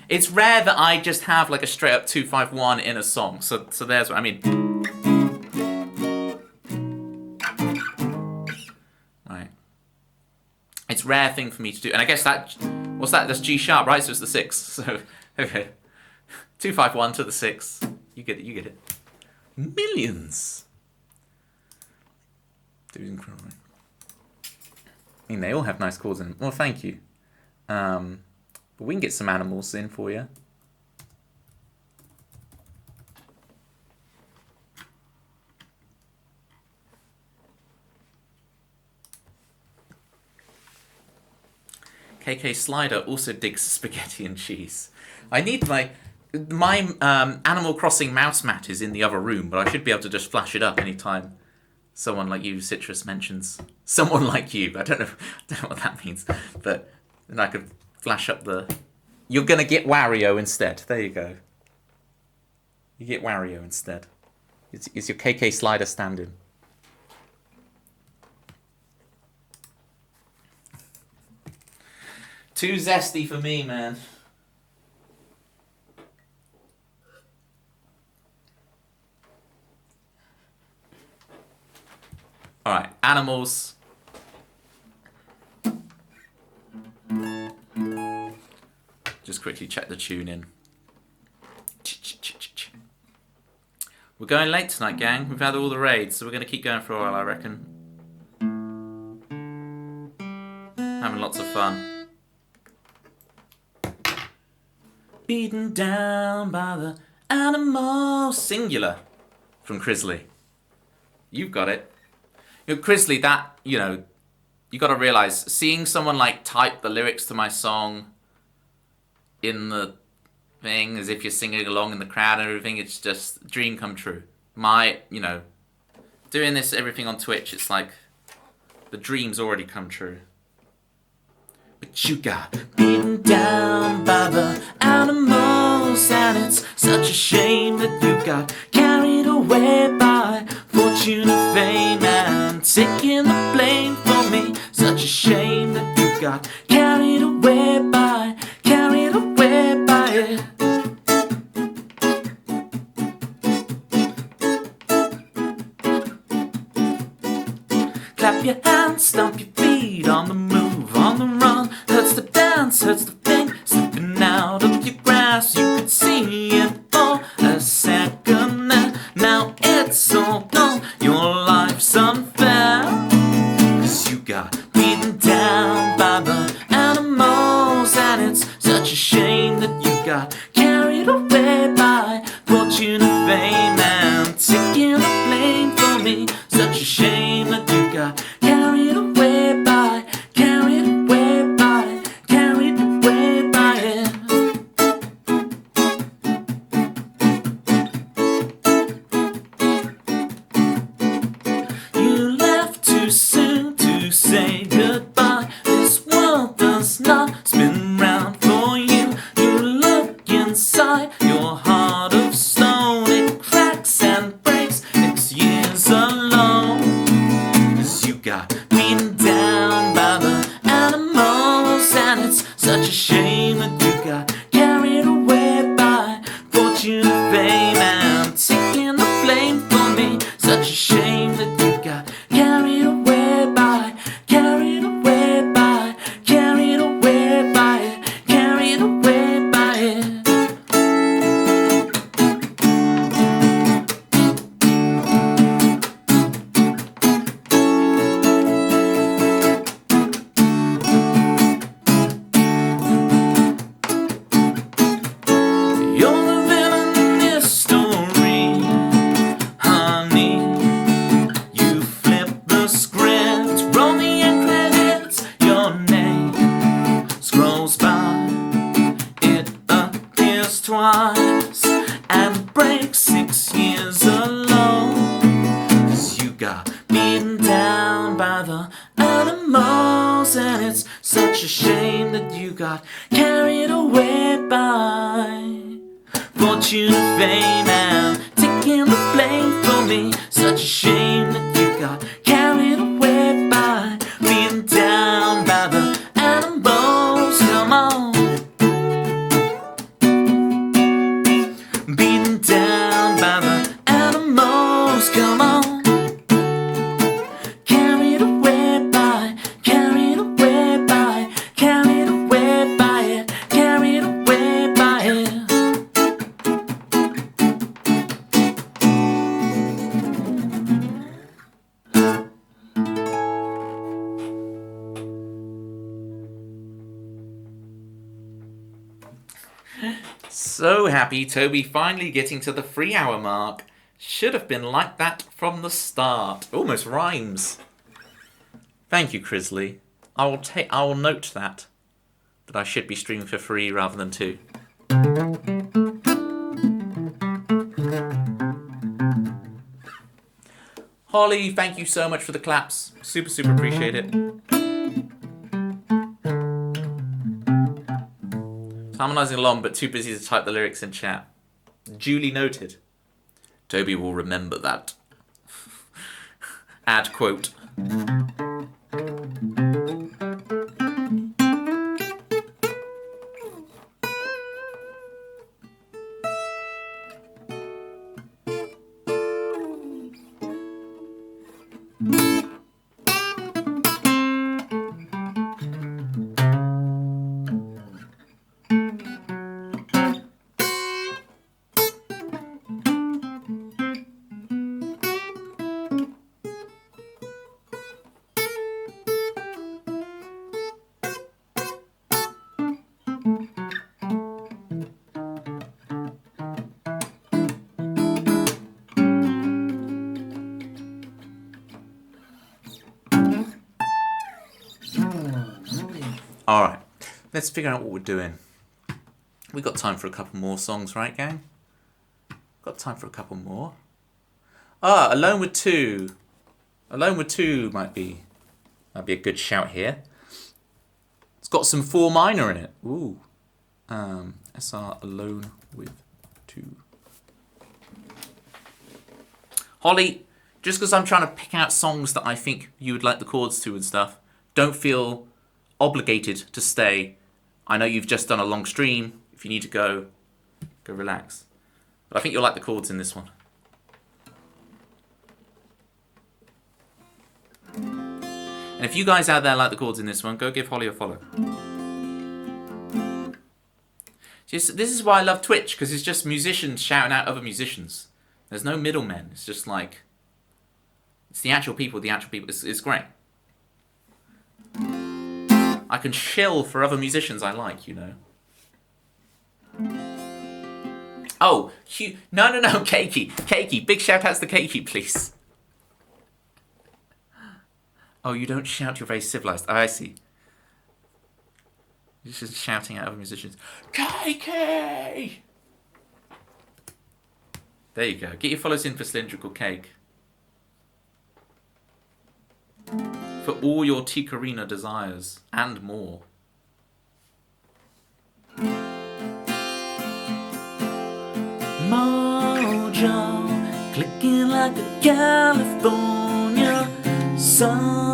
It's rare that I just have like a straight up 251 in a song. So there's what I mean. Right. It's a rare thing for me to do. And I guess that... What's that? That's G sharp, right? So it's the 6. So, okay. 251 to the 6. You get it. Millions. Dude, incredible. I mean, they all have nice chords in them. Well, thank you. But we can get some animals in for you. KK Slider also digs spaghetti and cheese. I need my Animal Crossing mouse mat is in the other room, but I should be able to just flash it up anytime someone like you, Citrus, mentions someone like you. I don't know what that means, but then I could flash up the... You're gonna get Wario instead. There you go. You get Wario instead. Is your KK slider standing? Too zesty for me, man. Alright, animals. Just quickly check the tune in. We're going late tonight, gang. We've had all the raids, so we're going to keep going for a while, I reckon. Having lots of fun. Beaten down by the animal. Singular. From Crisley. You've got it. You know, Crisley, that, you know, you got to realise, seeing someone like type the lyrics to my song in the thing as if you're singing along in the crowd and everything, it's just dream come true. You know, doing this everything on Twitch, it's like the dream's already come true. But you got beaten down by the animals, and it's such a shame that you got carried away by fortune and fame and taking the blame for me. Such a shame that you got carried away by it. Clap your hands, stomp your feet, on the move, on the run. Hurts the dance, hurts the thing, slipping out of your grasp. You could see it for a second, and now it's all gone. Your life's unfair, 'cause you got beaten down by the animals, and it's such a shame that you got carried away by fortune and fame and taking the blame for me. Such a shame that you got carried away by it. You left too soon to say goodbye. This world does not spin round for you. You look inside your heart of stone. It cracks and breaks 6 years alone. 'Cause you got beaten down by the animals, and it's such a shame that you got carried away by fortune and fame and taking the blame for me. Such a shame that you got carried away by it. You're the villain in this story, honey. You flip the script, roll the end credits, your name scrolls by. It appears twice and breaks 6 years alone. 'Cause you got beaten down by the animals, and it's such a shame that you got carried away by fortune and fame and taking the blame for me. Such a shame that you got carried away by being down by the animals. Come on, being down by the animals. Come on, carried away by it. Carried away by it. Carried away by it. So happy Toby finally getting to the 3 hour mark. Should have been like that from the start. Almost rhymes. Thank you, Crisley. I will note that I should be streaming for 3 rather than 2. Holly, thank you so much for the claps. Super appreciate it. Harmonising along, but too busy to type the lyrics in chat. Duly noted. Toby will remember that. Add quote. Alright, let's figure out what we're doing. We got time for a couple more songs, right, gang? Got time for a couple more. Alone with Two. Alone with Two might be a good shout here. It's got some 4 minor in it. Ooh. SR Alone with Two. Holly, just because I'm trying to pick out songs that I think you would like the chords to and stuff, don't feel obligated to stay. I know you've just done a long stream. If you need to go relax. But I think you'll like the chords in this one. And if you guys out there like the chords in this one, go give Holly a follow. This is why I love Twitch, because it's just musicians shouting out other musicians. There's no middlemen. It's just like, it's the actual people. It's great. I can shill for other musicians I like, you know. Oh, no, Cakey, big shout outs to Cakey, please. Oh, you don't shout, you're very civilized. Oh, I see. You're just shouting at other musicians. Cakey! There you go. Get your follows in for Cylindrical Cake. For all your Tikarina desires and more. Mojo, clicking like a California sunrise.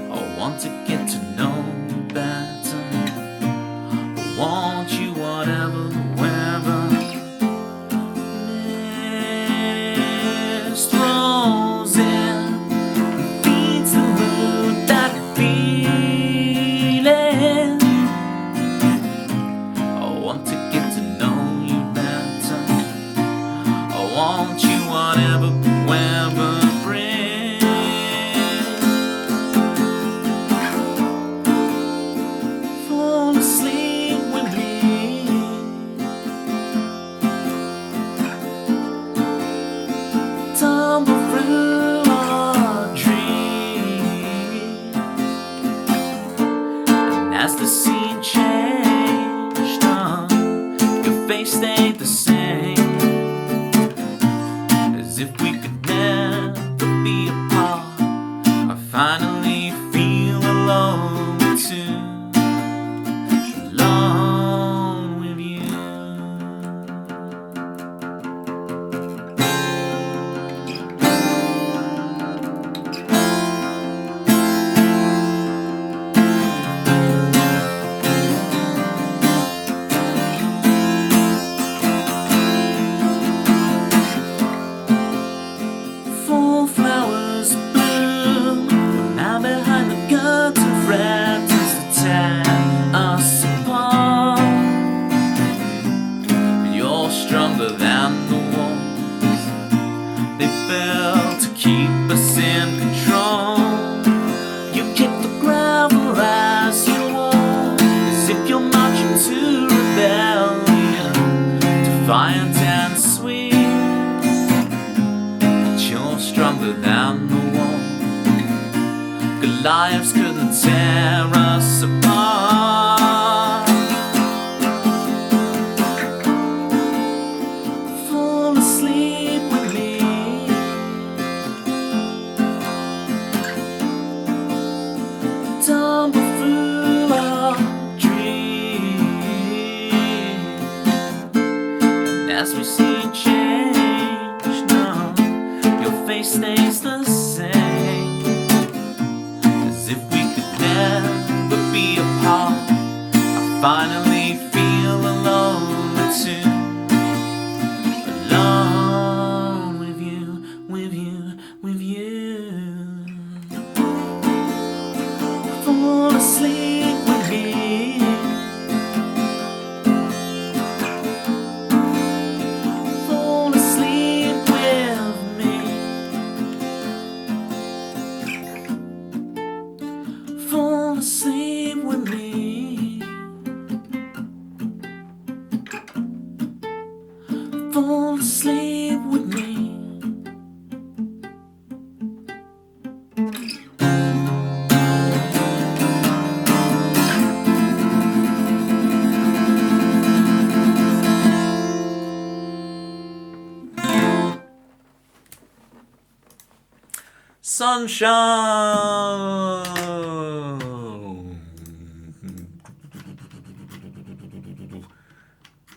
I want to get to know you better. I want you whatever the weather. Mist rolls in, feeds the mood that feeling. I want to get to know you better. I want you whatever the weather brings. Fall asleep with me. Tumble through our dream. And as the scene changed, your face stayed the same. As if we could never be apart. I finally feel alone too. Alone with you. Fall flowers bloom, but now behind the curtain threatens to tear us apart. You're stronger than the walls they built to keep us in control. You kick the gravel as you walk, as if you're marching to rebellion, defiant and sweet. You're stronger than the wall. Goliaths couldn't tear us apart. Fall asleep with me. Tumble through our dreams. as we see change. No, your face stays the same, as if we could never be apart. I finally feel alone too. Alone with you, with you, with you. Fall asleep with me. Fall asleep with me. Fall asleep with me. Fall asleep with me. Sunshine.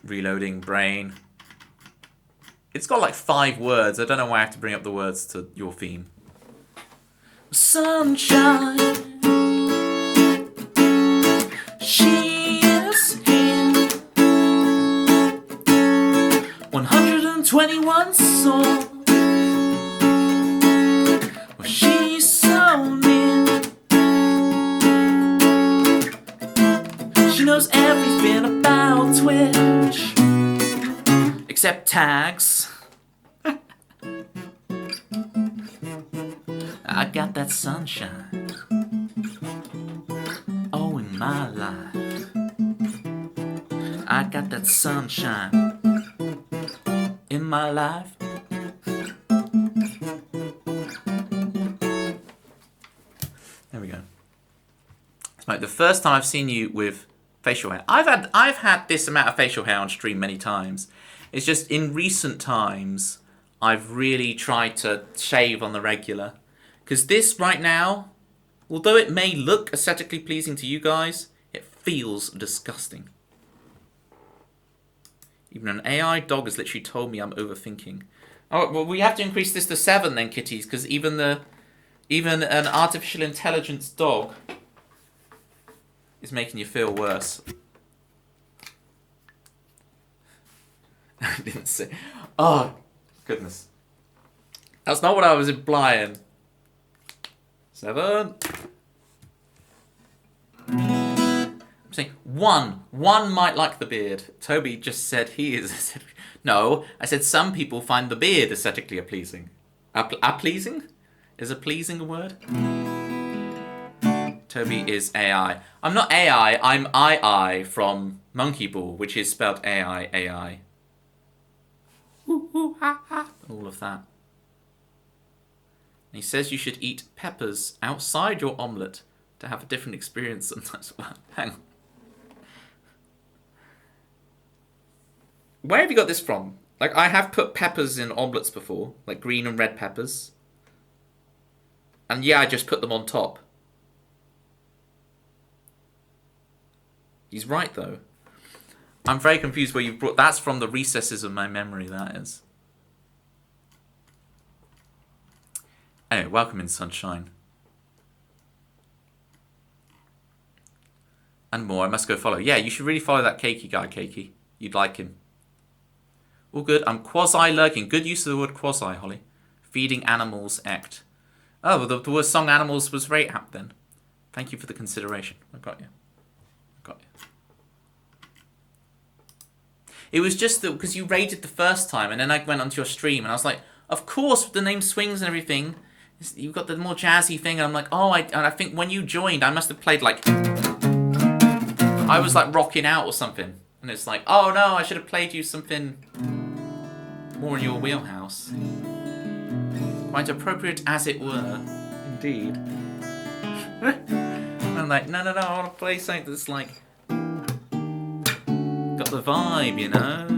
Reloading brain. It's got like 5 words. I don't know why I have to bring up the words to your theme. Sunshine. She is here. 121 souls. Well, she's so near. She knows everything about Twitch, except tags. I got that sunshine, oh, in my life. I got that sunshine in my life. There we go. It's like the first time I've seen you with facial hair. I've had this amount of facial hair on stream many times. It's just in recent times I've really tried to shave on the regular. Because this right now, although it may look aesthetically pleasing to you guys, it feels disgusting. Even an AI dog has literally told me I'm overthinking. Oh, well, we have to increase this to 7 then, kitties, because even an artificial intelligence dog is making you feel worse. I didn't say. Oh, goodness. That's not what I was implying. 7. I'm saying 1. 1 might like the beard. Toby just said he is. No, I said some people find the beard aesthetically pleasing. Pleasing? Is a pleasing a word? Toby is AI. I'm not AI, I'm II from Monkey Ball, which is spelled AI, AI. All of that. And he says you should eat peppers outside your omelette to have a different experience sometimes. Hang on. Where have you got this from? Like, I have put peppers in omelettes before, like green and red peppers. And yeah, I just put them on top. He's right, though. I'm very confused where you've brought... That's from the recesses of my memory, that is. Anyway, welcome in, sunshine. And more, I must go follow. Yeah, you should really follow that Cakey guy, Cakey. You'd like him. All good. I'm quasi-lurking. Good use of the word quasi, Holly. Feeding animals act. Oh, well, the word song animals was very apt then. Thank you for the consideration. I got you. It was just that because you raided the first time and then I went onto your stream and I was like, of course, with the name Swings and everything, you've got the more jazzy thing. And I'm like, oh, and I think when you joined, I must have played like... I was like rocking out or something. And it's like, oh no, I should have played you something more in your wheelhouse. Quite appropriate as it were. Indeed. I'm like, no, I want to play something that's like... got the vibe, you know?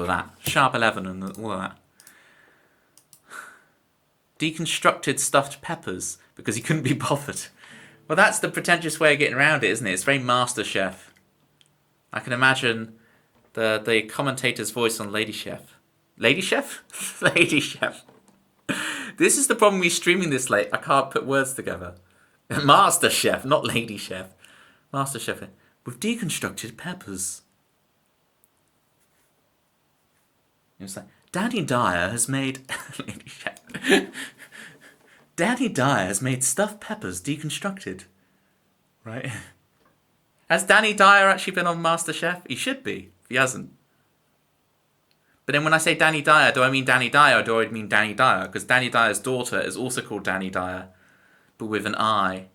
of that. Sharp 11 and all of that. Deconstructed stuffed peppers because he couldn't be bothered. Well, that's the pretentious way of getting around it, isn't it? It's very MasterChef. I can imagine the commentator's voice on Lady Chef. Lady Chef? Lady Chef. This is the problem with streaming this late. I can't put words together. Master Chef, not Lady Chef. Master Chef with deconstructed peppers. It's like, Danny Dyer has made... Lady Chef. Danny Dyer has made stuffed peppers deconstructed. Right? Has Danny Dyer actually been on MasterChef? He should be, if he hasn't. But then when I say Danny Dyer, do I mean Danny Dyer or do I mean Danny Dyer? Because Danny Dyer's daughter is also called Danny Dyer, but with an I.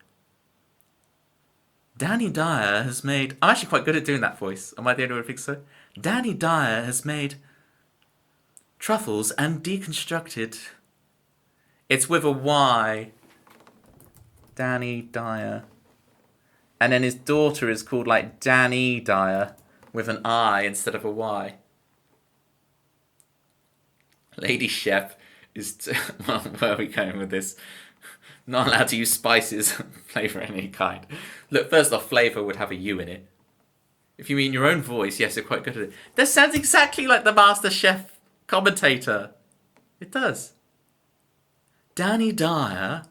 Danny Dyer has made... I'm actually quite good at doing that voice. Am I the only one who thinks so? Danny Dyer has made truffles and deconstructed... It's with a Y. Danny Dyer. And then his daughter is called like Danny Dyer with an I instead of a Y. Lady Chef is... well, where are we going with this? Not allowed to use spices, flavour of any kind. Look, first off, flavour would have a U in it. If you mean your own voice, yes, you're quite good at it. That sounds exactly like the MasterChef commentator. It does. Danny Dyer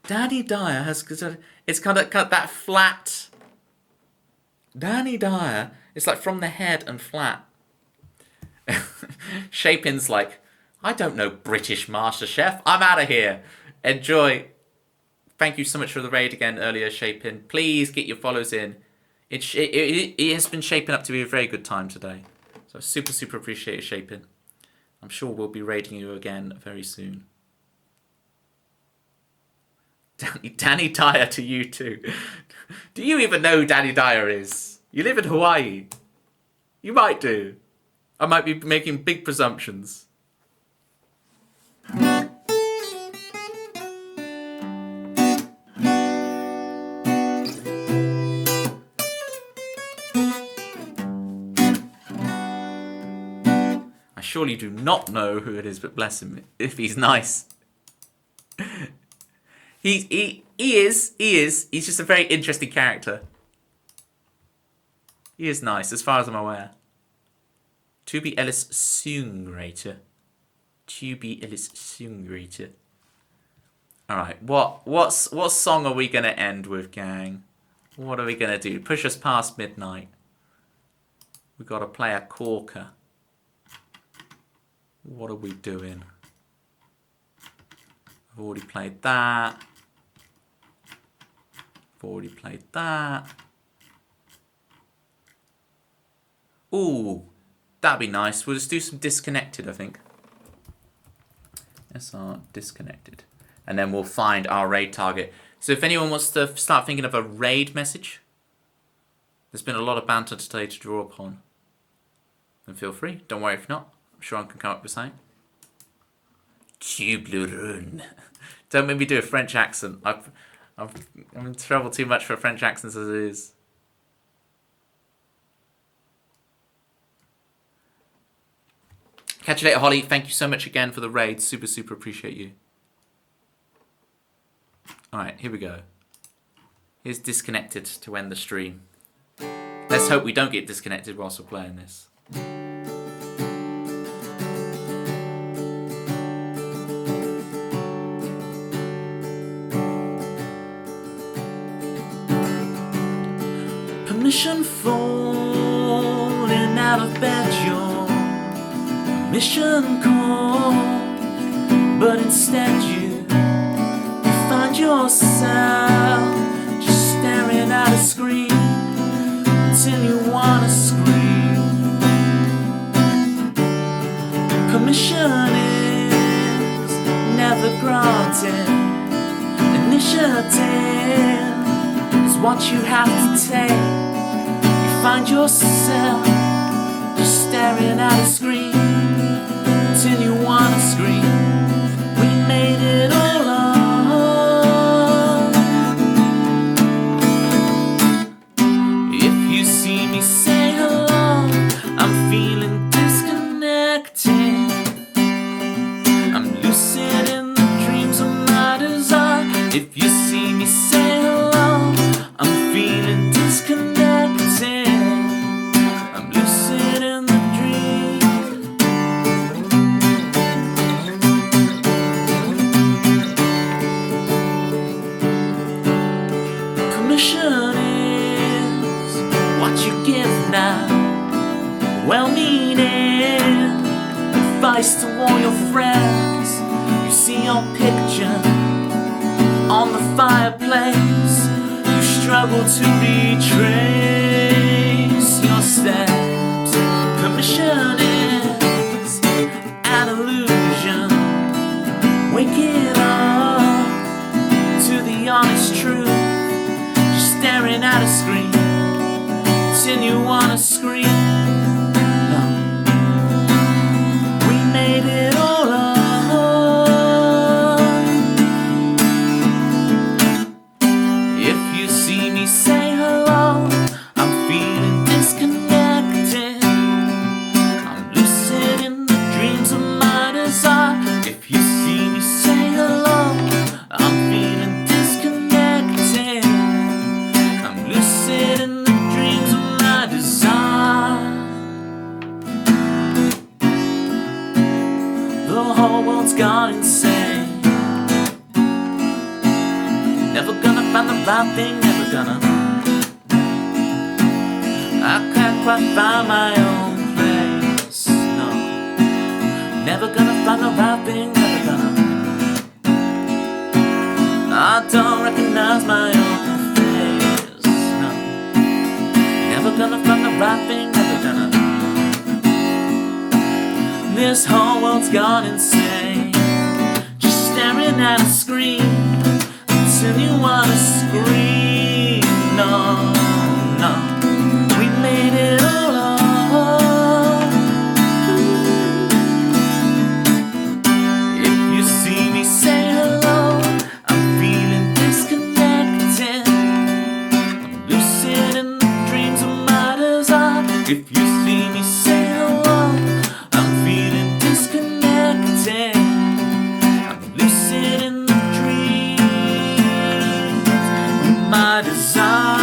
has... It's kind of that flat... Danny Dyer, it's like from the head and flat. Shapin's like, I don't know British MasterChef. I'm out of here. Enjoy. Thank you so much for the raid again earlier, Shapin. Please get your follows in. It has been shaping up to be a very good time today. So I super appreciate it, Shapin. I'm sure we'll be raiding you again very soon. Danny Dyer to you too. Do you even know who Danny Dyer is? You live in Hawaii. You might do. I might be making big presumptions. I surely do not know who it is, but bless him if he's nice. He is. He's just a very interesting character. He is nice, as far as I'm aware. Tubi Ellis Songwriter. Tubi Ellis Songwriter. Alright, what song are we going to end with, gang? What are we going to do? Push us past midnight. We've got to play a corker. What are we doing? I've already played that. Ooh, that'd be nice. We'll just do some Disconnected, I think. SR Disconnected. And then we'll find our raid target. So if anyone wants to start thinking of a raid message, there's been a lot of banter today to draw upon. Then feel free. Don't worry if not. I'm sure I can come up with something. Tublerun. Don't make me do a French accent. I'm in trouble too much for French accents as it is. Catch you later, Holly. Thank you so much again for the raid. Super appreciate you. Alright, here we go. Here's Disconnected to end the stream. Let's hope we don't get disconnected whilst we're playing this. Permission falling out of bed, your mission call, but instead you find yourself just staring at a screen until you wanna scream. Permission is never granted. Initiative is what you have to take. You find yourself just staring at a screen until you wanna scream. We made it all up. If you see me say hello, I'm feeling you give now, well-meaning advice to all your friends. You see your picture on the fireplace. You struggle to retrace your steps. Permission is an illusion. Wake it up to the honest truth. Just staring at a screen till you wanna scream. No, we made it all up. If you see me, say hello. I'm feeling disconnected. I'm lucid in the dreams of my desire. If you see me, say hello. I'm feeling disconnected. I'm lucid in the dreams of my desire. The whole world's gone insane. Never gonna find the right thing, never gonna. I can't quite find my own place, no. Never gonna find the right thing, never gonna. I don't recognize my own face, no. Never gonna find the right thing, never gonna. This whole world's gone insane. Just staring at a screen till you wanna scream. No, no, we made it all up. If you see me, say hello. I'm feeling disconnected. I'm lucid in the dreams of my desire. If you see me, say hello. I'm feeling disconnected. I'm lucid in the dreams of my desire.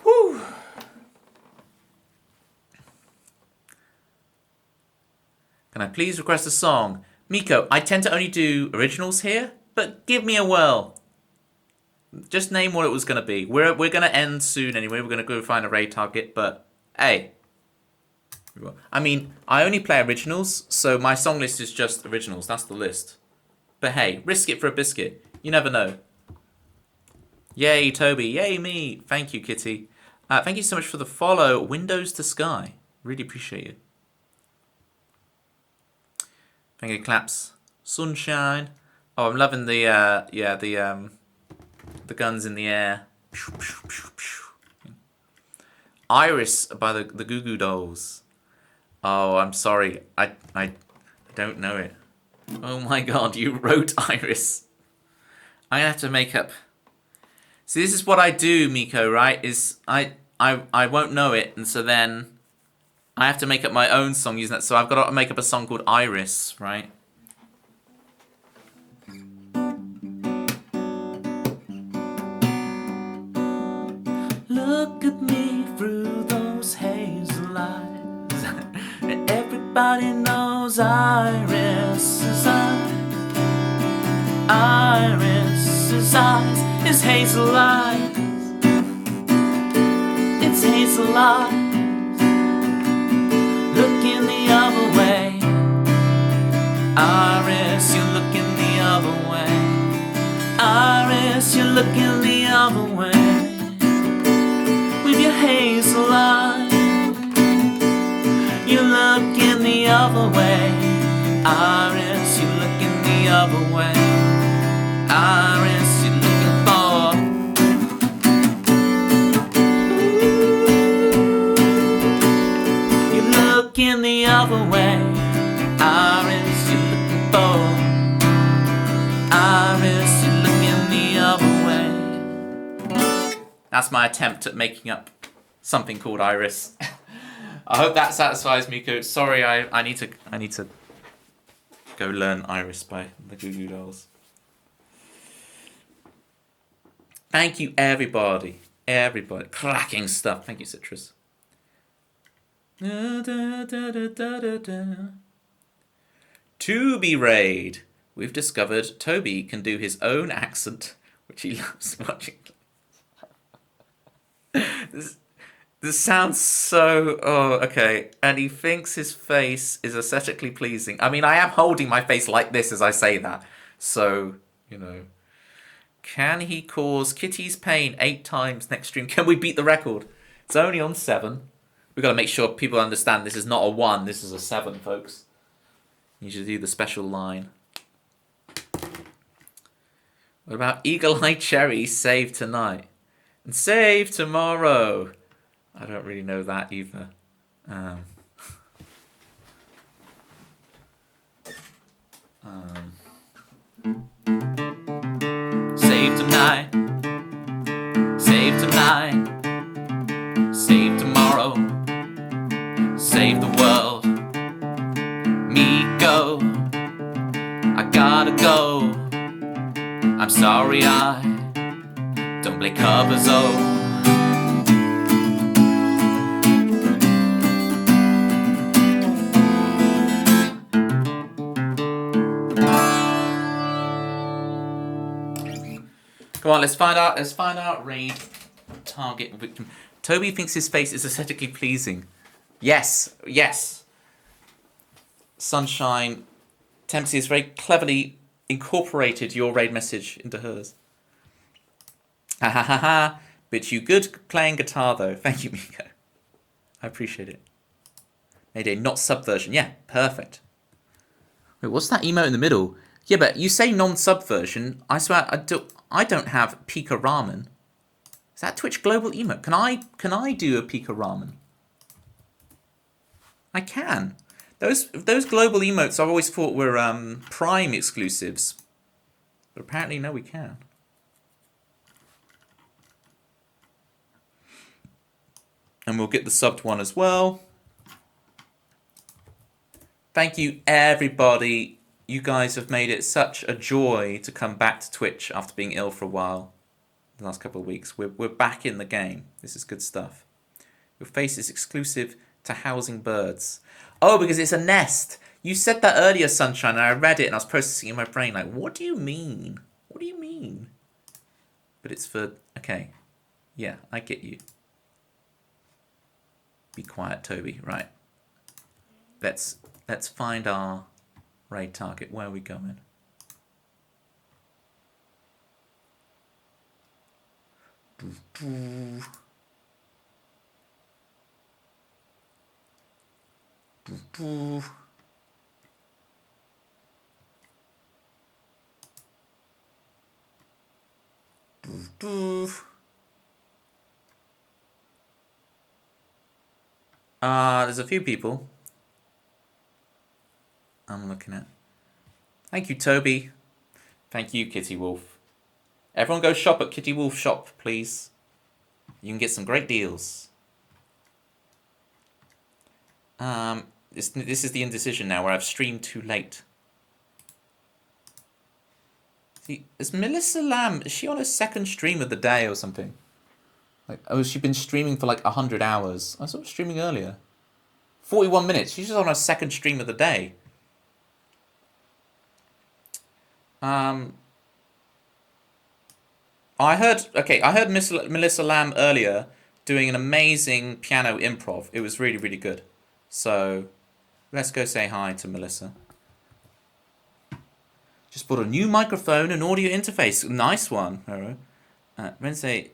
Whew. Can I please request a song? Miko, I tend to only do originals here, but give me a whirl. Just name what it was going to be. We're going to end soon anyway. We're going to go find a raid target, but hey. I mean, I only play originals, so my song list is just originals. That's the list. But hey, risk it for a biscuit. You never know. Yay, Toby. Yay, me. Thank you, Kitty. Thank you so much for the follow. Windows to Sky. Really appreciate it. Thank you, claps. Sunshine. Oh, I'm loving the guns in the air. Iris by the Goo Goo Dolls. Oh, I'm sorry. I don't know it. Oh my god, you wrote Iris. I'm gonna have to make up. See, this is what I do, Miko, right? Is I won't know it, and so then I have to make up my own song using that. So I've got to make up a song called Iris, right? Look at me through those hazel eyes. Everybody knows Iris's eyes. Iris's eyes is hazel eyes. It's hazel eyes. Looking the other way. Iris, you're looking the other way. Iris, you're looking the other way. With your hazel eyes, you're looking the other way. Iris, you're looking the other way. Iris, you're looking for. You're looking the other way. Iris, you're looking for. Iris, you're looking the other way. That's my attempt at making up something called Iris. I hope that satisfies Miko. Sorry, I need to go learn Iris by the Goo Goo Dolls. Thank you, everybody. Everybody. Cracking stuff. Thank you, Citrus. Toby Raid. We've discovered Toby can do his own accent, which he loves watching. This sounds so... Oh, okay. And he thinks his face is aesthetically pleasing. I mean, I am holding my face like this as I say that. So, you know. Can he cause Kitty's pain 8 times next stream? Can we beat the record? It's only on 7. We've got to make sure people understand this is not a 1. This is a 7, folks. You should do the special line. What about Eagle Eye Cherry, save tonight? And save tomorrow. I don't really know that either. Save tonight. Save tonight. Save tomorrow. Save the world. Me go. I gotta go. I'm sorry I don't play covers, oh. Come on, let's find out raid target victim. Toby thinks his face is aesthetically pleasing. Yes, yes. Sunshine Tempsy has very cleverly incorporated your raid message into hers. Ha ha ha ha. But you good playing guitar though. Thank you, Miko. I appreciate it. Mayday, not subversion. Yeah, perfect. Wait, what's that emote in the middle? Yeah, but you say non-subversion. I swear I don't have Pika Ramen. Is that Twitch global emote? Can I do a Pika Ramen? I can. Those global emotes I've always thought were Prime exclusives. But apparently no, we can. And we'll get the subbed one as well. Thank you, everybody. You guys have made it such a joy to come back to Twitch after being ill for a while. The last couple of weeks. We're back in the game. This is good stuff. Your face is exclusive to housing birds. Oh, because it's a nest. You said that earlier, Sunshine, and I read it and I was processing it in my brain. Like, what do you mean? What do you mean? But it's for... Okay. Yeah, I get you. Be quiet, Toby. Right. Let's find our raid target. Where are we going? There's a few people I'm looking at. Thank you, Toby. Thank you, Kitty Wolf. Everyone go shop at Kitty Wolf shop, please. You can get some great deals. This is the indecision now where I've streamed too late. See, is Melissa Lamb, is she on her second stream of the day or something? Like, oh, she's been streaming for like 100 hours. I saw her streaming earlier. 41 minutes. She's just on her second stream of the day. I heard Melissa Lamb earlier doing an amazing piano improv. It was really, really good. So let's go say hi to Melissa. Just bought a new microphone and audio interface. Nice one, Hero. Wednesday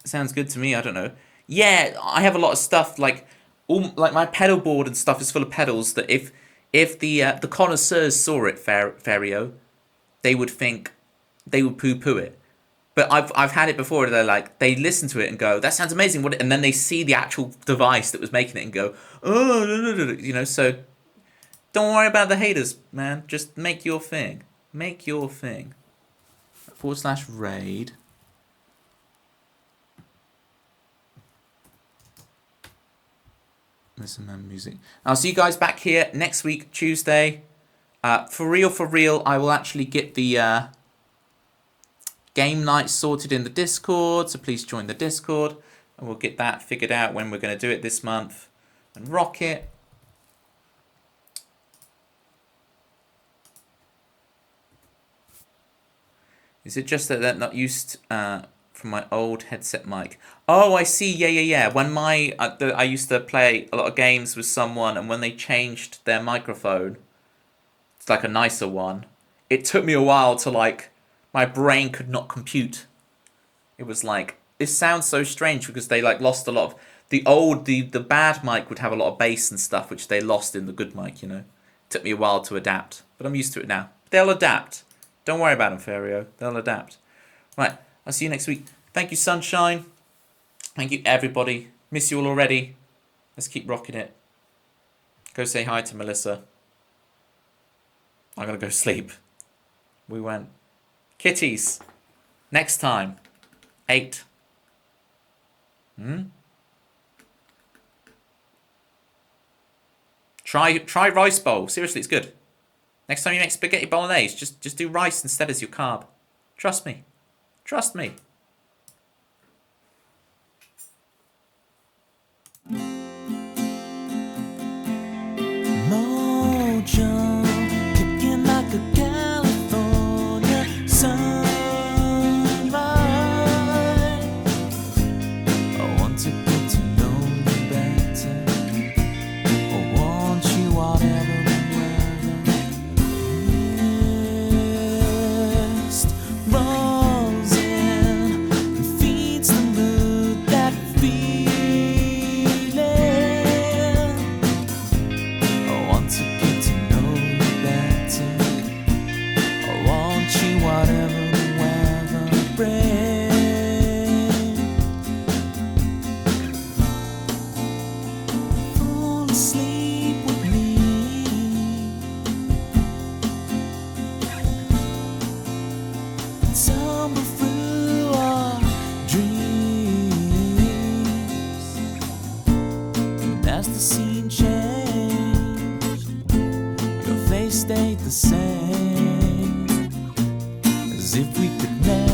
sounds good to me. I don't know. Yeah, I have a lot of stuff like my pedal board and stuff is full of pedals that if the connoisseurs saw it, Ferio, they would poo-poo it. But I've had it before. They're like, they listen to it and go, "That sounds amazing," and then they see the actual device that was making it and go, "Oh, you know." So don't worry about the haters, man. Just make your thing. Make your thing. /raid. Listen to music. I'll see you guys back here next week, Tuesday. For real, I will actually get the game night sorted in the Discord, so please join the Discord, and we'll get that figured out when we're going to do it this month, and rock it. Is it just that they're not used from my old headset mic? Oh, I see. Yeah. When I used to play a lot of games with someone, and when they changed their microphone, it's like a nicer one. It took me a while to my brain could not compute. It was like, this sounds so strange because they lost a lot of the bad mic would have a lot of bass and stuff, which they lost in the good mic. It took me a while to adapt, but I'm used to it now. They'll adapt. Don't worry about them, Ferio. They'll adapt. Right, I'll see you next week. Thank you, Sunshine. Thank you, everybody. Miss you all already. Let's keep rocking it. Go say hi to Melissa. I'm going to go sleep. We went. Kitties. Next time. 8. Try rice bowl. Seriously, it's good. Next time you make spaghetti bolognese, just do rice instead as your carb. Trust me. Trust me. Mojo, kicking like a California sunrise. I want to get to know you better. I want you whatever. Stayed the same, as if we could never